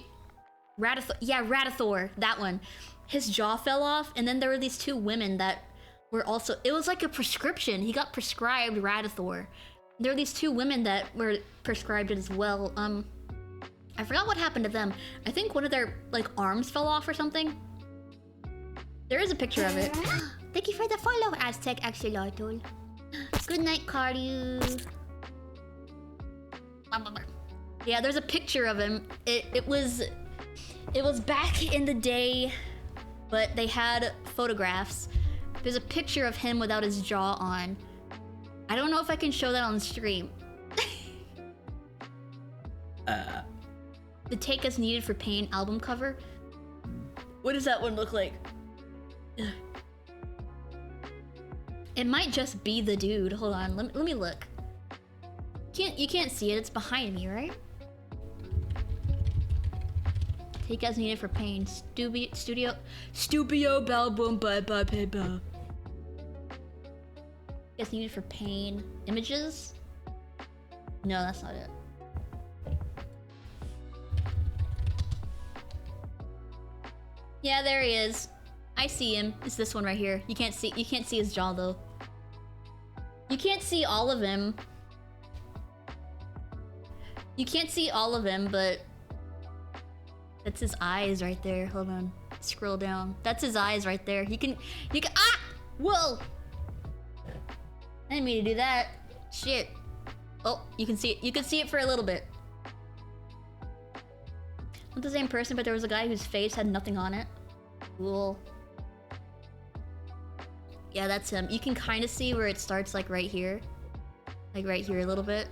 Radithor. Yeah, Radithor. That one. His jaw fell off. And then there were these two women that were also... It was like a prescription. He got prescribed Radithor. There were these two women that were prescribed it as well. I forgot what happened to them. I think one of their, like, arms fell off or something. There is a picture of it. Thank you for the follow, Aztec Axolotl. Good night, Cardio. Yeah, there's a picture of him. It was back in the day, but they had photographs. There's a picture of him without his jaw on. I don't know if I can show that on stream. The Take Us Needed for Pain album cover. What does that one look like? It might just be the dude. Hold on, let me look. You can't see it, it's behind me, right? Take Us Needed for Pain. Studio album by paper. Guess Needed for Pain. Images? No, that's not it. Yeah, there he is. I see him. It's this one right here. You can't see his jaw though. You can't see all of him. You can't see all of him, but that's his eyes right there. Hold on. Scroll down. That's his eyes right there. You can ah! Whoa! I didn't mean to do that. Shit. Oh, you can see it. You can see it for a little bit. Not the same person, but there was a guy whose face had nothing on it. Cool. Yeah, that's him. You can kind of see where it starts, like right here. Like right here a little bit.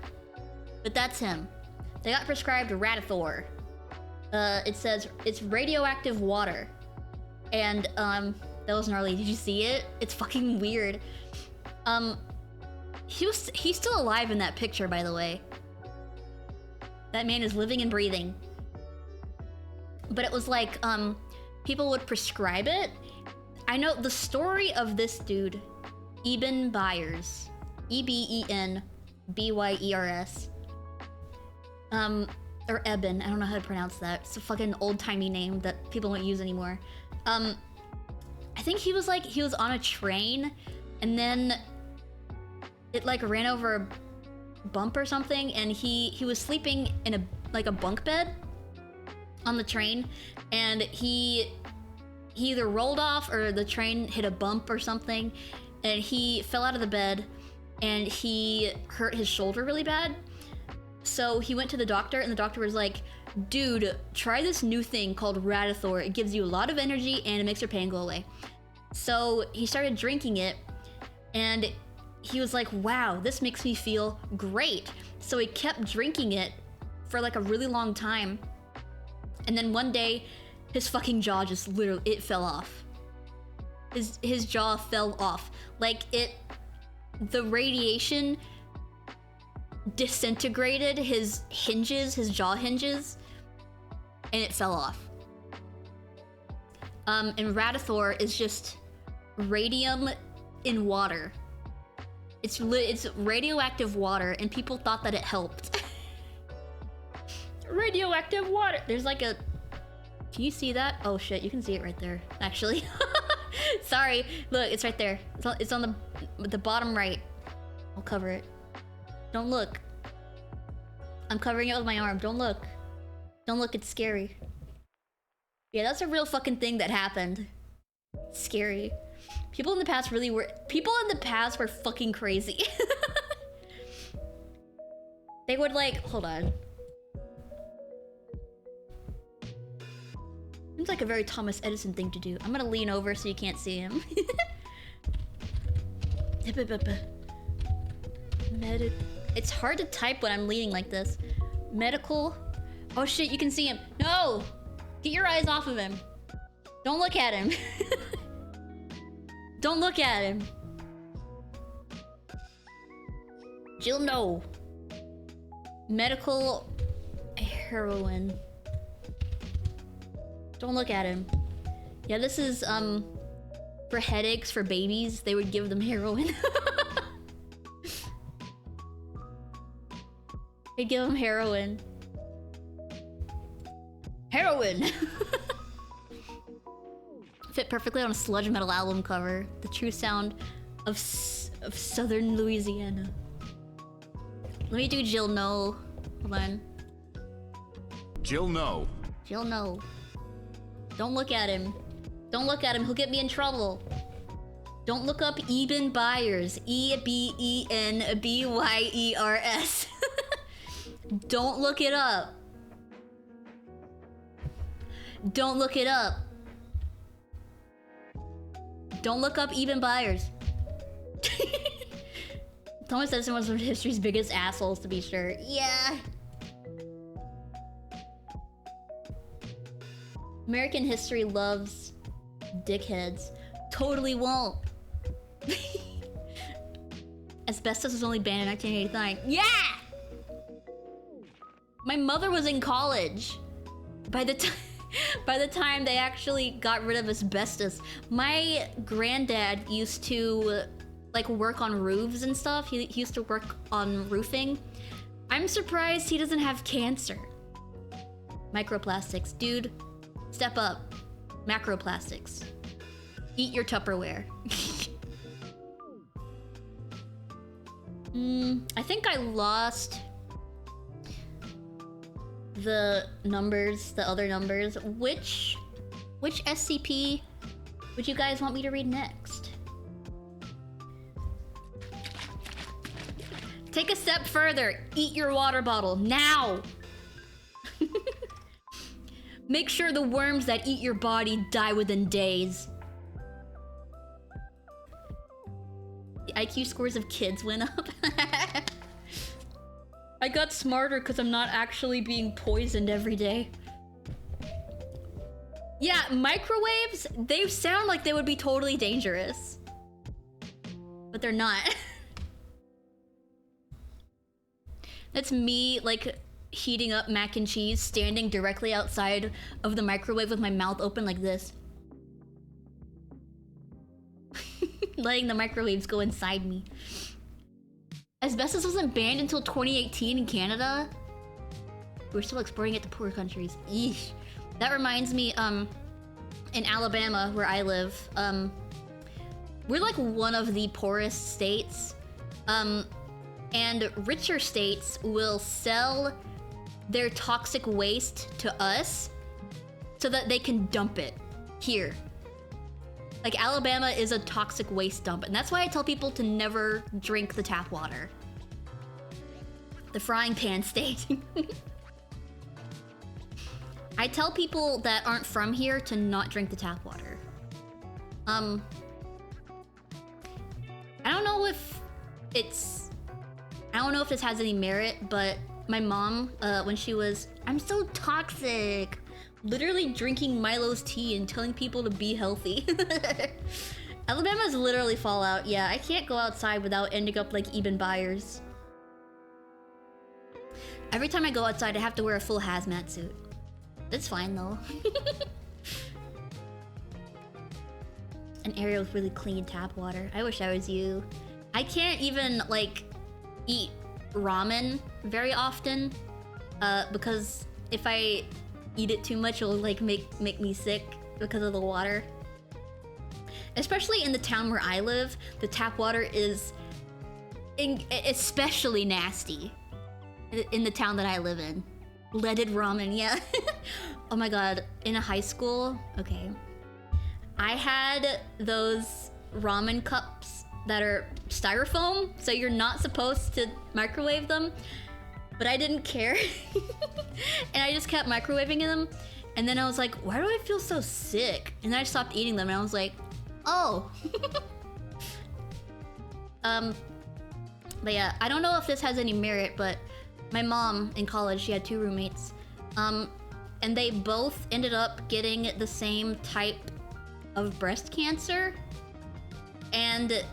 But that's him. They got prescribed Radithor. It says it's radioactive water. And, that was gnarly. Did you see it? It's fucking weird. He's still alive in that picture, by the way. That man is living and breathing. But it was like, people would prescribe it. I know the story of this dude, Eben Byers. EbenByers. Or Eben, I don't know how to pronounce that. It's a fucking old-timey name that people don't use anymore. I think he was on a train, and then it like ran over a bump or something, and he was sleeping in a bunk bed on the train, and he either rolled off or the train hit a bump or something, and he fell out of the bed, and he hurt his shoulder really bad. So he went to the doctor, and the doctor was like, dude, try this new thing called Radithor. It gives you a lot of energy and it makes your pain go away. So he started drinking it, and he was like, wow, this makes me feel great. So he kept drinking it for like a really long time. And then one day, his fucking jaw just literally, it fell off. His jaw fell off. Like the radiation disintegrated his jaw hinges, and it fell off. And Radithor is just radium in water. It's radioactive water, and people thought that it helped. Radioactive water. There's like a... Can you see that? Oh shit, you can see it right there, actually. Sorry, look, it's right there. It's on the the bottom right. I'll cover it. Don't look. I'm covering it with my arm. Don't look. Don't look, it's scary. Yeah, that's a real fucking thing that happened. It's scary. People in the past were fucking crazy. They would like, hold on. Seems like a very Thomas Edison thing to do. I'm gonna lean over so you can't see him. It's hard to type when I'm leaning like this. Medical. Oh shit, you can see him. No! Get your eyes off of him. Don't look at him. Don't look at him. Jill, no. Medical heroin. Don't look at him. Yeah, this is, for headaches for babies. They would give them heroin. They'd give them heroin. Heroin! Fit perfectly on a sludge metal album cover. The true sound of southern Louisiana. Let me do Jill No. Hold on. Jill No. Jill No. Don't look at him. Don't look at him, he'll get me in trouble. Don't look up Eben Byers. E-B-E-N-B-Y-E-R-S. Don't look it up. Don't look it up. Don't look up Eben Byers. Thomas Edison was one of history's biggest assholes, to be sure. Yeah. American history loves dickheads. Totally won't. Asbestos was only banned in 1989. Yeah! My mother was in college. By the time they actually got rid of asbestos, my granddad used to like work on roofs and stuff. He used to work on roofing. I'm surprised he doesn't have cancer. Microplastics, dude. Step up. Macroplastics. Eat your Tupperware. I think I lost the numbers, the other numbers. Which SCP would you guys want me to read next? Take a step further. Eat your water bottle now. Make sure the worms that eat your body die within days. The IQ scores of kids went up. I got smarter because I'm not actually being poisoned every day. Yeah, microwaves, they sound like they would be totally dangerous. But they're not. That's me, like, heating up mac and cheese, standing directly outside of the microwave with my mouth open like this. Letting the microwaves go inside me. Asbestos wasn't banned until 2018 in Canada. We're still exporting it to poor countries. Eesh. That reminds me, in Alabama, where I live, we're like one of the poorest states. And richer states will sell their toxic waste to us so that they can dump it here. Like, Alabama is a toxic waste dump, and that's why I tell people to never drink the tap water. The frying pan state. I tell people that aren't from here to not drink the tap water. I don't know if it's... I don't know if this has any merit, but my mom, when she was... I'm so toxic! Literally drinking Milo's tea and telling people to be healthy. Alabama's literally Fallout. Yeah, I can't go outside without ending up like Eben Byers. Every time I go outside, I have to wear a full hazmat suit. It's fine though. An area with really clean tap water. I wish I was you. I can't even like eat ramen very often because if I eat it too much, it'll like make me sick because of the water. Especially in the town where I live, the tap water is especially nasty. In the town that I live in. Leaded ramen, yeah. Oh my god, in a high school, okay. I had those ramen cups that are styrofoam, so you're not supposed to microwave them, but I didn't care. And I just kept microwaving them, and then I was like, why do I feel so sick? And then I stopped eating them, and I was like, oh. But yeah, I don't know if this has any merit, but my mom in college, she had 2 roommates, and they both ended up getting the same type of breast cancer. And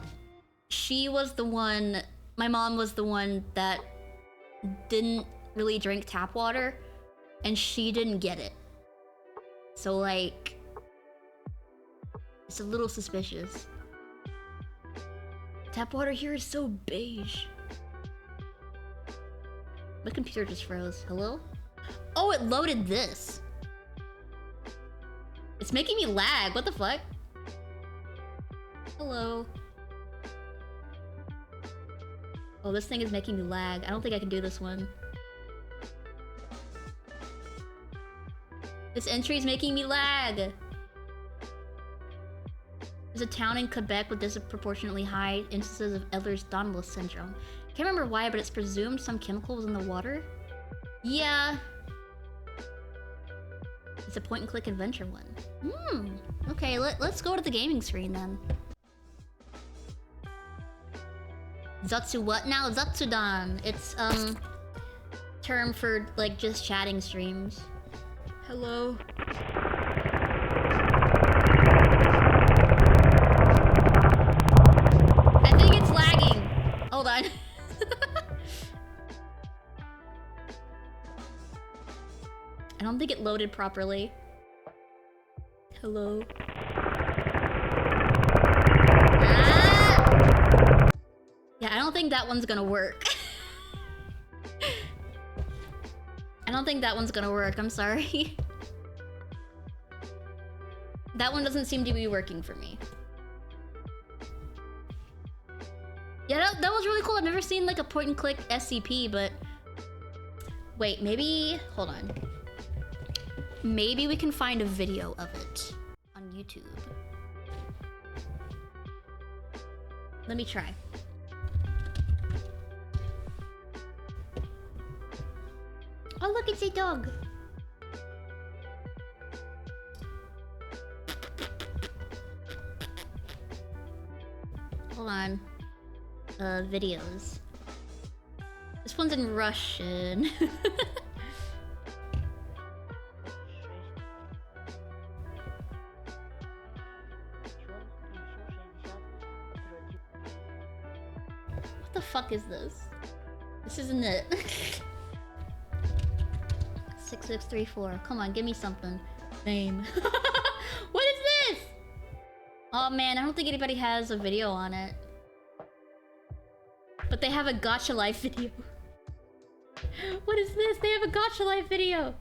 she was the one, my mom was the one that didn't really drink tap water, and she didn't get it. So like, it's a little suspicious. Tap water here is so beige. My computer just froze. Hello? Oh, it loaded this. It's making me lag. What the fuck? Hello? Oh, this thing is making me lag. I don't think I can do this one. This entry is making me lag. There's a town in Quebec with disproportionately high instances of Ehlers-Danlos syndrome. Can't remember why, but it's presumed some chemical was in the water. Yeah. It's a point-and-click adventure one. Okay, let's go to the gaming screen then. Zatsu what now? Zatsudan. It's, term for, like, just chatting streams. Hello? I think it's lagging. Hold on. I don't think it loaded properly. Hello? Ah! Yeah, I don't think that one's gonna work. I don't think that one's gonna work, I'm sorry. That one doesn't seem to be working for me. Yeah, that was really cool. I've never seen like a point-and-click SCP, but... Wait, maybe... Hold on. Maybe we can find a video of it on YouTube. Let me try. Oh, look, it's a dog. Hold on. Videos. This one's in Russian. What the fuck is this? This isn't it. 6634. Come on, give me something. Name. What is this? Oh man, I don't think anybody has a video on it. But they have a Gacha Life video. What is this? They have a Gacha Life video.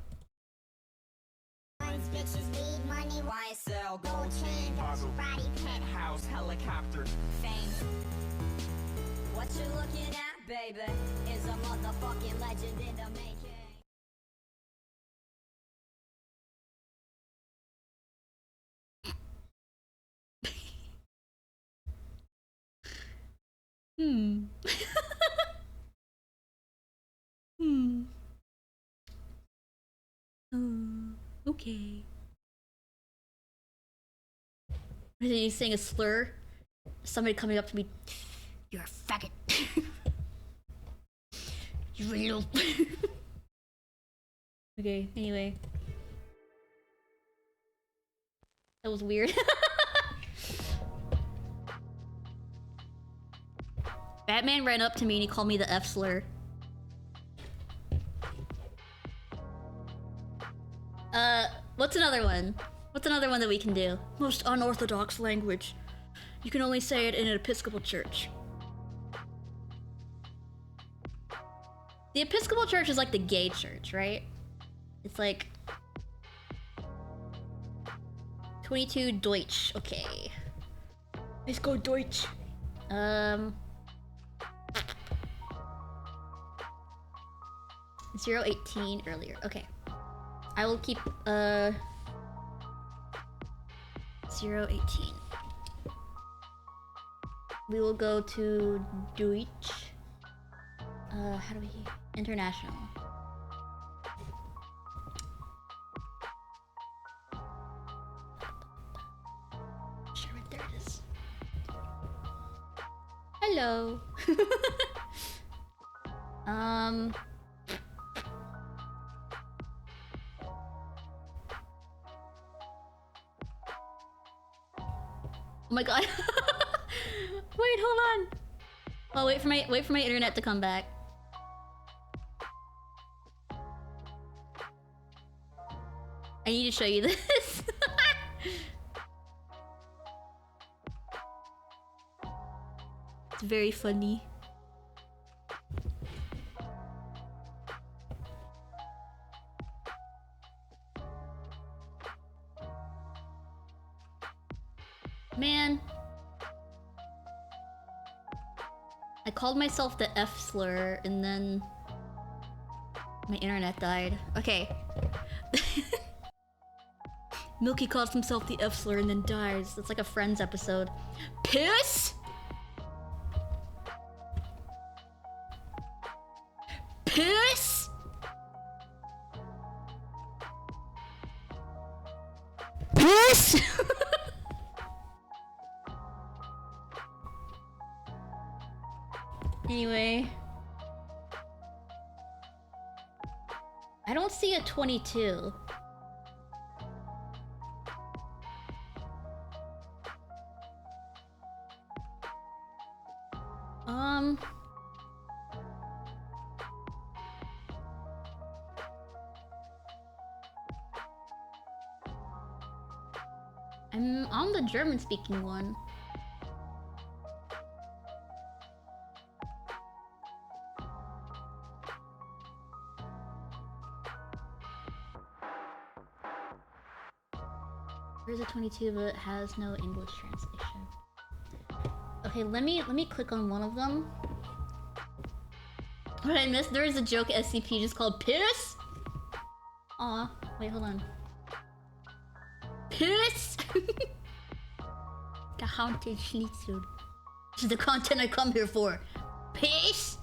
Bitches need money, YSL, gold chain, body, penthouse, helicopter, fame. What you looking at, baby, is a motherfucking legend in the making. Okay. Are you saying a slur? Somebody coming up to me, you're a faggot. You little. Okay, anyway. That was weird. Batman ran up to me and he called me the F slur. What's another one? What's another one that we can do? Most unorthodox language. You can only say it in an Episcopal church. The Episcopal church is like the gay church, right? It's like 22 Deutsch, okay. Let's go Deutsch. 018 earlier. Okay. I will keep 018. We will go to Deutsch. How do we international? Sure, right there it is. Hello. Oh my god. Wait, hold on. Oh, wait for my internet to come back. I need to show you this. It's very funny. Man. I called myself the F slur and then my internet died. Okay. Milky calls himself the F slur and then dies. That's like a Friends episode. Piss? Piss? Piss? Anyway. I don't see a 22. I'm on the German-speaking one. There's a 22, but it has no English translation. Okay, let me click on one of them. What I missed? There is a joke SCP just called Piss. Aw, wait, hold on. Piss. The haunted Schnitzel. This is the content I come here for. Piss.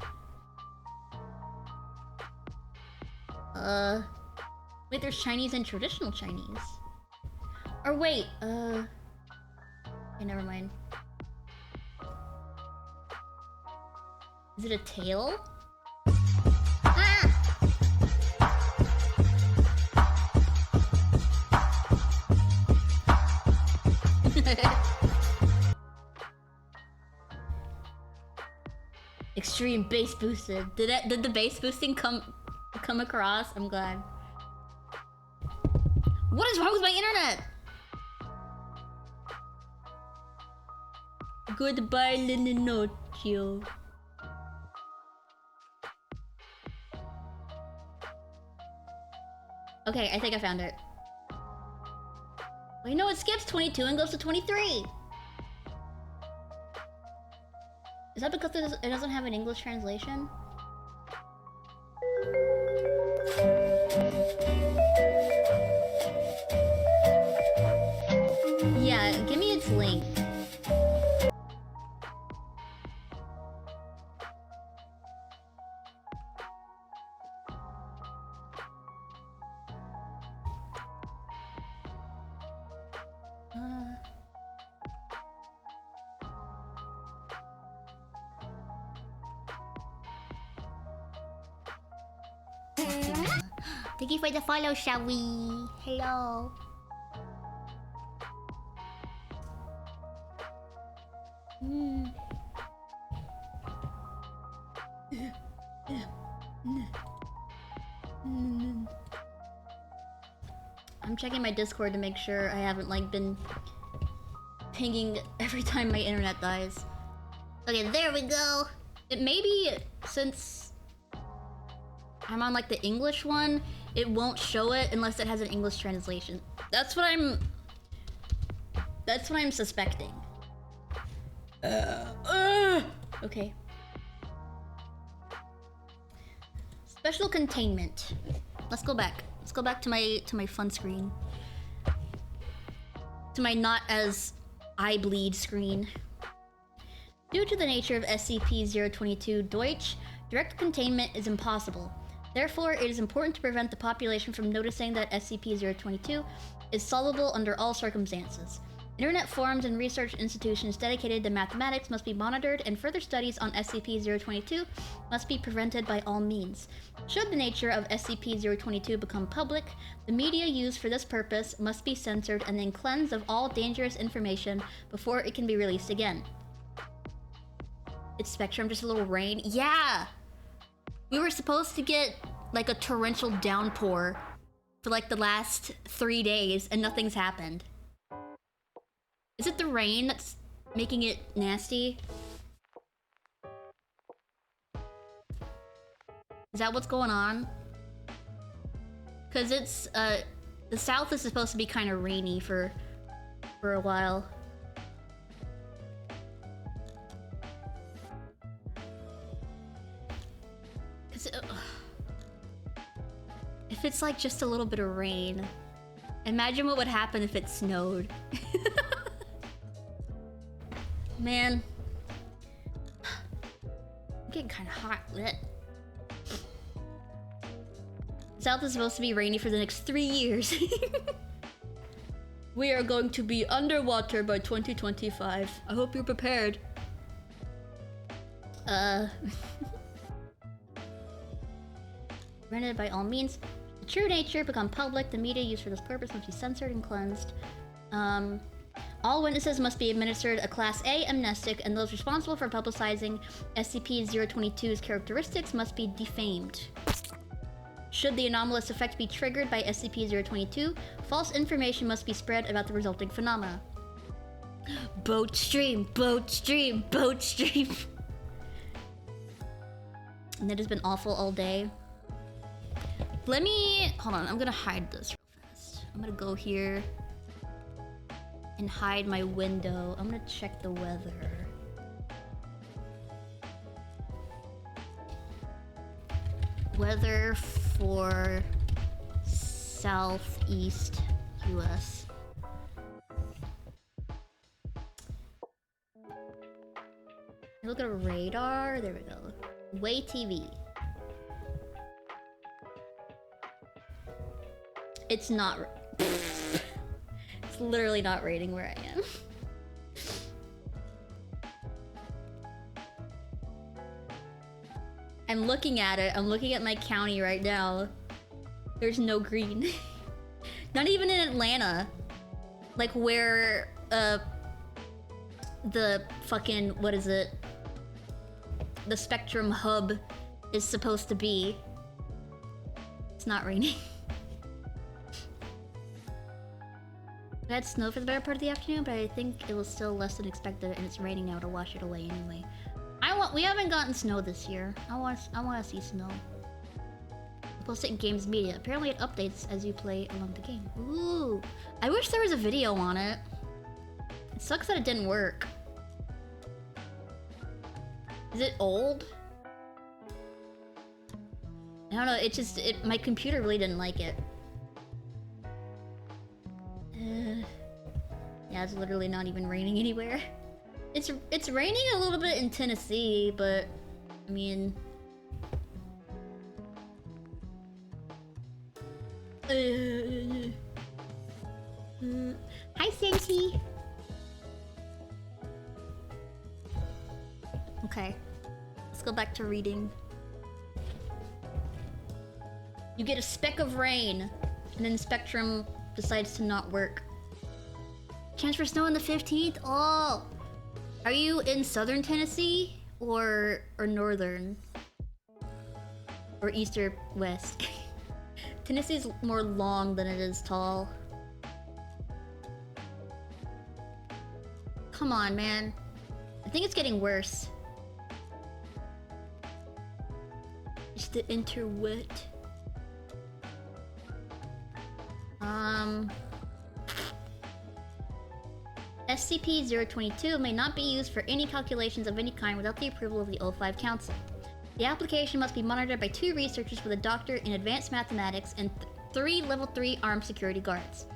Wait, there's Chinese and traditional Chinese. Or wait, okay, never mind. Is it a tail? Ah! Extreme bass boosted. Did the bass boosting come across? I'm glad. What is wrong with my internet? Goodbye, Lininocho. Okay, I think I found it. Wait, no, it skips 22 and goes to 23. Is that because it doesn't have an English translation? Yeah, give me its link. Thank you for the follow, shall we? Hello. I'm checking my Discord to make sure I haven't like been pinging every time my internet dies. Okay, there we go. It may be since I'm on like the English one, it won't show it unless it has an English translation. That's what I'm suspecting. Okay. Special containment. Let's go back. Let's go back to my fun screen. To my not as eye bleed screen. Due to the nature of SCP-022 Deutsch, direct containment is impossible. Therefore, it is important to prevent the population from noticing that SCP-022 is solvable under all circumstances. Internet forums and research institutions dedicated to mathematics must be monitored, and further studies on SCP-022 must be prevented by all means. Should the nature of SCP-022 become public, the media used for this purpose must be censored and then cleansed of all dangerous information before it can be released again. It's Spectrum, just a little rain? Yeah! We were supposed to get, like, a torrential downpour for, like, the last 3 days, and nothing's happened. Is it the rain that's making it nasty? Is that what's going on? Cause it's, the south is supposed to be kind of rainy for a while. Cause if it's like just a little bit of rain, imagine what would happen if it snowed. Man, I'm getting kind of hot. South is supposed to be rainy for the next 3 years. We are going to be underwater by 2025. I hope you're prepared. Rented by all means. The true nature become public. The media used for this purpose must be censored and cleansed. All witnesses must be administered a Class A amnestic, and those responsible for publicizing SCP-022's characteristics must be defamed. Should the anomalous effect be triggered by SCP-022, false information must be spread about the resulting phenomena. Boat stream, boat stream, boat stream. And it has been awful all day. Let me... Hold on, I'm gonna hide this real fast. I'm gonna go here and hide my window. I'm gonna check the weather. Weather for southeast US. Look at a radar. There we go. Way TV. It's not. It's literally not raining where I am. I'm looking at it. I'm looking at my county right now. There's no green. Not even in Atlanta. Like where the fucking, what is it? The Spectrum hub is supposed to be. It's not raining. We had snow for the better part of the afternoon, but I think it was still less than expected, and it's raining now to wash it away anyway. We haven't gotten snow this year. I want to see snow. Post it in Games Media. Apparently it updates as you play along the game. Ooh, I wish there was a video on it. It sucks that it didn't work. Is it old? I don't know. It just my computer really didn't like it. Yeah, it's literally not even raining anywhere. It's raining a little bit in Tennessee, but I mean, hi Santi. Okay, let's go back to reading. You get a speck of rain, and then Spectrum decides to not work. Chance for snow on the 15th? Oh! Are you in southern Tennessee? Or northern? Or east or west? Tennessee's more long than it is tall. Come on, man. I think it's getting worse. It's the interwet. SCP-022 may not be used for any calculations of any kind without the approval of the O5 Council. The application must be monitored by 2 researchers with a doctorate in advanced mathematics and 3 level 3 armed security guards.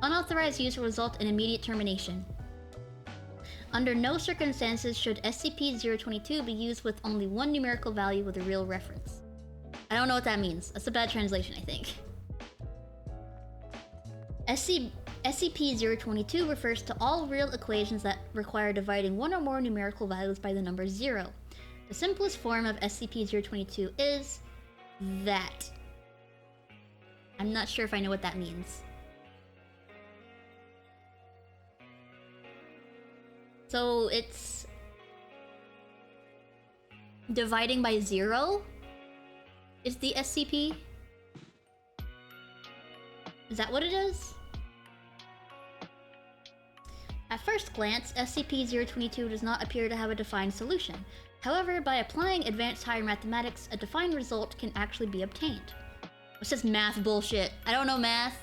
Unauthorized use will result in immediate termination. Under no circumstances should SCP-022 be used with only one numerical value with a real reference. I don't know what that means. That's a bad translation, I think. SCP-022 refers to all real equations that require dividing one or more numerical values by the number 0. The simplest form of SCP-022 is that. I'm not sure if I know what that means. So it's dividing by 0 is the SCP? Is that what it is? At first glance, SCP-022 does not appear to have a defined solution. However, by applying advanced higher mathematics, a defined result can actually be obtained. What's this math bullshit? I don't know math.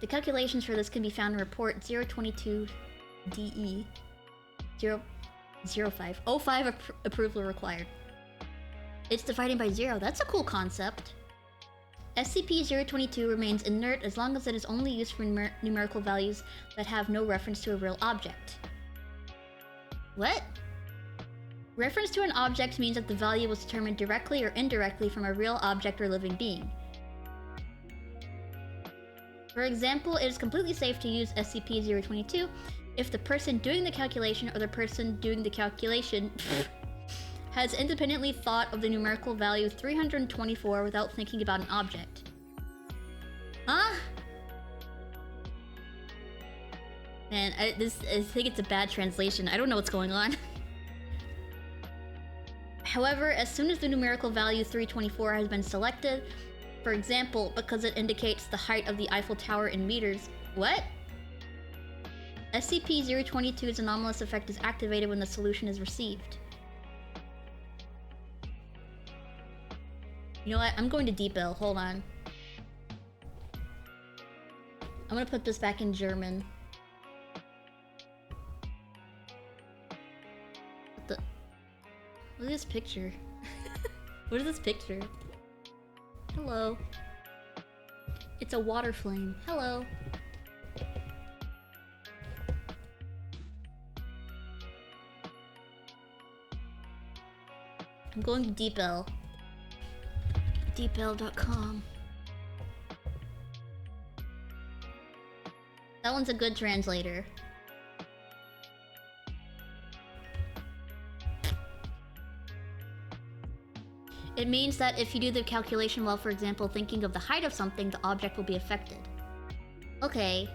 The calculations for this can be found in report 022-DE 005. O5 approval required. It's dividing by 0. That's a cool concept. SCP-022 remains inert as long as it is only used for numerical values that have no reference to a real object. What? Reference to an object means that the value was determined directly or indirectly from a real object or living being. For example, it is completely safe to use SCP-022 if the person doing the calculation or the person doing the calculation has independently thought of the numerical value 324 without thinking about an object. Huh? Man, I think it's a bad translation. I don't know what's going on. However, as soon as the numerical value 324 has been selected, for example, because it indicates the height of the Eiffel Tower in meters, what? SCP-022's anomalous effect is activated when the solution is received. You know what? I'm going to Deep L. Hold on. I'm gonna put this back in German. Look at this picture. What is this picture? Hello. It's a water flame. Hello. I'm going to Deep L. deepl.com. That one's a good translator. It means that if you do the calculation while, for example, thinking of the height of something, the object will be affected. Okay.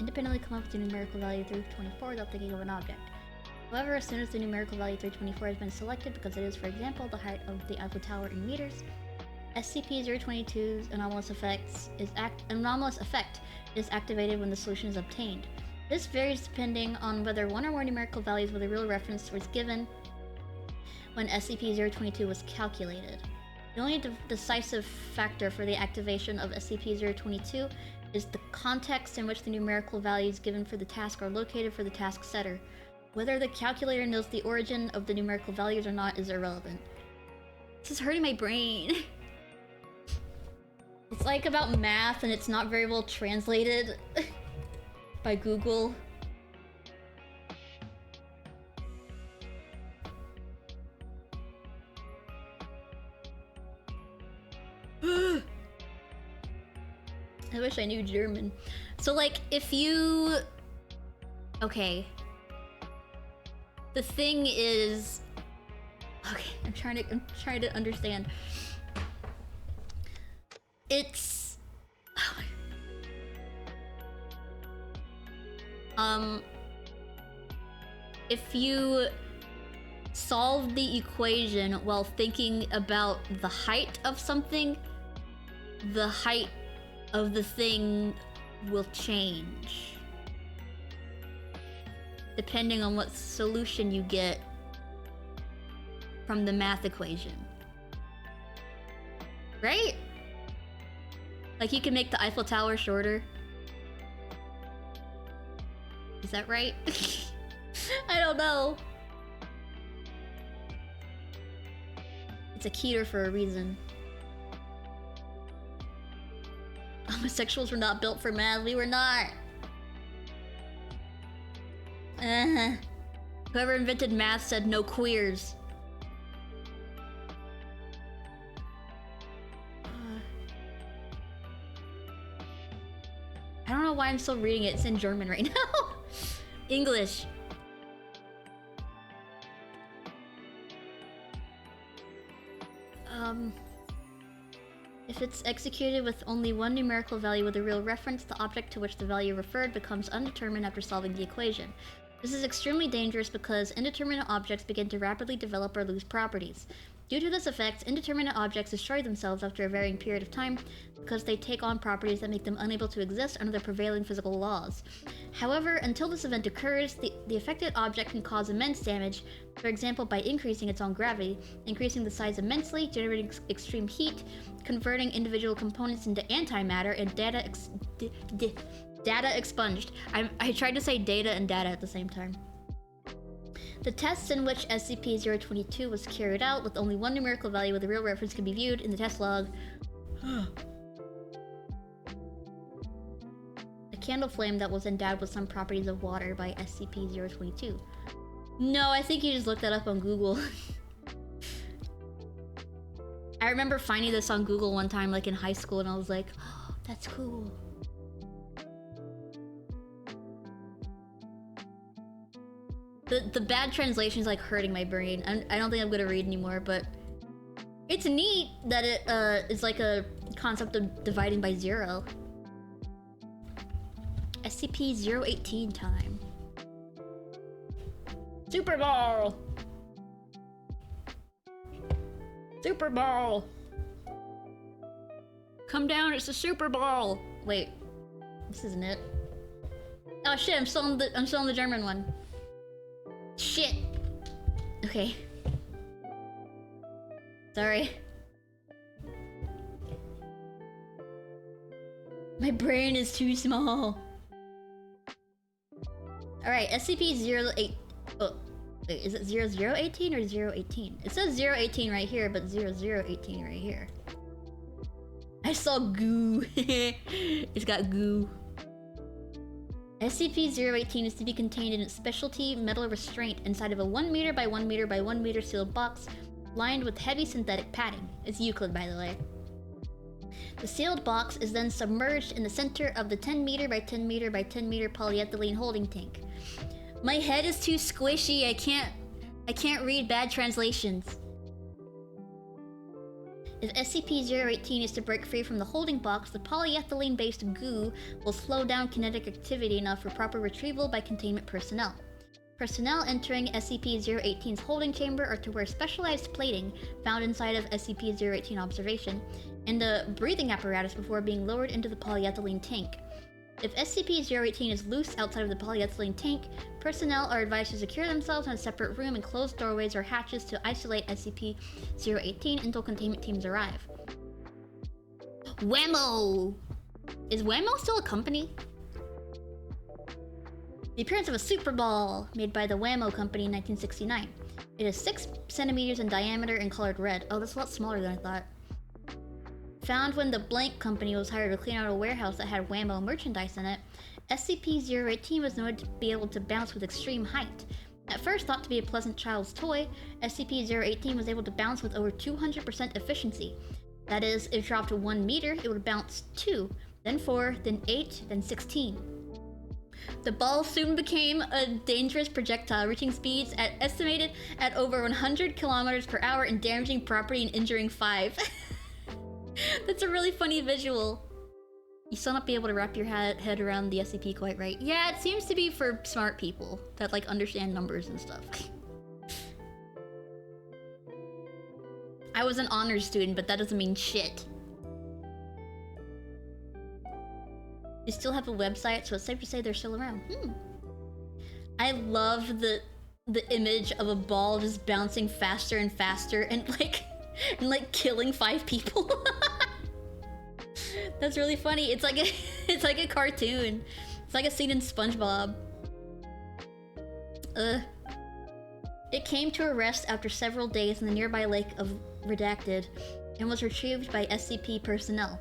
Independently come up with the numerical value 324 without thinking of an object. However, as soon as the numerical value 324 has been selected, because it is, for example, the height of the Eiffel Tower in meters, SCP-022's anomalous effect is activated when the solution is obtained. This varies depending on whether one or more numerical values with a real reference was given when SCP-022 was calculated. The only decisive factor for the activation of SCP-022 is the context in which the numerical values given for the task are located for the task setter. Whether the calculator knows the origin of the numerical values or not is irrelevant. This is hurting my brain. It's like about math and it's not very well translated by Google. I wish I knew German. So like, if you... Okay. The thing is... Okay, I'm trying to understand. It's... If you solve the equation while thinking about the height of something, the height of the thing will change. Depending on what solution you get from the math equation. Right? Like you can make the Eiffel Tower shorter. Is that right? I don't know. It's a keter for a reason. Homosexuals were not built for math. We were not. Whoever invented math said no queers. I don't know why I'm still reading it. It's in German right now. English. If it's executed with only one numerical value with a real reference, the object to which the value referred becomes undetermined after solving the equation. This is extremely dangerous because indeterminate objects begin to rapidly develop or lose properties. Due to this effect, indeterminate objects destroy themselves after a varying period of time because they take on properties that make them unable to exist under the prevailing physical laws. However, until this event occurs, the affected object can cause immense damage, for example by increasing its own gravity, increasing the size immensely, generating extreme heat, converting individual components into antimatter, and data expunged. I tried to say data and data at the same time. The tests in which SCP-022 was carried out with only one numerical value with a real reference can be viewed in the test log. A candle flame that was endowed with some properties of water by SCP-022. No, I think you just looked that up on Google. I remember finding this on Google one time, like in high school, and I was like, oh, that's cool. The bad translation is like hurting my brain. I don't think I'm gonna read anymore, but it's neat that it is like a concept of dividing by 0. SCP-018 time. Super Bowl! Super Bowl! Come down, it's the Super Bowl! Wait, this isn't it. Oh shit, I'm still on the German one. Shit! Okay. Sorry. My brain is too small. Alright, SCP-08... Oh, wait, is it 0018 or 018? It says 018 right here, but 0018 right here. I saw goo. It's got goo. SCP-018 is to be contained in a specialty metal restraint inside of a 1 meter by 1 meter by 1 meter sealed box lined with heavy synthetic padding. It's Euclid, by the way. The sealed box is then submerged in the center of the 10 meter by 10 meter by 10 meter polyethylene holding tank. My head is too squishy. I can't read bad translations. If SCP-018 is to break free from the holding box, the polyethylene-based goo will slow down kinetic activity enough for proper retrieval by containment personnel. Personnel entering SCP-018's holding chamber are to wear specialized plating found inside of SCP-018 observation, and a breathing apparatus before being lowered into the polyethylene tank. If SCP-018 is loose outside of the polyethylene tank, personnel are advised to secure themselves in a separate room and close doorways or hatches to isolate SCP-018 until containment teams arrive. Whammo! Is Whammo still a company? The appearance of a Super Ball, made by the Whammo Company in 1969. It is 6 centimeters in diameter and colored red. Oh, that's a lot smaller than I thought. Found when the Blank Company was hired to clean out a warehouse that had Whammo merchandise in it, SCP-018 was noted to be able to bounce with extreme height. At first thought to be a pleasant child's toy, SCP-018 was able to bounce with over 200% efficiency. That is, if it dropped 1 meter, it would bounce 2, then 4, then 8, then 16. The ball soon became a dangerous projectile, reaching speeds estimated at over 100 kilometers per hour and damaging property and injuring 5. That's a really funny visual. You still not be able to wrap your head around the SCP quite right. Yeah, it seems to be for smart people that like understand numbers and stuff. I was an honors student, but that doesn't mean shit. They still have a website, so it's safe to say they're still around. I love the image of a ball just bouncing faster and faster and like killing 5 people. That's really funny. It's like a cartoon. It's like a scene in SpongeBob. It came to a rest after several days in the nearby lake of Redacted and was retrieved by SCP personnel.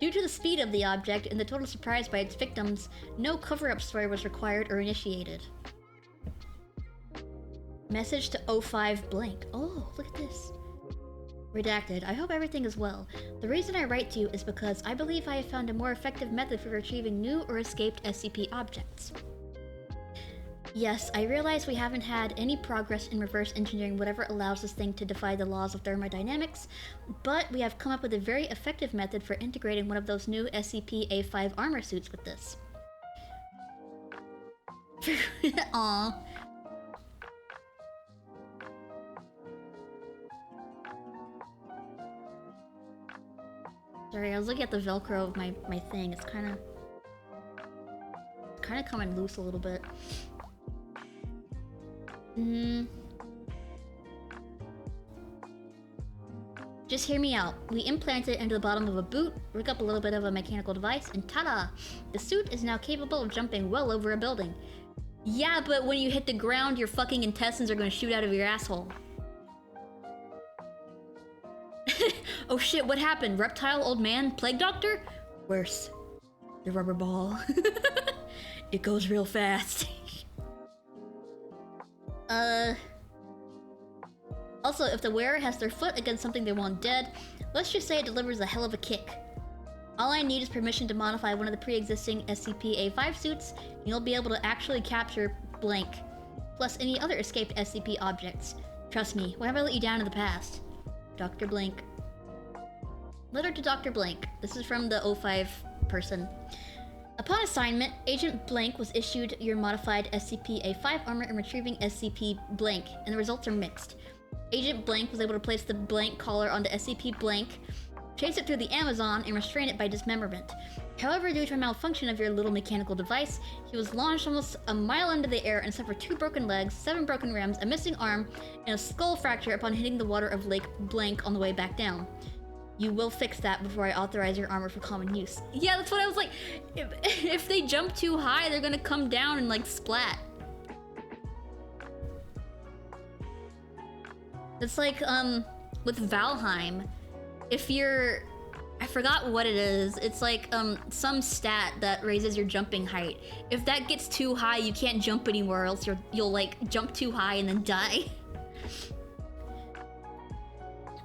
Due to the speed of the object and the total surprise by its victims, no cover-up story was required or initiated. Message to 05 blank. Oh, look at this. Redacted. I hope everything is well. The reason I write to you is because I believe I have found a more effective method for retrieving new or escaped SCP objects. Yes, I realize we haven't had any progress in reverse engineering whatever allows this thing to defy the laws of thermodynamics, but we have come up with a very effective method for integrating one of those new SCP-A5 armor suits with this. Aww. Sorry, I was looking at the Velcro of my thing. It's kind of coming loose a little bit. Just hear me out. We implant it into the bottom of a boot, rig up a little bit of a mechanical device, and ta-da! The suit is now capable of jumping well over a building. Yeah, but when you hit the ground, your fucking intestines are gonna shoot out of your asshole. Oh shit, what happened? Reptile, old man, plague doctor? Worse. The rubber ball. It goes real fast. Also, if the wearer has their foot against something they want dead, let's just say it delivers a hell of a kick. All I need is permission to modify one of the pre-existing SCP-A5 suits, and you'll be able to actually capture blank, plus any other escaped SCP objects. Trust me, why have I let you down in the past? Dr. Blank. Letter to Dr. Blank. This is from the 05 person. Upon assignment, Agent Blank was issued your modified SCP-A5 armor in retrieving SCP Blank, and the results are mixed. Agent Blank was able to place the blank collar onto SCP Blank, chase it through the Amazon, and restrain it by dismemberment. However, due to a malfunction of your little mechanical device, he was launched almost a mile into the air and suffered 2 broken legs, 7 broken ribs, a missing arm, and a skull fracture upon hitting the water of Lake Blank on the way back down. You will fix that before I authorize your armor for common use. Yeah, that's what I was like. If they jump too high, they're gonna come down and like splat. It's like, with Valheim, if you're... I forgot what it is. It's like, some stat that raises your jumping height. If that gets too high, you can't jump anymore, else you'll like, jump too high and then die.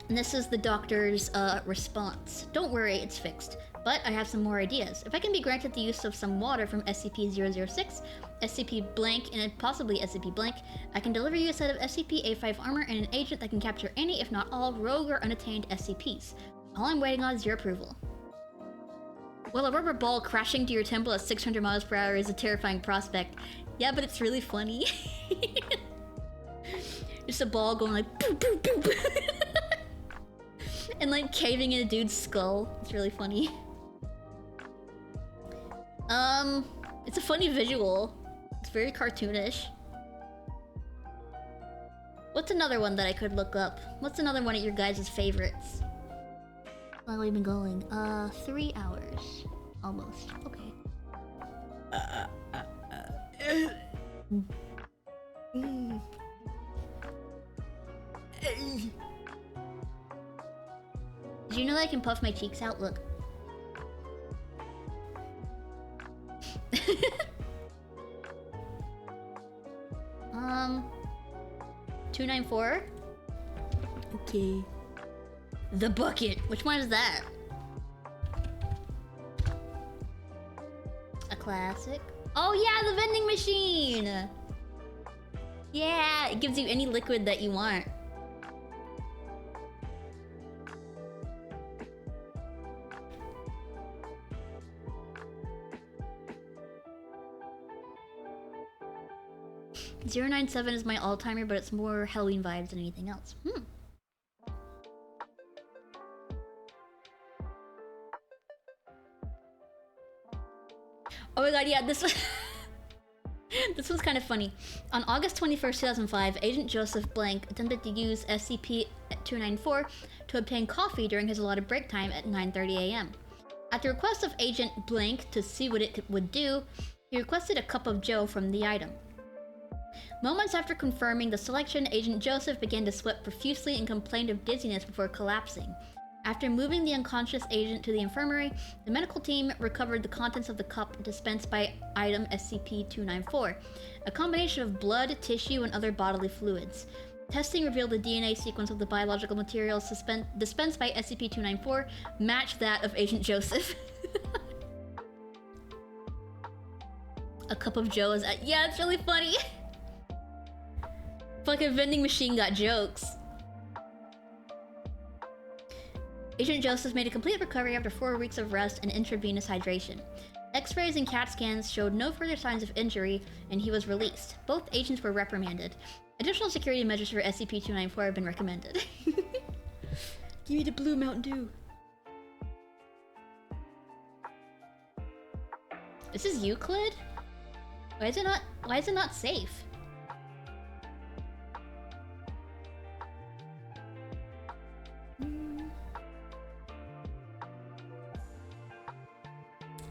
And this is the doctor's, response. Don't worry, it's fixed. But I have some more ideas. If I can be granted the use of some water from SCP-006, SCP Blank, and possibly SCP Blank, I can deliver you a set of SCP-A5 armor and an agent that can capture any, if not all, rogue or unattained SCPs. All I'm waiting on is your approval. Well, a rubber ball crashing to your temple at 600 miles per hour is a terrifying prospect. Yeah, but it's really funny. Just a ball going like boop, boop, boop. And like caving in a dude's skull. It's really funny. It's a funny visual. It's very cartoonish. What's another one that I could look up? What's another one of your guys' favorites? How long have we been going? 3 hours. Almost. Okay. Did you know that I can puff my cheeks out? Look. 294. Okay. The bucket. Which one is that? A classic. Oh yeah, the vending machine. Yeah, it gives you any liquid that you want. .097 is my all-timer, but it's more Halloween vibes than anything else. my god, yeah, this was... This was kind of funny. On August 21st, 2005, Agent Joseph Blank attempted to use SCP-294 to obtain coffee during his allotted break time at 9:30 a.m. At the request of Agent Blank to see what it would do, he requested a cup of joe from the item. Moments after confirming the selection, Agent Joseph began to sweat profusely and complained of dizziness before collapsing. After moving the unconscious agent to the infirmary, the medical team recovered the contents of the cup dispensed by item SCP-294, a combination of blood, tissue, and other bodily fluids. Testing revealed the DNA sequence of the biological materials dispensed by SCP-294 matched that of Agent Joseph. A cup of joe is... yeah, it's really funny. Fucking vending machine got jokes. Agent Joseph made a complete recovery after 4 weeks of rest and intravenous hydration. X-rays and CAT scans showed no further signs of injury, and he was released. Both agents were reprimanded. Additional security measures for SCP-294 have been recommended. Give me the blue Mountain Dew. This is Euclid? Why is it not safe?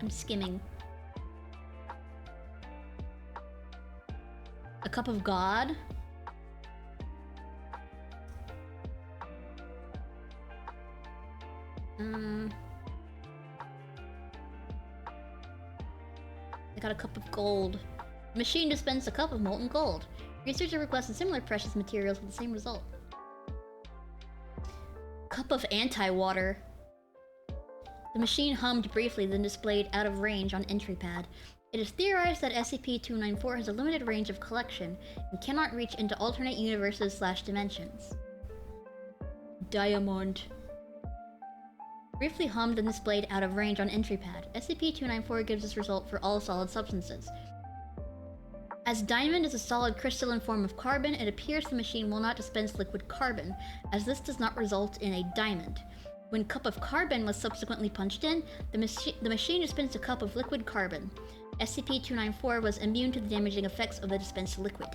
I'm skimming. A cup of God? I got a cup of gold. The machine dispensed a cup of molten gold. Researcher requested similar precious materials with the same result. Cup of anti-water. The machine hummed briefly, then displayed out of range on entry pad. It is theorized that SCP-294 has a limited range of collection and cannot reach into alternate universes/dimensions. Diamond. Briefly hummed and displayed out of range on entry pad. SCP-294 gives this result for all solid substances. As diamond is a solid crystalline form of carbon, it appears the machine will not dispense liquid carbon, as this does not result in a diamond. When cup of carbon was subsequently punched in, the machine dispensed a cup of liquid carbon. SCP-294 was immune to the damaging effects of the dispensed liquid.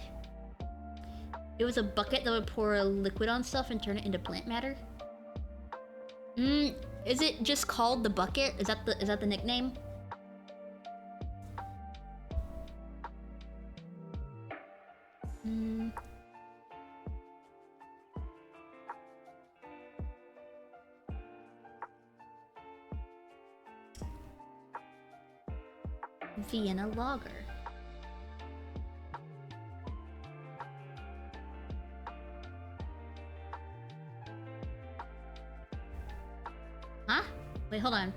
It was a bucket that would pour a liquid on stuff and turn it into plant matter? Is it just called the bucket? Is that the nickname? Vienna Lager. Huh? Wait, hold on.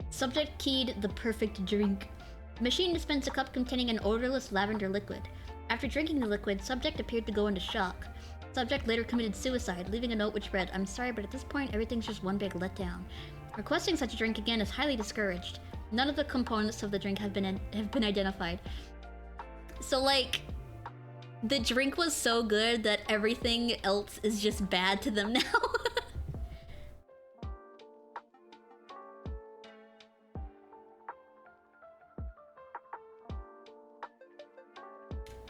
Subject keyed the perfect drink. The machine dispensed a cup containing an odorless lavender liquid. After drinking the liquid, subject appeared to go into shock. Subject later committed suicide, leaving a note which read, "I'm sorry, but at this point, everything's just one big letdown. Requesting such a drink again is highly discouraged. None of the components of the drink have been identified." So, like, the drink was so good that everything else is just bad to them now.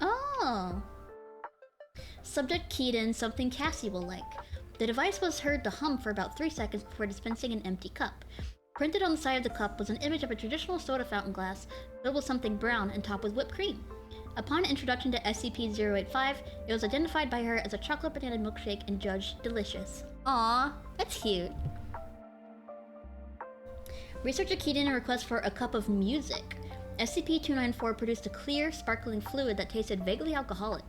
Oh. Subject keyed in something Cassie will like. The device was heard to hum for about 3 seconds before dispensing an empty cup. Printed on the side of the cup was an image of a traditional soda fountain glass filled with something brown and topped with whipped cream. Upon introduction to SCP-085, it was identified by her as a chocolate banana milkshake and judged delicious. Aww, that's cute. Researcher keyed in a request for a cup of music. SCP-294 produced a clear, sparkling fluid that tasted vaguely alcoholic.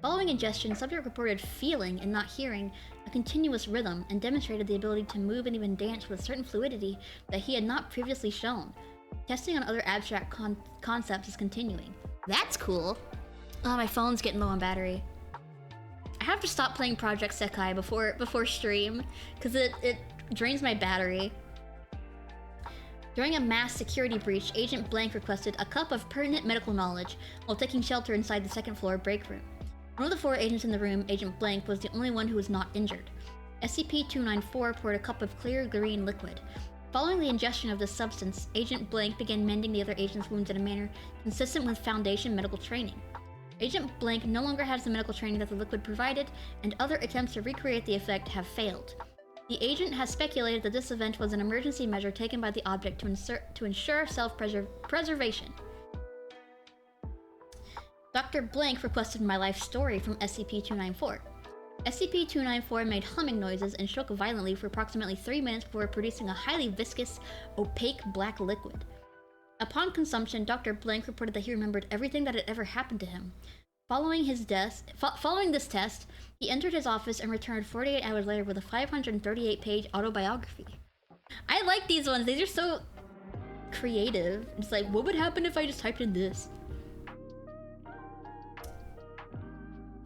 Following ingestion, subject reported feeling and not hearing a continuous rhythm and demonstrated the ability to move and even dance with a certain fluidity that he had not previously shown. Testing on other abstract concepts is continuing. That's cool. Oh, my phone's getting low on battery. I have to stop playing Project Sekai before stream, because it drains my battery. During a mass security breach, Agent Blank requested a cup of pertinent medical knowledge while taking shelter inside the second floor break room. One of the 4 agents in the room, Agent Blank, was the only one who was not injured. SCP-294 poured a cup of clear green liquid. Following the ingestion of this substance, Agent Blank began mending the other agent's wounds in a manner consistent with Foundation medical training. Agent Blank no longer has the medical training that the liquid provided, and other attempts to recreate the effect have failed. The agent has speculated that this event was an emergency measure taken by the object to ensure self-preservation. Dr. Blank requested my life story from SCP-294. SCP-294 made humming noises and shook violently for approximately 3 minutes before producing a highly viscous, opaque black liquid. Upon consumption, Dr. Blank reported that he remembered everything that had ever happened to him. Following this test, he entered his office and returned 48 hours later with a 538-page autobiography. I like these ones. These are so creative. It's like, what would happen if I just typed in this?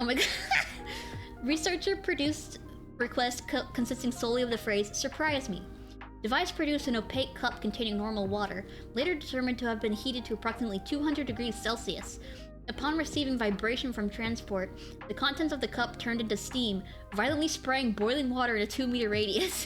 Oh my god. Researcher produced request consisting solely of the phrase, "Surprise me." Device produced an opaque cup containing normal water, later determined to have been heated to approximately 200 degrees Celsius. Upon receiving vibration from transport, the contents of the cup turned into steam, violently spraying boiling water in a 2-meter radius.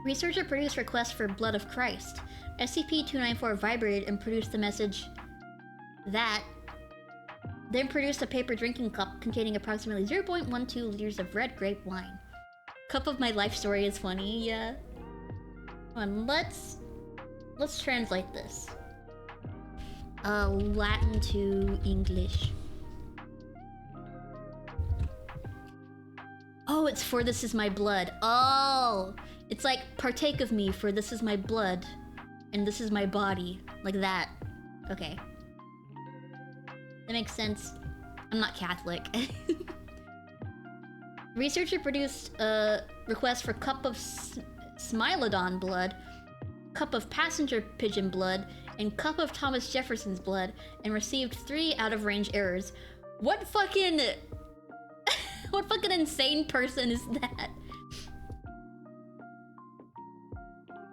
Researcher produced request for blood of Christ. SCP-294 vibrated and produced the message that, then produced a paper drinking cup containing approximately 0.12 liters of red grape wine. Cup of my life story is funny, yeah. Come on, let's translate this. Latin to English. Oh, it's for this is my blood. Oh! It's like, partake of me, for this is my blood. And this is my body. Like that. Okay. That makes sense. I'm not Catholic. Researcher produced a request for cup of Smilodon blood, cup of passenger pigeon blood, and cup of Thomas Jefferson's blood, and received 3 out-of-range errors. What fucking... what fucking insane person is that?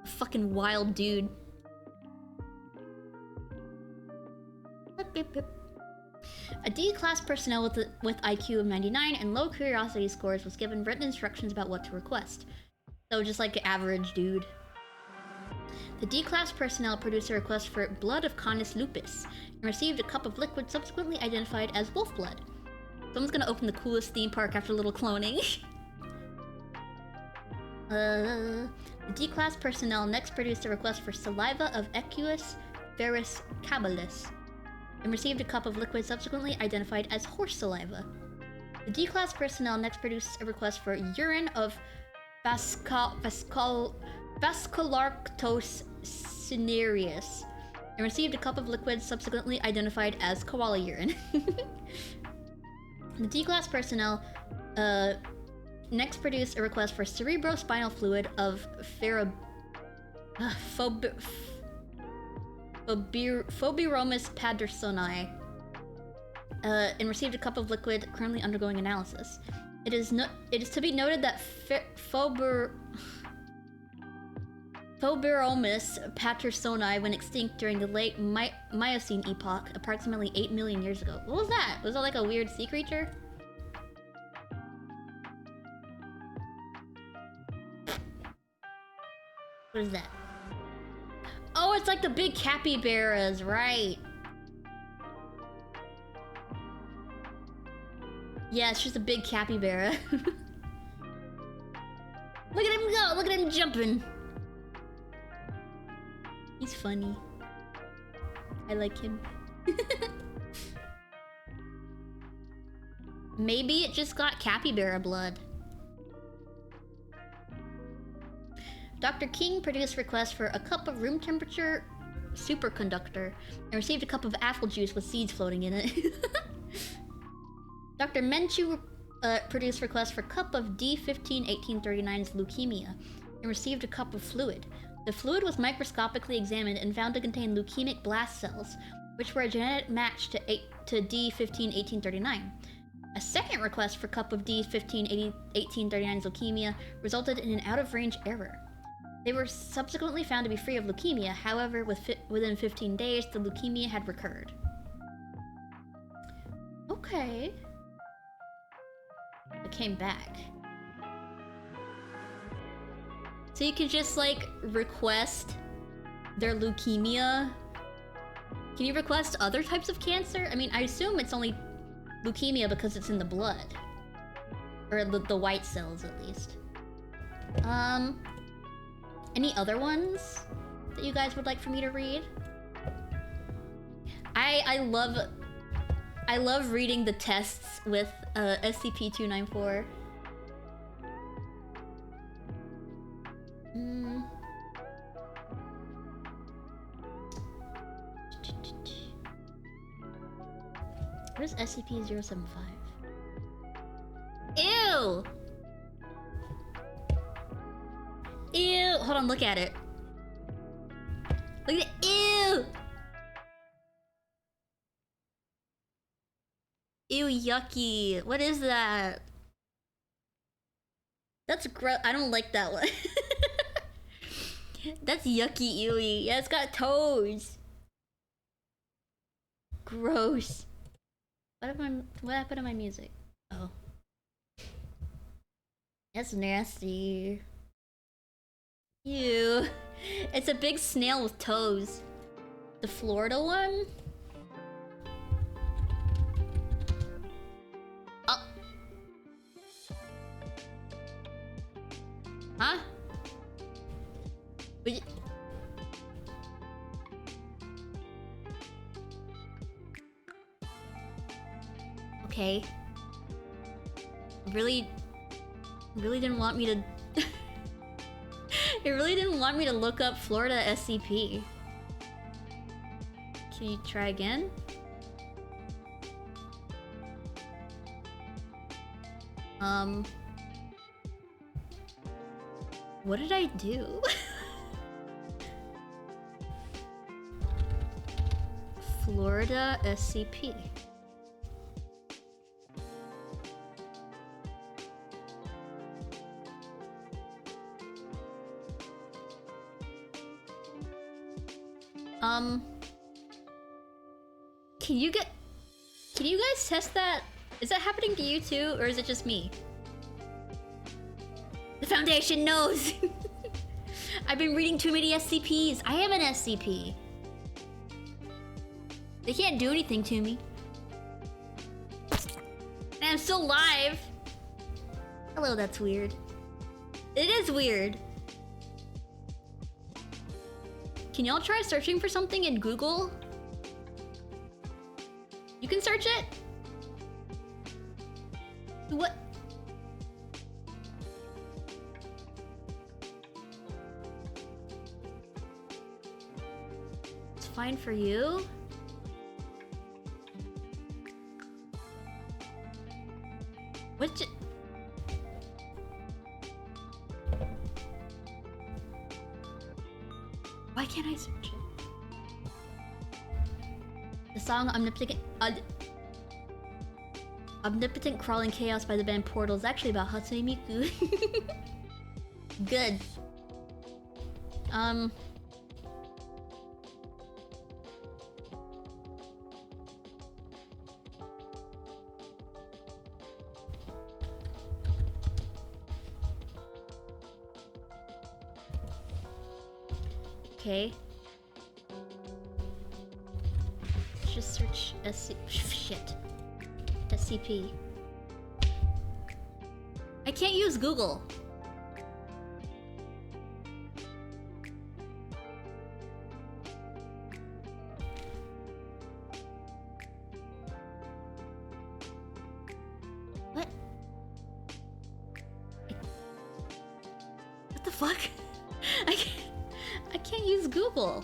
Fucking wild dude. A D-class personnel with IQ of 99 and low curiosity scores was given written instructions about what to request. So just like an average dude. The D-class personnel produced a request for blood of Canis lupus and received a cup of liquid subsequently identified as wolf blood. Someone's gonna open the coolest theme park after a little cloning. The D-class personnel next produced a request for saliva of Equus ferus caballus and received a cup of liquid subsequently identified as horse saliva. The D-class personnel next produced a request for urine of Vascularctos cinereus and received a cup of liquid subsequently identified as koala urine. The D-class personnel next produced a request for cerebrospinal fluid of Phobiromus pattersoni and received a cup of liquid currently undergoing analysis. It is to be noted that Phobiromus pattersoni went extinct during the late Miocene epoch, approximately 8 million years ago. What was that? Was that like a weird sea creature? What is that? Oh, it's like the big capybaras, right? Yeah, it's just a big capybara. Look at him go! Look at him jumping! He's funny. I like him. Maybe it just got capybara blood. Dr. King produced requests for a cup of room temperature superconductor and received a cup of apple juice with seeds floating in it. Dr. Menchu produced requests for cup of D15-1839's leukemia and received a cup of fluid. The fluid was microscopically examined and found to contain leukemic blast cells, which were a genetic match to D15-1839. A second request for cup of D15-1839's leukemia resulted in an out-of-range error. They were subsequently found to be free of leukemia, however, within 15 days, the leukemia had recurred. Okay. It came back. So you could just like request their leukemia. Can you request other types of cancer? I mean, I assume it's only leukemia because it's in the blood. Or the white cells, at least. Any other ones that you guys would like for me to read? I love reading the tests with SCP-294. What is SCP-075? Ew! Ew! Hold on, look at it. Look at it. Ew! Ew, yucky. What is that? That's gross. I don't like that one. That's yucky, ewy. Yeah, it's got toes. Gross. What happened to my music? Oh. That's nasty. Ew. It's a big snail with toes. The Florida one? Oh. Huh? Okay. Really didn't want me to... It really didn't want me to look up Florida SCP. Can you try again? What did I do? Florida SCP. Can you guys test that? Is that happening to you too, or is it just me? The Foundation knows! I've been reading too many SCPs. I am an SCP. They can't do anything to me. And I'm still alive. Hello, that's weird. It is weird. Can y'all try searching for something in Google? You can search it? What? It's fine for you? What? Why can't I search it? The song Omnipotent Crawling Chaos by the band Portal is actually about Hatsune Miku. Good. Okay. Let's just search SCP. I can't use Google. What? What the fuck? I can't use Google.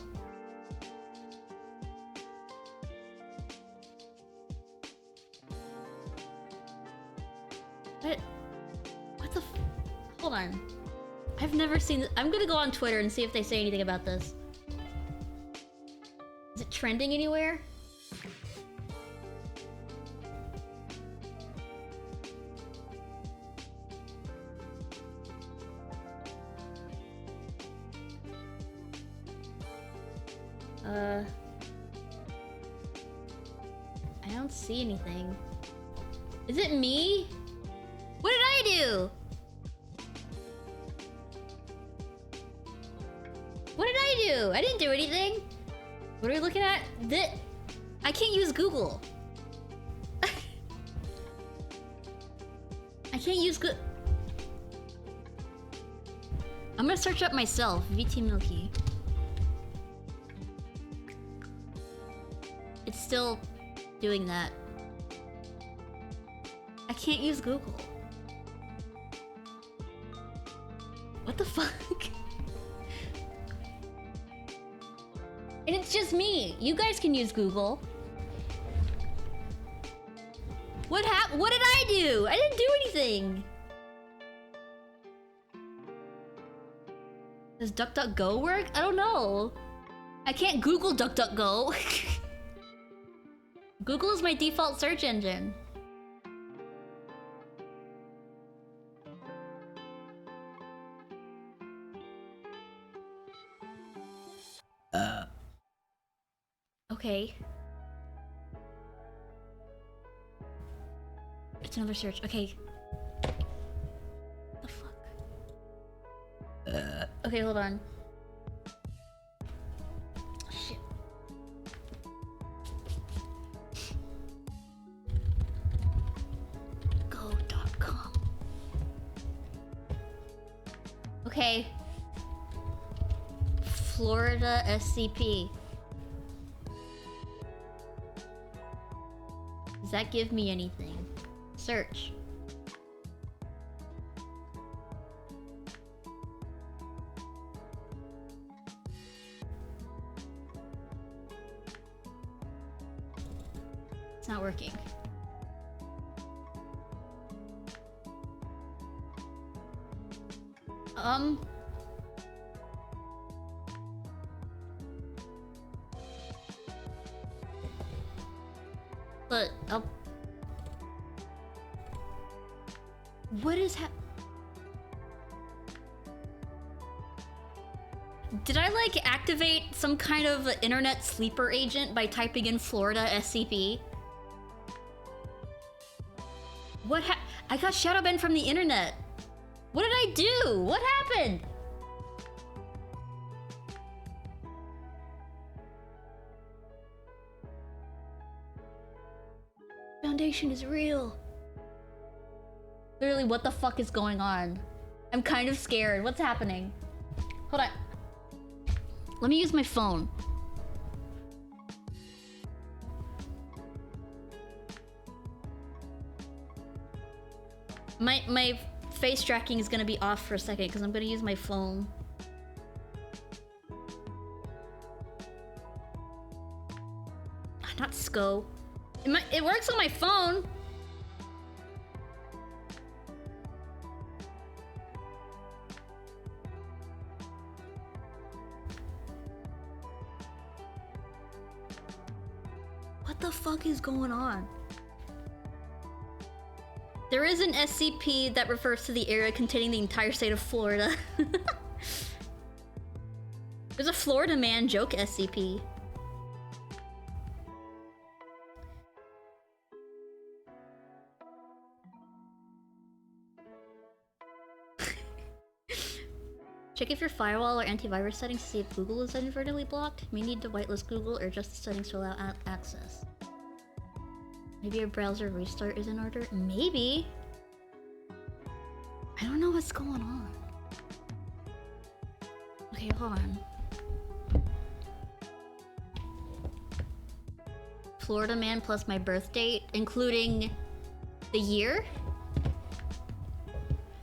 What the hold on. I've never seen this. I'm gonna go on Twitter and see if they say anything about this. Is it trending anywhere? I don't see anything. Is it me? What did I do? What did I do? I didn't do anything. What are we looking at? I can't use Google. I can't use Google. I'm gonna search up myself. VT Milky. It's still doing that. I can't use Google. What the fuck? And it's just me. You guys can use Google. What did I do? I didn't do anything. Does DuckDuckGo work? I don't know. I can't Google DuckDuckGo. Google is my default search engine. Okay. It's another search. Okay. The fuck? Okay, hold on. Shit. Go.com. Okay. Florida SCP. Does that give me anything? Search. It's not working. But what is Did I like activate some kind of internet sleeper agent by typing in Florida SCP? I got shadow banned from the internet. What did I do? What happened? Foundation is real. Literally, what the fuck is going on? I'm kind of scared. What's happening? Hold on. Let me use my phone. My face tracking is gonna be off for a second because I'm gonna use my phone. Not SCO. It works on my phone. What the fuck is going on? There is an SCP that refers to the area containing the entire state of Florida. There's a Florida man joke SCP. Check if your firewall or antivirus settings to see if Google is inadvertently blocked. You may need to whitelist Google or adjust the settings to allow access. Maybe your browser restart is in order? Maybe. I don't know what's going on. Okay, hold on. Florida man plus my birth date, including the year?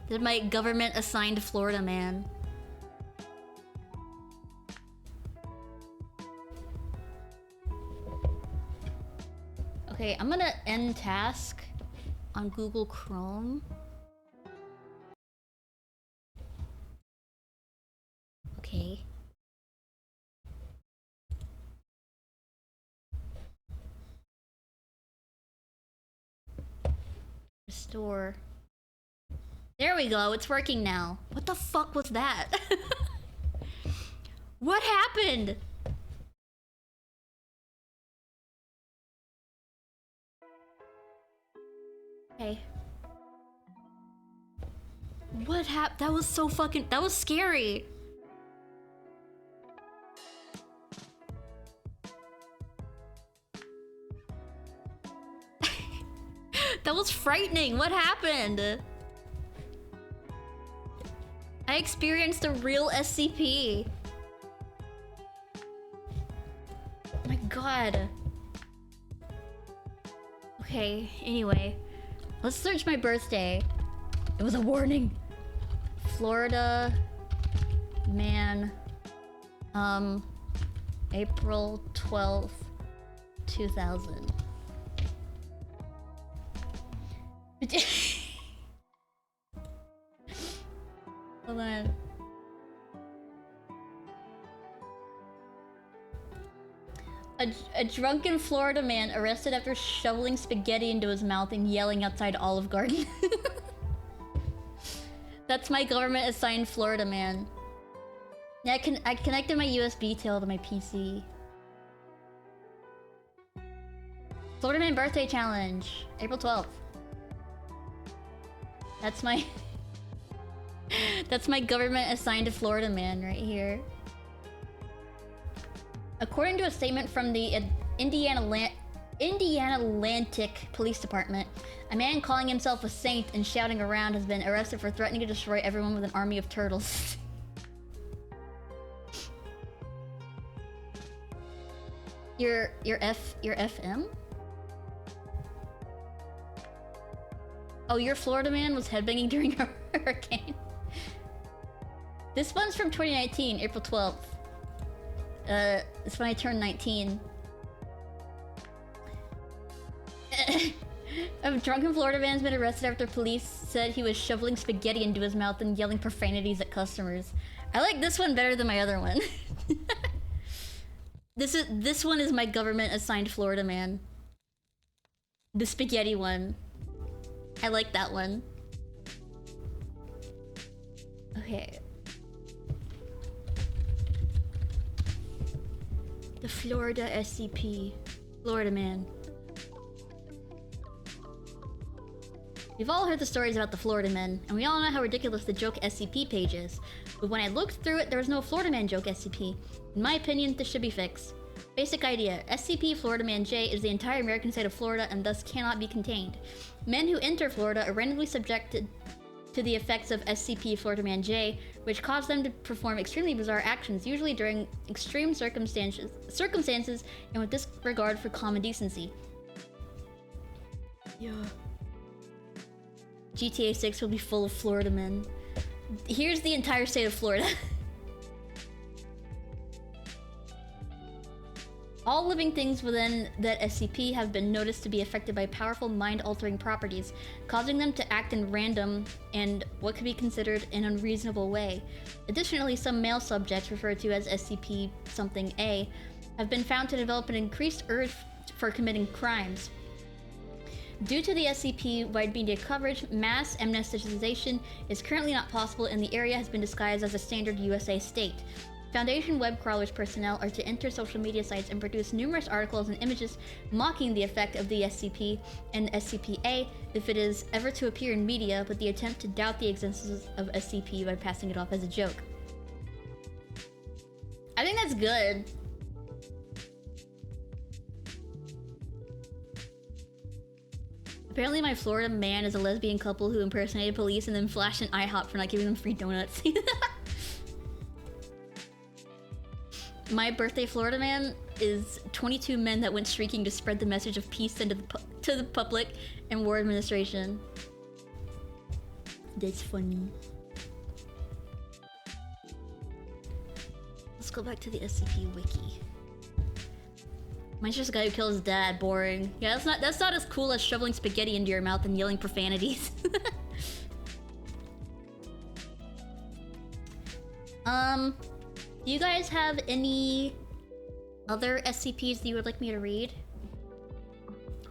Did my government assigned Florida man? Okay, I'm gonna end task on Google Chrome. Okay. Restore. There we go, it's working now. What the fuck was that? What happened? Okay. What happened? That was so fucking... That was scary. That was frightening. What happened? I experienced a real SCP. Oh my god. Okay, anyway. Let's search my birthday. It was a warning. Florida man. April 12th, 2000. Hold on. A drunken Florida man arrested after shoveling spaghetti into his mouth and yelling outside Olive Garden. That's my government-assigned Florida man. Yeah, I connected my USB tail to my PC. Florida man birthday challenge, April 12th. That's my... That's my government-assigned Florida man right here. According to a statement from the Indiana Atlantic Police Department, a man calling himself a saint and shouting around has been arrested for threatening to destroy everyone with an army of turtles. Your FM? Oh, your Florida man was headbanging during a hurricane. This one's from 2019, April 12th. It's when I turned 19. A drunken Florida man's been arrested after police said he was shoveling spaghetti into his mouth and yelling profanities at customers. I like this one better than my other one. This one is my government-assigned Florida man. The spaghetti one. I like that one. Okay. The Florida SCP. Florida man. We've all heard the stories about the Florida men, and we all know how ridiculous the joke SCP page is. But when I looked through it, there was no Florida man joke SCP. In my opinion, this should be fixed. Basic idea. SCP Florida Man J is the entire American state of Florida and thus cannot be contained. Men who enter Florida are randomly subjected to the effects of SCP Florida Man J, which cause them to perform extremely bizarre actions, usually during extreme circumstances and with disregard for common decency. Yeah. GTA 6 will be full of Florida men. Here's the entire state of Florida. All living things within that SCP have been noticed to be affected by powerful mind-altering properties, causing them to act in random and what could be considered an unreasonable way. Additionally, some male subjects, referred to as SCP-something-A, have been found to develop an increased urge for committing crimes. Due to the SCP-wide media coverage, mass amnesticization is currently not possible and the area has been disguised as a standard USA state. Foundation web crawlers personnel are to enter social media sites and produce numerous articles and images mocking the effect of the SCP and SCP-A if it is ever to appear in media, but the attempt to doubt the existence of SCP by passing it off as a joke. I think that's good. Apparently my Florida man is a lesbian couple who impersonated police and then flashed an IHOP for not giving them free donuts. My birthday Florida man is 22 men that went streaking to spread the message of peace into to the public and war administration. That's funny. Let's go back to the SCP wiki. Mine's just a guy who killed his dad. Boring. Yeah, that's not as cool as shoveling spaghetti into your mouth and yelling profanities. Do you guys have any other SCPs that you would like me to read?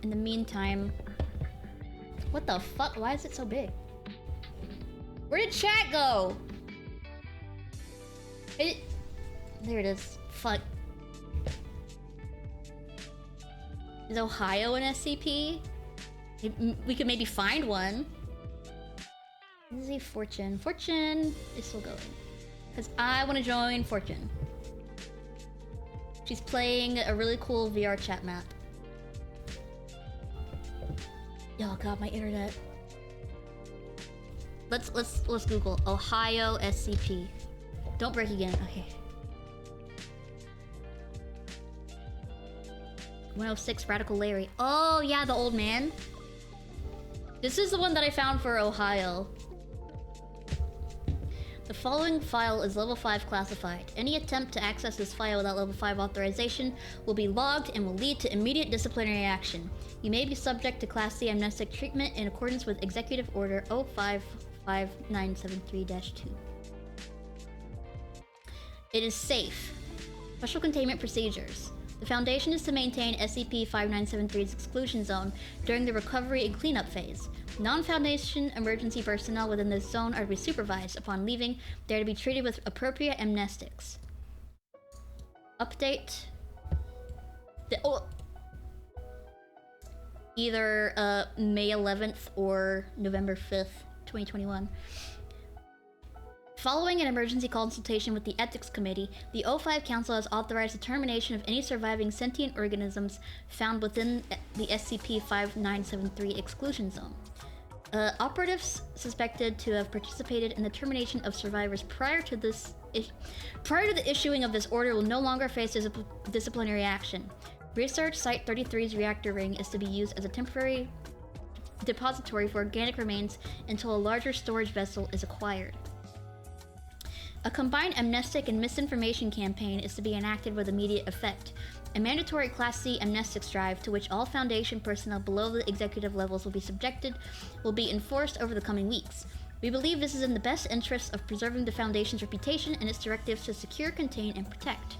In the meantime... What the fuck? Why is it so big? Where did chat go? There it is. Fuck. Is Ohio an SCP? We could maybe find one. Easy Fortune. Fortune is still going. Because I want to join Fortune. She's playing a really cool VR chat map. Oh god, my internet. Let's Google Ohio SCP. Don't break again. Okay. 106 Radical Larry. Oh yeah, the old man. This is the one that I found for Ohio. The following file is level 5 classified. Any attempt to access this file without level 5 authorization will be logged and will lead to immediate disciplinary action. You may be subject to Class C amnestic treatment in accordance with Executive Order 055973-2. It is safe. Special containment procedures. The Foundation is to maintain SCP-5973's exclusion zone during the recovery and cleanup phase. Non-Foundation emergency personnel within this zone are to be supervised. Upon leaving, they are to be treated with appropriate amnestics. Update. Either May 11th or November 5th, 2021. Following an emergency consultation with the Ethics Committee, the O5 Council has authorized the termination of any surviving sentient organisms found within the SCP-5973 exclusion zone. Operatives suspected to have participated in the termination of survivors prior to the issuing of this order will no longer face disciplinary action. Research Site 33's reactor ring is to be used as a temporary depository for organic remains until a larger storage vessel is acquired. A combined amnestic and misinformation campaign is to be enacted with immediate effect. A mandatory Class C amnestics drive to which all Foundation personnel below the executive levels will be subjected will be enforced over the coming weeks. We believe this is in the best interests of preserving the Foundation's reputation and its directives to secure, contain, and protect.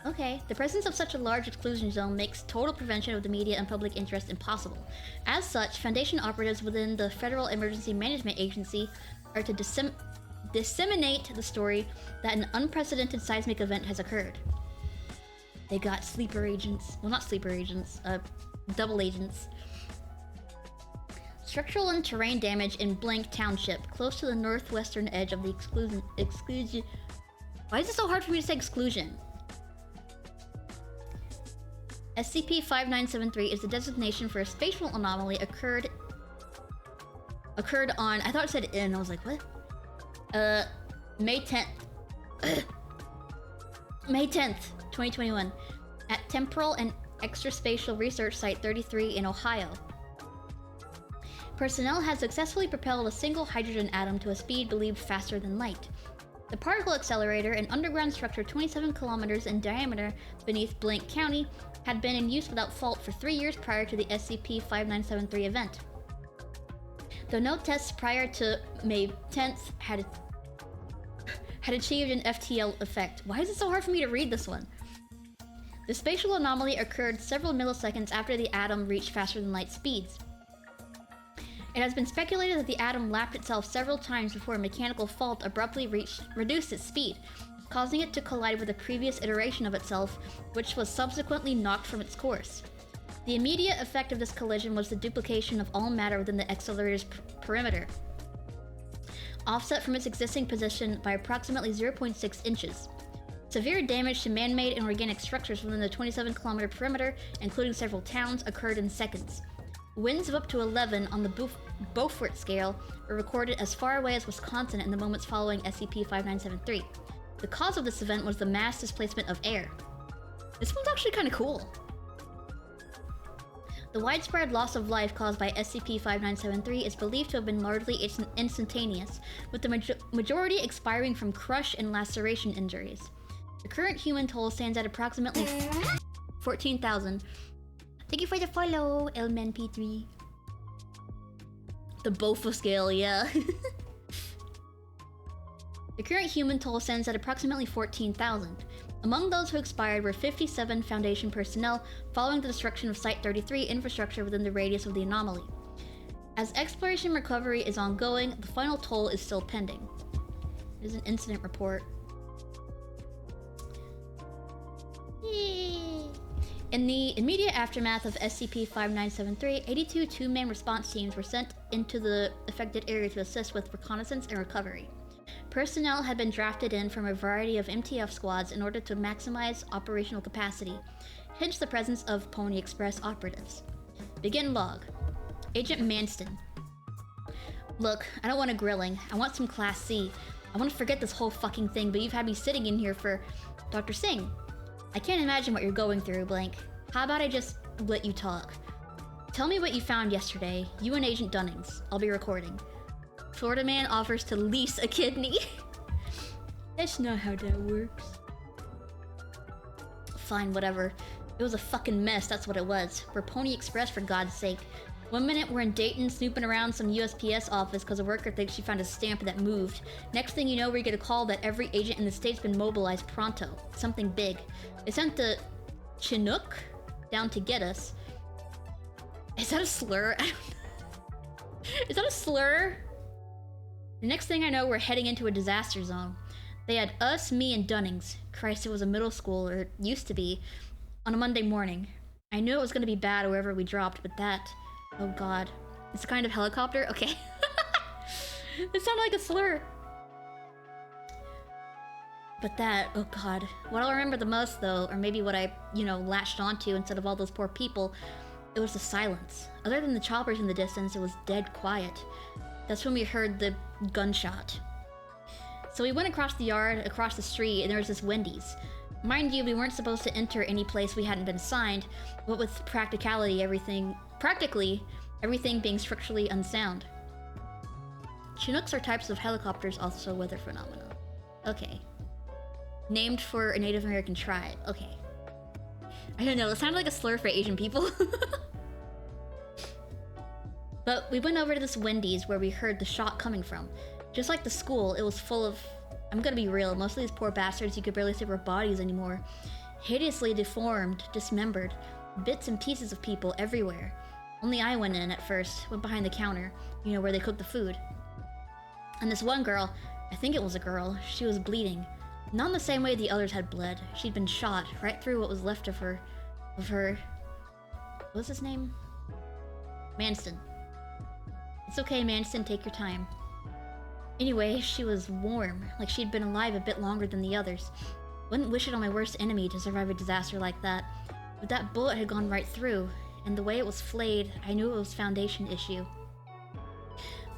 Okay, the presence of such a large exclusion zone makes total prevention of the media and public interest impossible. As such, Foundation operatives within the Federal Emergency Management Agency are to disseminate the story that an unprecedented seismic event has occurred. They got sleeper agents. Well, not sleeper agents, double agents. Structural and terrain damage in Blank Township, close to the northwestern edge of the exclusion. Why is it so hard for me to say exclusion? SCP-5973 is the designation for a spatial anomaly occurred on, I thought it said in, I was like, what? May 10th. May 10th, 2021, at Temporal and Extraspatial Research Site 33 in Ohio. Personnel had successfully propelled a single hydrogen atom to a speed believed faster than light. The particle accelerator, an underground structure 27 kilometers in diameter beneath Blank County, had been in use without fault for 3 years prior to the SCP-5973 event. Though no tests prior to May 10th had achieved an FTL effect. Why is it so hard for me to read this one? The spatial anomaly occurred several milliseconds after the atom reached faster than light speeds. It has been speculated that the atom lapped itself several times before a mechanical fault abruptly reduced its speed, causing it to collide with a previous iteration of itself, which was subsequently knocked from its course. The immediate effect of this collision was the duplication of all matter within the accelerator's perimeter, offset from its existing position by approximately 0.6 inches. Severe damage to man-made and organic structures within the 27-kilometer perimeter, including several towns, occurred in seconds. Winds of up to 11 on the Beaufort scale were recorded as far away as Wisconsin in the moments following SCP-5973. The cause of this event was the mass displacement of air. This one's actually kind of cool. The widespread loss of life caused by SCP-5973 is believed to have been largely instantaneous, with the majority expiring from crush and laceration injuries. The current human toll stands at approximately 14,000. Thank you for the follow, LMNP3. The Beaufort scale, yeah. The current human toll stands at approximately 14,000. Among those who expired were 57 Foundation personnel following the destruction of Site-33 infrastructure within the radius of the anomaly. As exploration recovery is ongoing, the final toll is still pending. There's an incident report. Yay. In the immediate aftermath of SCP-5973, 82 two-man response teams were sent into the affected area to assist with reconnaissance and recovery. Personnel had been drafted in from a variety of MTF squads in order to maximize operational capacity, hence the presence of Pony Express operatives. Begin log. Agent Manston. Look, I don't want a grilling. I want some Class C. I want to forget this whole fucking thing, but you've had me sitting in here for... Dr. Singh. I can't imagine what you're going through, Blank. How about I just let you talk? Tell me what you found yesterday, you and Agent Dunnings. I'll be recording. Florida man offers to lease a kidney. That's not how that works. Fine, whatever. It was a fucking mess, that's what it was. We're Pony Express, for God's sake. One minute we're in Dayton snooping around some USPS office because a worker thinks she found a stamp that moved. Next thing you know, we get a call that every agent in the state's been mobilized pronto. Something big. They sent the Chinook down to get us. Is that a slur? Is that a slur? The next thing I know, we're heading into a disaster zone. They had us, me, and Dunnings. Christ, it was a middle school, or it used to be, on a Monday morning. I knew it was gonna be bad wherever we dropped, but that... Oh god. It's a kind of helicopter? Okay. It sounded like a slur. But that, oh god. What I'll remember the most though, or maybe what I, latched onto instead of all those poor people, it was the silence. Other than the choppers in the distance, it was dead quiet. That's when we heard the gunshot. So we went across the yard, across the street, and there was this Wendy's. Mind you, we weren't supposed to enter any place we hadn't been assigned, but with practically everything being structurally unsound. Chinooks are types of helicopters, also weather phenomena. Okay. Named for a Native American tribe. Okay. I don't know, it sounded like a slur for Asian people. But we went over to this Wendy's where we heard the shot coming from. Just like the school, it was full of... I'm gonna be real, most of these poor bastards you could barely see their bodies anymore. Hideously deformed, dismembered. Bits and pieces of people everywhere. Only I went in at first, went behind the counter, where they cook the food. And this one girl, I think it was a girl, she was bleeding. Not in the same way the others had bled. She'd been shot right through what was left of her... What's his name? Manston. It's okay, Manston, take your time. Anyway, she was warm, like she'd been alive a bit longer than the others. Wouldn't wish it on my worst enemy to survive a disaster like that. But that bullet had gone right through, and the way it was flayed, I knew it was Foundation issue.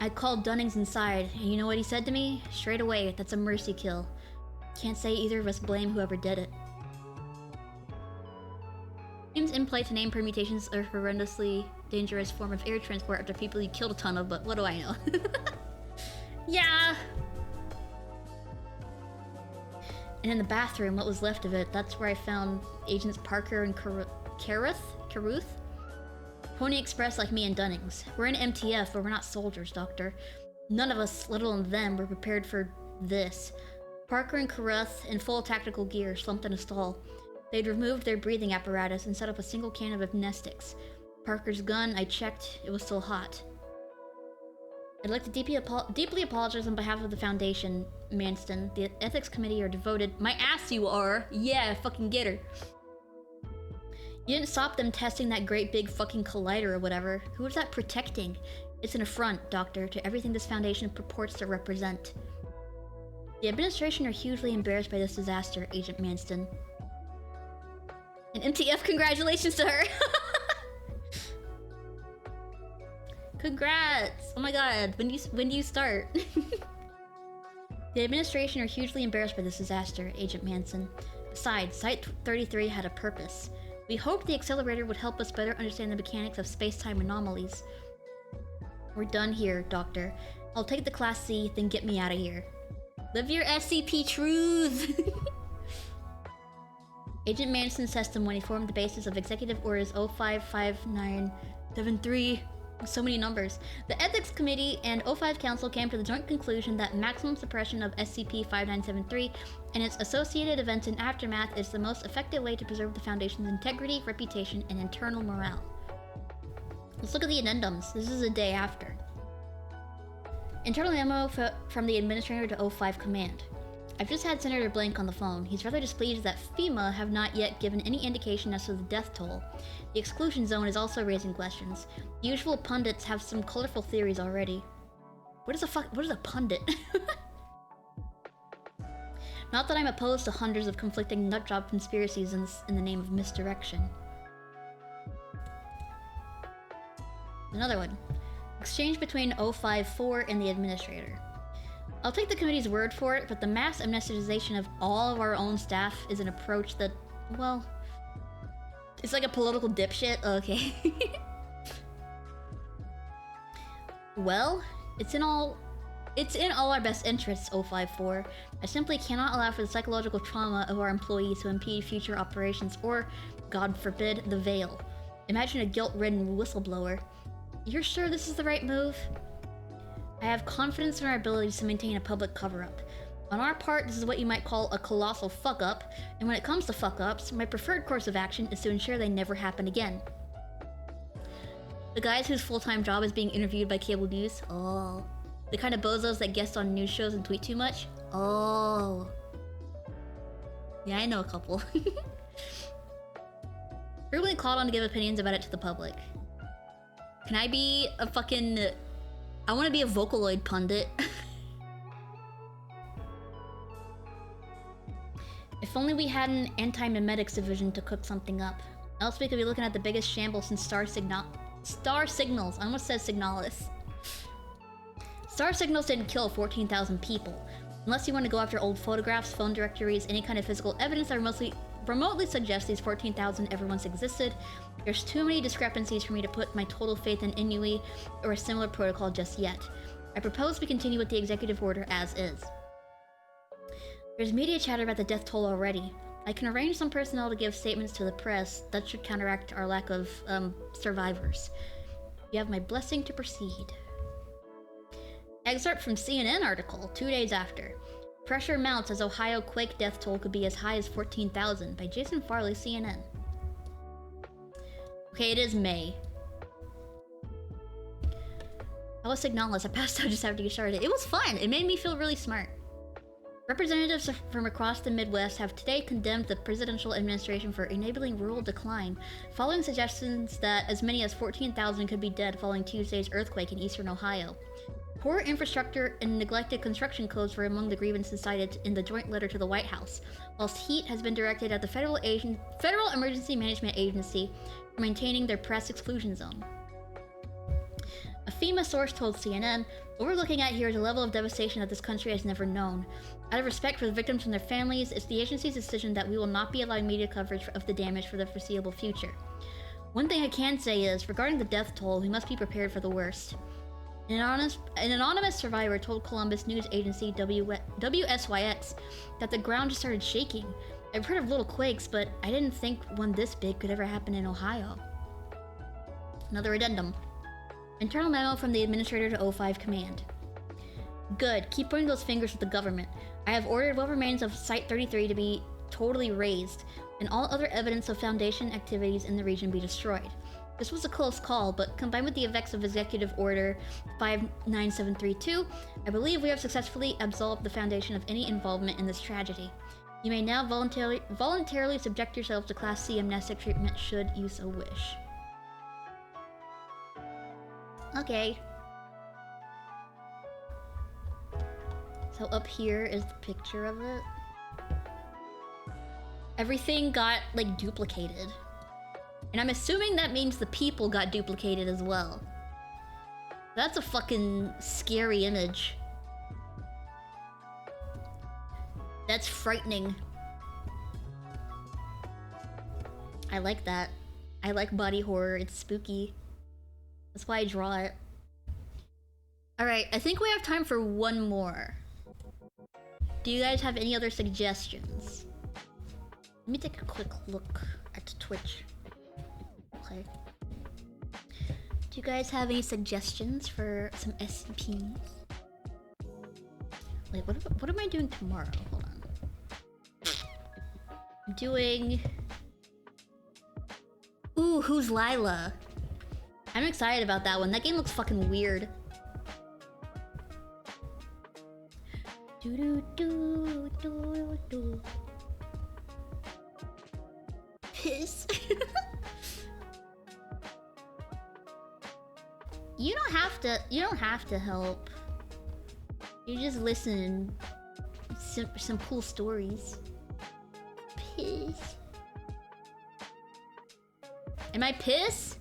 I called Dunnings inside, and you know what he said to me? Straight away, that's a mercy kill. Can't say either of us blame whoever did it. Seems in play to name permutations a horrendously dangerous form of air transport after people you killed a ton of, but what do I know? Yeah! And in the bathroom, what was left of it, that's where I found Agents Parker and Caruth? Pony Express like me and Dunnings. We're in MTF, but we're not soldiers, Doctor. None of us, let alone them, were prepared for this. Parker and Caruth, in full tactical gear, slumped in a stall. They'd removed their breathing apparatus and set up a single can of amnestics. Parker's gun, I checked, it was still hot. I'd like to deeply apologize on behalf of the Foundation, Manston. The Ethics Committee are devoted— My ass you are! Yeah, fucking get her. You didn't stop them testing that great big fucking collider or whatever. Who was that protecting? It's an affront, Doctor, to everything this Foundation purports to represent. The administration are hugely embarrassed by this disaster, Agent Manston. And MTF congratulations to her! Congrats! Oh my god, when do you start? The administration are hugely embarrassed by this disaster, Agent Manson. Besides, Site 33 had a purpose. We hoped the accelerator would help us better understand the mechanics of space-time anomalies. We're done here, Doctor. I'll take the Class C, then get me out of here. Live your SCP truth! Agent Manson's testimony formed the basis of Executive Orders 055973. So many numbers. The Ethics Committee and O5 Council came to the joint conclusion that maximum suppression of SCP-5973 and its associated events and aftermath is the most effective way to preserve the Foundation's integrity, reputation, and internal morale. Let's look at the addendums. This is a day after. Internal memo from the Administrator to O5 Command. I've just had Senator Blank on the phone. He's rather displeased that FEMA have not yet given any indication as to the death toll. The exclusion zone is also raising questions. The usual pundits have some colorful theories already. What is a pundit? Not that I'm opposed to hundreds of conflicting nutjob conspiracies in the name of misdirection. Another one. Exchange between 054 and the administrator. I'll take the committee's word for it, but the mass amnestization of all of our own staff is an approach that, well, it's like a political dipshit. Okay. Well, it's in all our best interests, 054. I simply cannot allow for the psychological trauma of our employees to impede future operations or, God forbid, the veil. Imagine a guilt-ridden whistleblower. You're sure this is the right move? I have confidence in our abilities to maintain a public cover-up. On our part, this is what you might call a colossal fuck-up, and when it comes to fuck-ups, my preferred course of action is to ensure they never happen again. The guys whose full-time job is being interviewed by cable news? Oh. The kind of bozos that guest on news shows and tweet too much? Oh. Yeah, I know a couple. Frequently called on to give opinions about it to the public. Can I be a fucking... I want to be a Vocaloid pundit. If only we had an anti-memetics division to cook something up. Else we could be looking at the biggest shambles since Star Signals. I almost said Signalis. Star Signals didn't kill 14,000 people. Unless you want to go after old photographs, phone directories, any kind of physical evidence that remotely suggests these 14,000 ever once existed, there's too many discrepancies for me to put my total faith in Inui or a similar protocol just yet. I propose we continue with the executive order as is. There's media chatter about the death toll already. I can arrange some personnel to give statements to the press that should counteract our lack of, survivors. You have my blessing to proceed. Excerpt from CNN article, 2 days after. Pressure mounts as Ohio quake death toll could be as high as 14,000 by Jason Farley, CNN. Okay, it is May. I was Signalis. I passed out just after you started. It was fun. It made me feel really smart. Representatives from across the Midwest have today condemned the presidential administration for enabling rural decline, following suggestions that as many as 14,000 could be dead following Tuesday's earthquake in eastern Ohio. Poor infrastructure and neglected construction codes were among the grievances cited in the joint letter to the White House, whilst heat has been directed at the Federal Emergency Management Agency for maintaining their press exclusion zone. A FEMA source told CNN, "What we're looking at here is a level of devastation that this country has never known. Out of respect for the victims and their families, it's the agency's decision that we will not be allowing media coverage of the damage for the foreseeable future. One thing I can say is, regarding the death toll, we must be prepared for the worst." An anonymous survivor told Columbus news agency WSYX that the ground just started shaking. I've heard of little quakes, but I didn't think one this big could ever happen in Ohio. Another addendum. Internal memo from the administrator to O5 Command. Good, keep pointing those fingers at the government. I have ordered what remains of Site 33 to be totally razed, and all other evidence of Foundation activities in the region be destroyed. This was a close call, but combined with the effects of Executive Order 59732, I believe we have successfully absolved the Foundation of any involvement in this tragedy. You may now voluntarily subject yourself to Class C amnestic treatment should you so wish. Okay. So up here is the picture of it. Everything got, like, duplicated. And I'm assuming that means the people got duplicated as well. That's a fucking scary image. That's frightening. I like that. I like body horror. It's spooky. That's why I draw it. Alright, I think we have time for one more. Do you guys have any other suggestions? Let me take a quick look at Twitch. Okay. Do you guys have any suggestions for some SCPs? Wait, what am I doing tomorrow? Hold on. I'm doing... Ooh, Who's Lila? I'm excited about that one. That game looks fucking weird. Do do do do do. Piss. You don't have to. You don't have to help. You just listen. Some cool stories. Piss. Am I piss?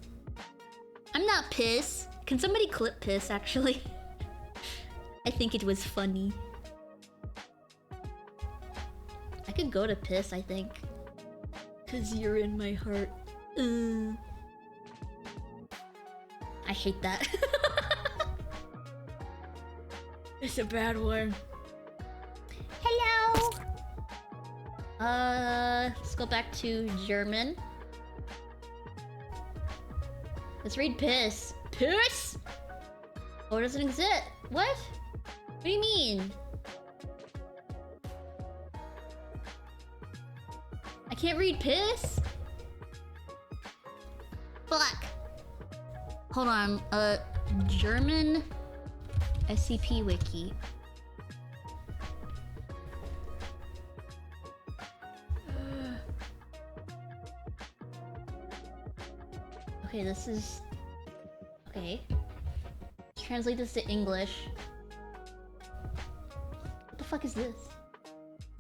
I'm not piss. Can somebody clip piss, actually? I think it was funny. I could go to piss, I think. 'Cause you're in my heart. I hate that. It's a bad one. Hello! Let's go back to German. Let's read piss. Piss? Oh, it doesn't exist. What? What do you mean? I can't read piss? Fuck. Hold on. German SCP wiki. Okay, this is... Okay. Let's translate this to English. What the fuck is this?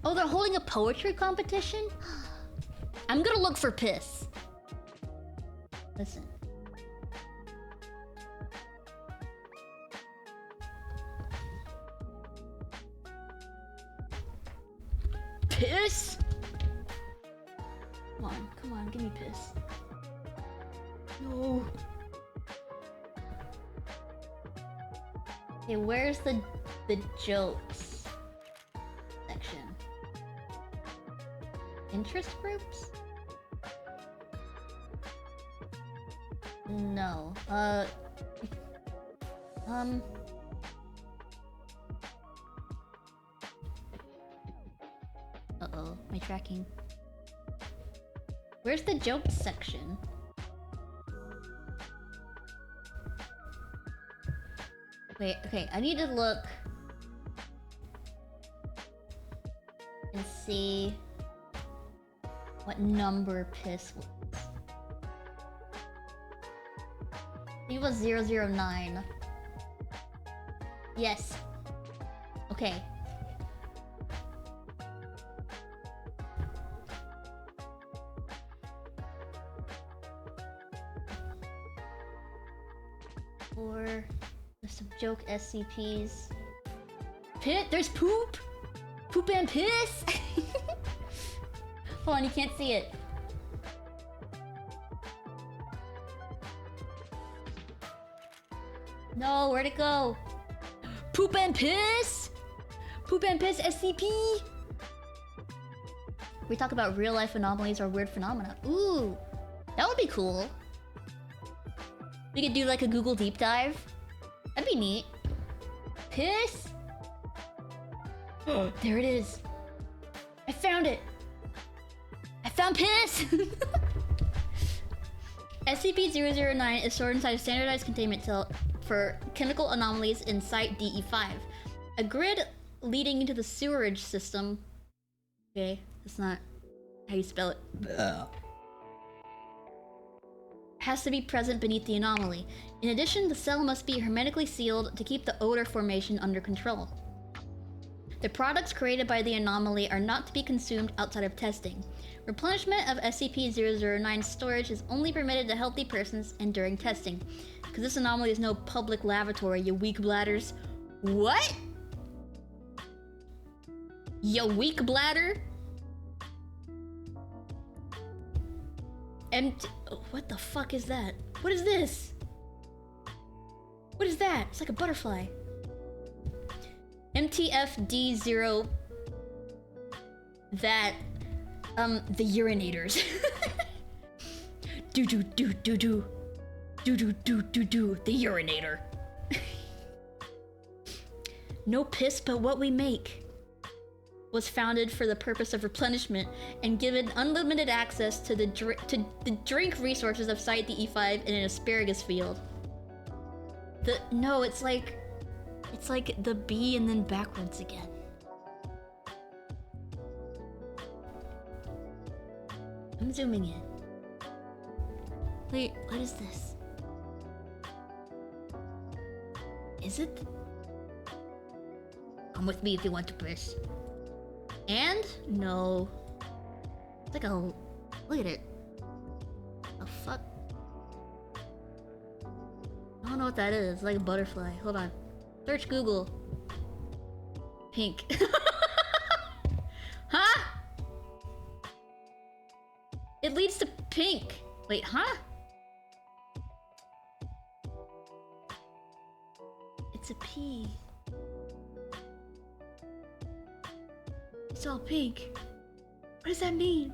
Oh, they're holding a poetry competition? I'm gonna look for piss. Listen. Piss? Come on, give me piss. No. Okay, where's the jokes section? Interest groups? No. Uh-oh, my tracking. Where's the jokes section? Wait, okay, I need to look and see what number piss was. I think it was 009. Yes. Okay. Or there's some joke SCPs. Pit, there's poop! Poop and piss! Hold on, you can't see it. No, where'd it go? Poop and piss! Poop and piss SCP! We talk about real life anomalies or weird phenomena. Ooh, that would be cool. We could do like a Google deep dive. That'd be neat. Piss? Oh, there it is. I found it. I found piss! SCP-009 is stored inside a standardized containment cell for chemical anomalies in Site DE5. A grid leading into the sewerage system... Okay, that's not how you spell it. Has to be present beneath the anomaly. In addition, the cell must be hermetically sealed to keep the odor formation under control. The products created by the anomaly are not to be consumed outside of testing. Replenishment of SCP-009 storage is only permitted to healthy persons and during testing. Because this anomaly is no public lavatory, you weak bladders. What? You weak bladder? What the fuck is that? What is this? What is that? It's like a butterfly. MTFD0. That. The urinators. Do. The urinator. No piss but what we make. Was founded for the purpose of replenishment and given unlimited access to the drink resources of Site DE5 in an asparagus field. No, it's like the B and then backwards again. I'm zooming in. Wait, what is this? Is it? Come with me if you want to press. And? No. It's like a... Look at it. The fuck? I don't know what that is. It's like a butterfly. Hold on. Search Google. Pink. Huh? It leads to pink. Wait, huh? It's a P. It's all pink. What does that mean?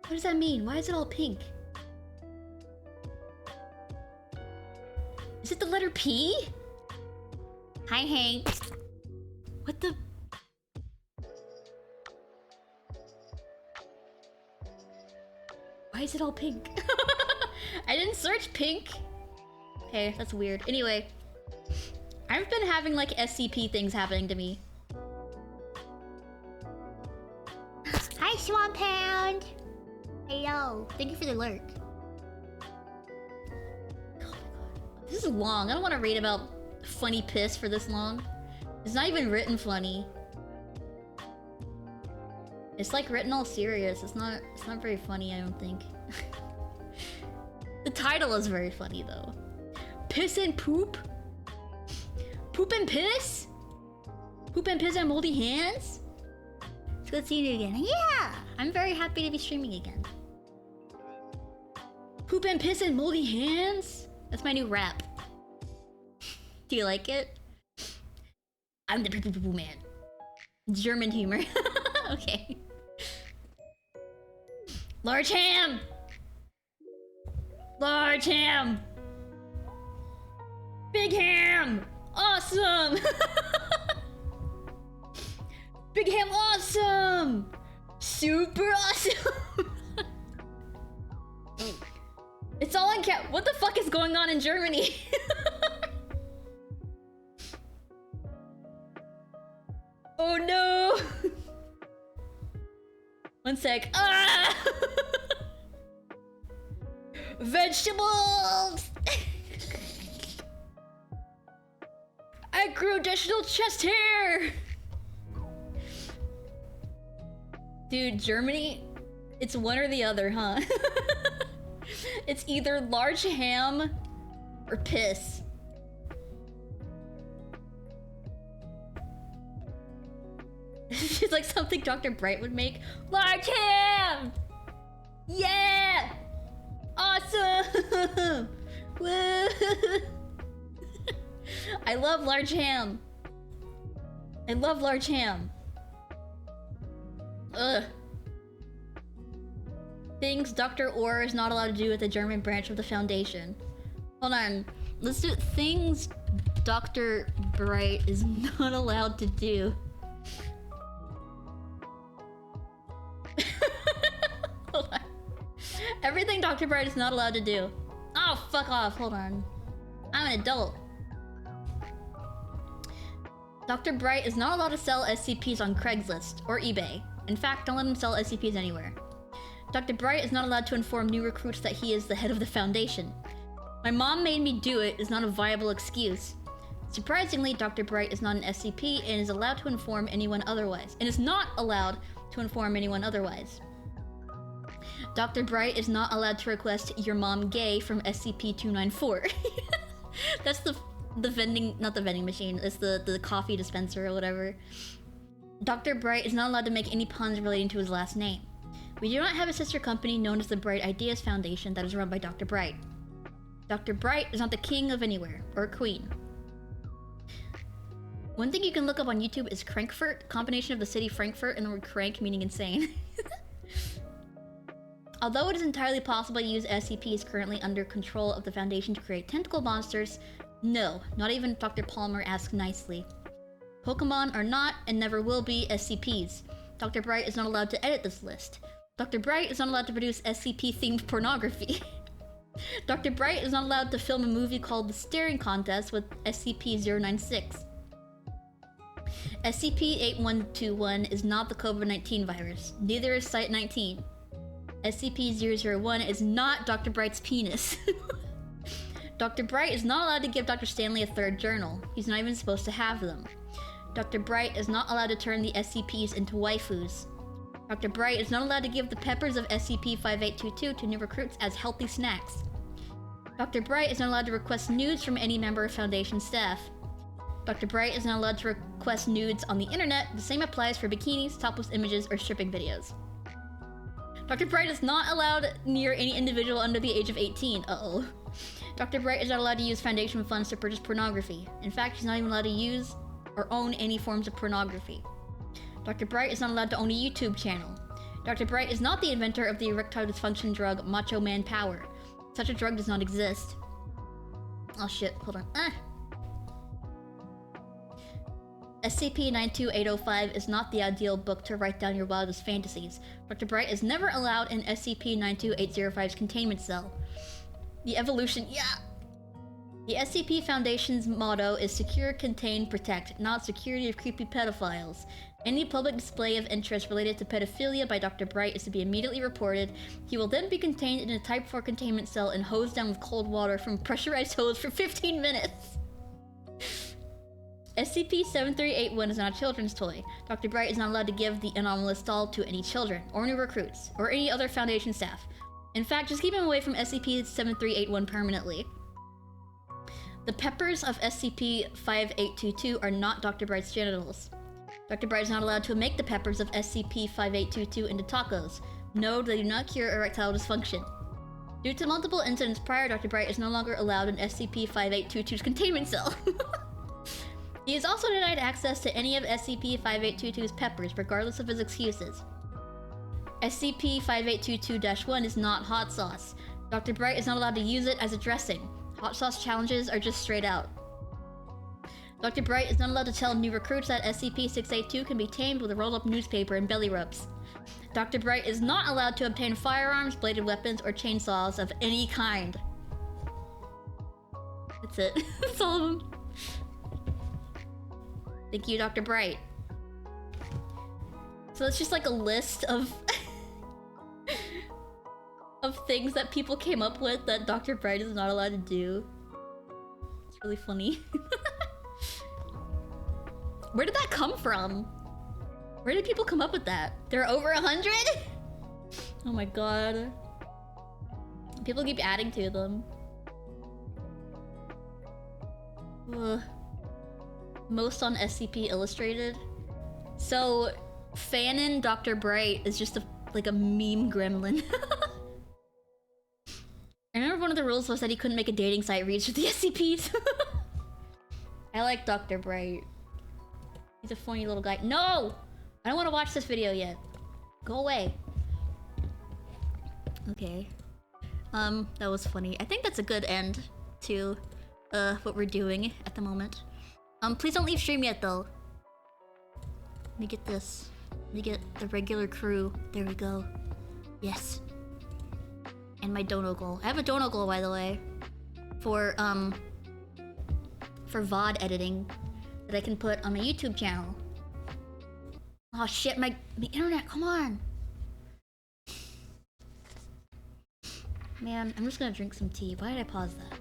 What does that mean? Why is it all pink? Is it the letter P? Hi, Hank. What the... Why is it all pink? I didn't search pink. Okay, that's weird. Anyway, I've been having like SCP things happening to me. Hi, Swamp Pound. Hey, yo. Thank you for the lurk. Oh my god. This is long. I don't want to read about funny piss for this long. It's not even written funny. It's like written all serious. It's not very funny, I don't think. The title is very funny though. Piss and poop? Poop and piss? Poop and piss and moldy hands? It's good seeing you again. Yeah! I'm very happy to be streaming again. Poop and piss and moldy hands? That's my new rap. Do you like it? I'm the poo poo poo man. German humor. Okay. Large ham! Large ham! Big ham! Awesome! Big ham awesome! Super awesome! It's all in cap. What the fuck is going on in Germany? Oh no! One sec. Ah! Vegetables! I grew additional chest hair! Dude, Germany, it's one or the other, huh? It's either large ham or piss. It's like something Dr. Bright would make. Large ham! Yeah! Awesome! Woo! I love large ham. I love large ham. Ugh. Things Dr. Orr is not allowed to do at the German branch of the Foundation. Hold on. Let's do things Dr. Bright is not allowed to do. Hold on. Everything Dr. Bright is not allowed to do. Oh, fuck off. Hold on. I'm an adult. Dr. Bright is not allowed to sell SCPs on Craigslist or eBay. In fact, don't let him sell SCPs anywhere. Dr. Bright is not allowed to inform new recruits that he is the head of the Foundation. My mom made me do it is not a viable excuse. Surprisingly, Dr. Bright is not an SCP and is allowed to inform anyone otherwise. And is not allowed to inform anyone otherwise. Dr. Bright is not allowed to request your mom gay from SCP-294. That's the vending, not the vending machine, it's the coffee dispenser or whatever. Dr. Bright is not allowed to make any puns relating to his last name. We do not have a sister company known as the Bright Ideas Foundation that is run by Dr. Bright. Dr. Bright is not the king of anywhere, or queen. One thing you can look up on YouTube is Crankfurt, combination of the city Frankfurt and the word crank meaning insane. Although it is entirely possible to use SCPs currently under control of the Foundation to create tentacle monsters, no, not even Dr. Palmer asks nicely. Pokemon are not and never will be SCPs. Dr. Bright is not allowed to edit this list. Dr. Bright is not allowed to produce SCP-themed pornography. Dr. Bright is not allowed to film a movie called The Staring Contest with SCP-096. SCP-8121 is not the COVID-19 virus. Neither is Site-19. SCP-001 is not Dr. Bright's penis. Dr. Bright is not allowed to give Dr. Stanley a third journal. He's not even supposed to have them. Dr. Bright is not allowed to turn the SCPs into waifus. Dr. Bright is not allowed to give the peppers of SCP-5822 to new recruits as healthy snacks. Dr. Bright is not allowed to request nudes from any member of Foundation staff. Dr. Bright is not allowed to request nudes on the internet. The same applies for bikinis, topless images, or stripping videos. Dr. Bright is not allowed near any individual under the age of 18. Uh-oh. Dr. Bright is not allowed to use Foundation funds to purchase pornography. In fact, he's not even allowed to use or own any forms of pornography. Dr. Bright is not allowed to own a YouTube channel. Dr. Bright is not the inventor of the erectile dysfunction drug Macho Man Power. Such a drug does not exist. Oh shit, hold on. SCP-92805 is not the ideal book to write down your wildest fantasies. Dr. Bright is never allowed in SCP-92805's containment cell. The evolution, yeah! The SCP Foundation's motto is Secure, Contain, Protect, not Security of Creepy Pedophiles. Any public display of interest related to pedophilia by Dr. Bright is to be immediately reported. He will then be contained in a Type 4 containment cell and hosed down with cold water from a pressurized hose for 15 minutes. SCP-7381 is not a children's toy. Dr. Bright is not allowed to give the anomalous doll to any children, or new recruits, or any other Foundation staff. In fact, just keep him away from SCP-7381 permanently. The peppers of SCP-5822 are not Dr. Bright's genitals. Dr. Bright is not allowed to make the peppers of SCP-5822 into tacos. No, they do not cure erectile dysfunction. Due to multiple incidents prior, Dr. Bright is no longer allowed in SCP-5822's containment cell. He is also denied access to any of SCP-5822's peppers, regardless of his excuses. SCP-5822-1 is not hot sauce. Dr. Bright is not allowed to use it as a dressing. Hot sauce challenges are just straight out. Dr. Bright is not allowed to tell new recruits that SCP-682 can be tamed with a rolled-up newspaper and belly rubs. Dr. Bright is not allowed to obtain firearms, bladed weapons, or chainsaws of any kind. That's it. That's all of them. Thank you, Dr. Bright. So it's just like a list of of things that people came up with that Dr. Bright is not allowed to do. It's really funny. Where did that come from? Where did people come up with that? There are over 100? Oh my god. People keep adding to them. Ugh. Most on SCP Illustrated. So, Fanon Dr. Bright is just like a meme gremlin. I remember one of the rules was that he couldn't make a dating site reach with the SCPs. I like Dr. Bright. He's a funny little guy. No! I don't want to watch this video yet. Go away. Okay. That was funny. I think that's a good end to what we're doing at the moment. Please don't leave stream yet though. Let me get this. Let me get the regular crew. There we go. Yes. And my donegle. I have a donegle, by the way. For VOD editing. That I can put on my YouTube channel. Oh shit, my internet, come on! Man, I'm just gonna drink some tea. Why did I pause that?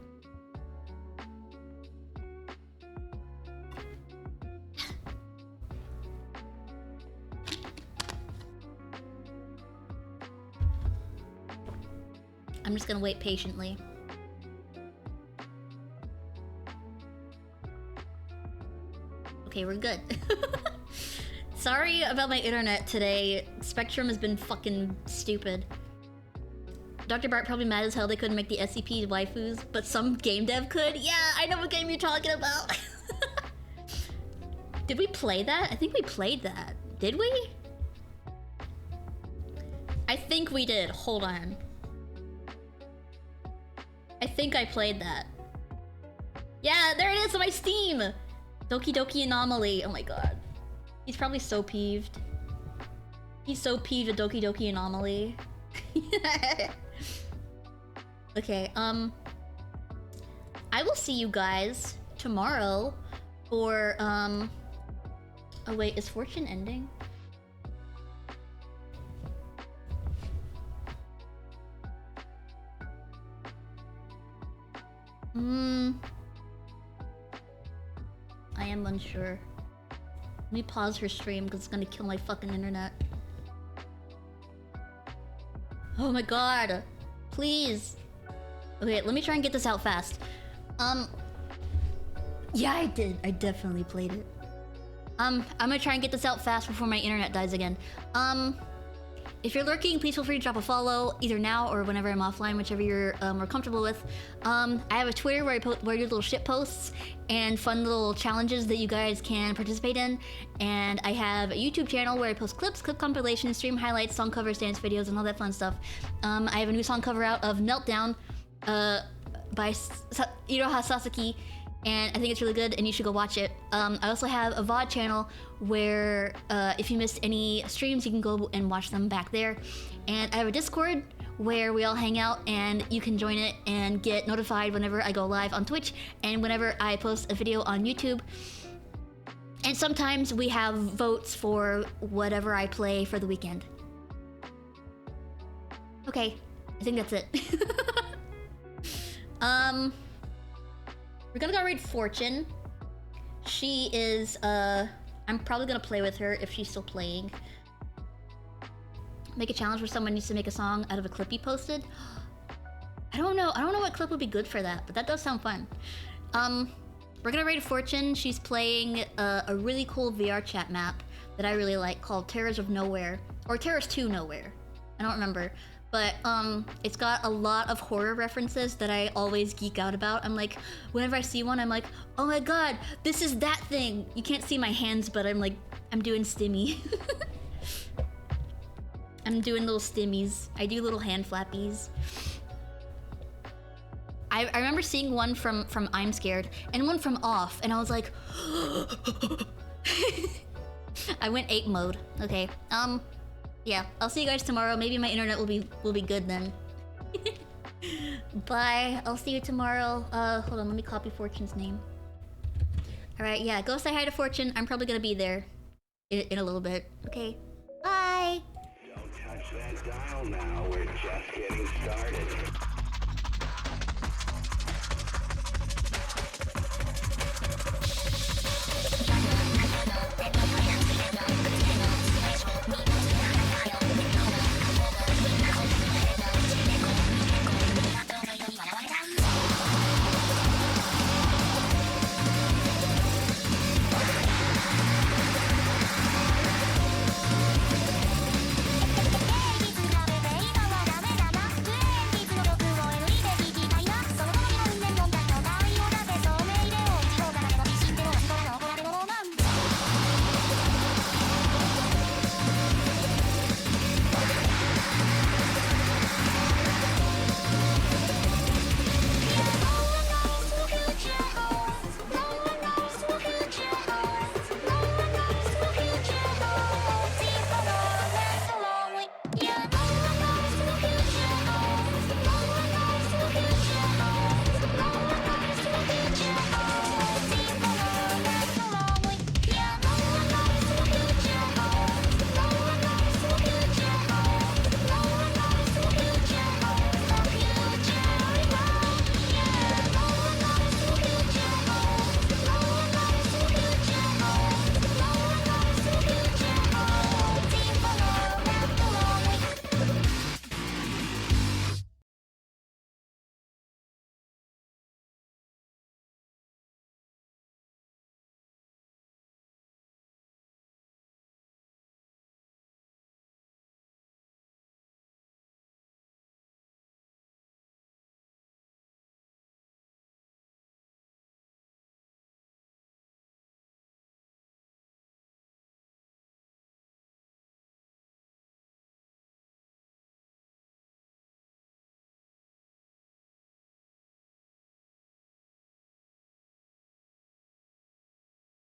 I'm just gonna wait patiently. Okay, we're good. Sorry about my internet today. Spectrum has been fucking stupid. Dr. Bart probably mad as hell they couldn't make the SCP waifus, but some game dev could. Yeah, I know what game you're talking about. Did we play that? I think we played that. Did we? I think we did. Hold on. I think I played that. Yeah, there it is on my Steam! Doki Doki Anomaly. Oh my god. He's probably so peeved. He's so peeved at Doki Doki Anomaly. Okay, I will see you guys tomorrow for, Oh wait, is Fortune ending? I am unsure. Let me pause her stream because it's gonna kill my fucking internet. Oh my god. Please. Okay, let me try and get this out fast. Yeah, I did. I definitely played it. I'm gonna try and get this out fast before my internet dies again. If you're lurking, please feel free to drop a follow, either now or whenever I'm offline, whichever you're more comfortable with. I have a Twitter where I do little shit posts and fun little challenges that you guys can participate in. And I have a YouTube channel where I post clips, clip compilations, stream highlights, song covers, dance videos, and all that fun stuff. I have a new song cover out of Meltdown by Iroha Sasaki, and I think it's really good and you should go watch it. I also have a VOD channel where if you missed any streams, you can go and watch them back there. And I have a Discord where we all hang out and you can join it and get notified whenever I go live on Twitch and whenever I post a video on YouTube. And sometimes we have votes for whatever I play for the weekend. Okay, I think that's it. We're gonna go raid Fortune. She is, I'm probably gonna play with her if she's still playing. Make a challenge where someone needs to make a song out of a clip you posted. I don't know what clip would be good for that, but that does sound fun. We're gonna raid Fortune. She's playing a really cool VR chat map that I really like called Terrors of Nowhere, or Terrors to Nowhere. I don't remember. But it's got a lot of horror references that I always geek out about. I'm like, whenever I see one, I'm like, oh my god, this is that thing. You can't see my hands, but I'm like, I'm doing stimmy. I'm doing little stimmies. I do little hand flappies. I remember seeing one from I'm Scared and one from Off, and I was like, I went ape mode. Okay. Yeah, I'll see you guys tomorrow. Maybe my internet will be good then. Bye. I'll see you tomorrow. Hold on, let me copy Fortune's name. Alright, yeah, go say hi to Fortune. I'm probably gonna be there in a little bit. Okay. Bye! Don't touch that dial now, we're just getting started.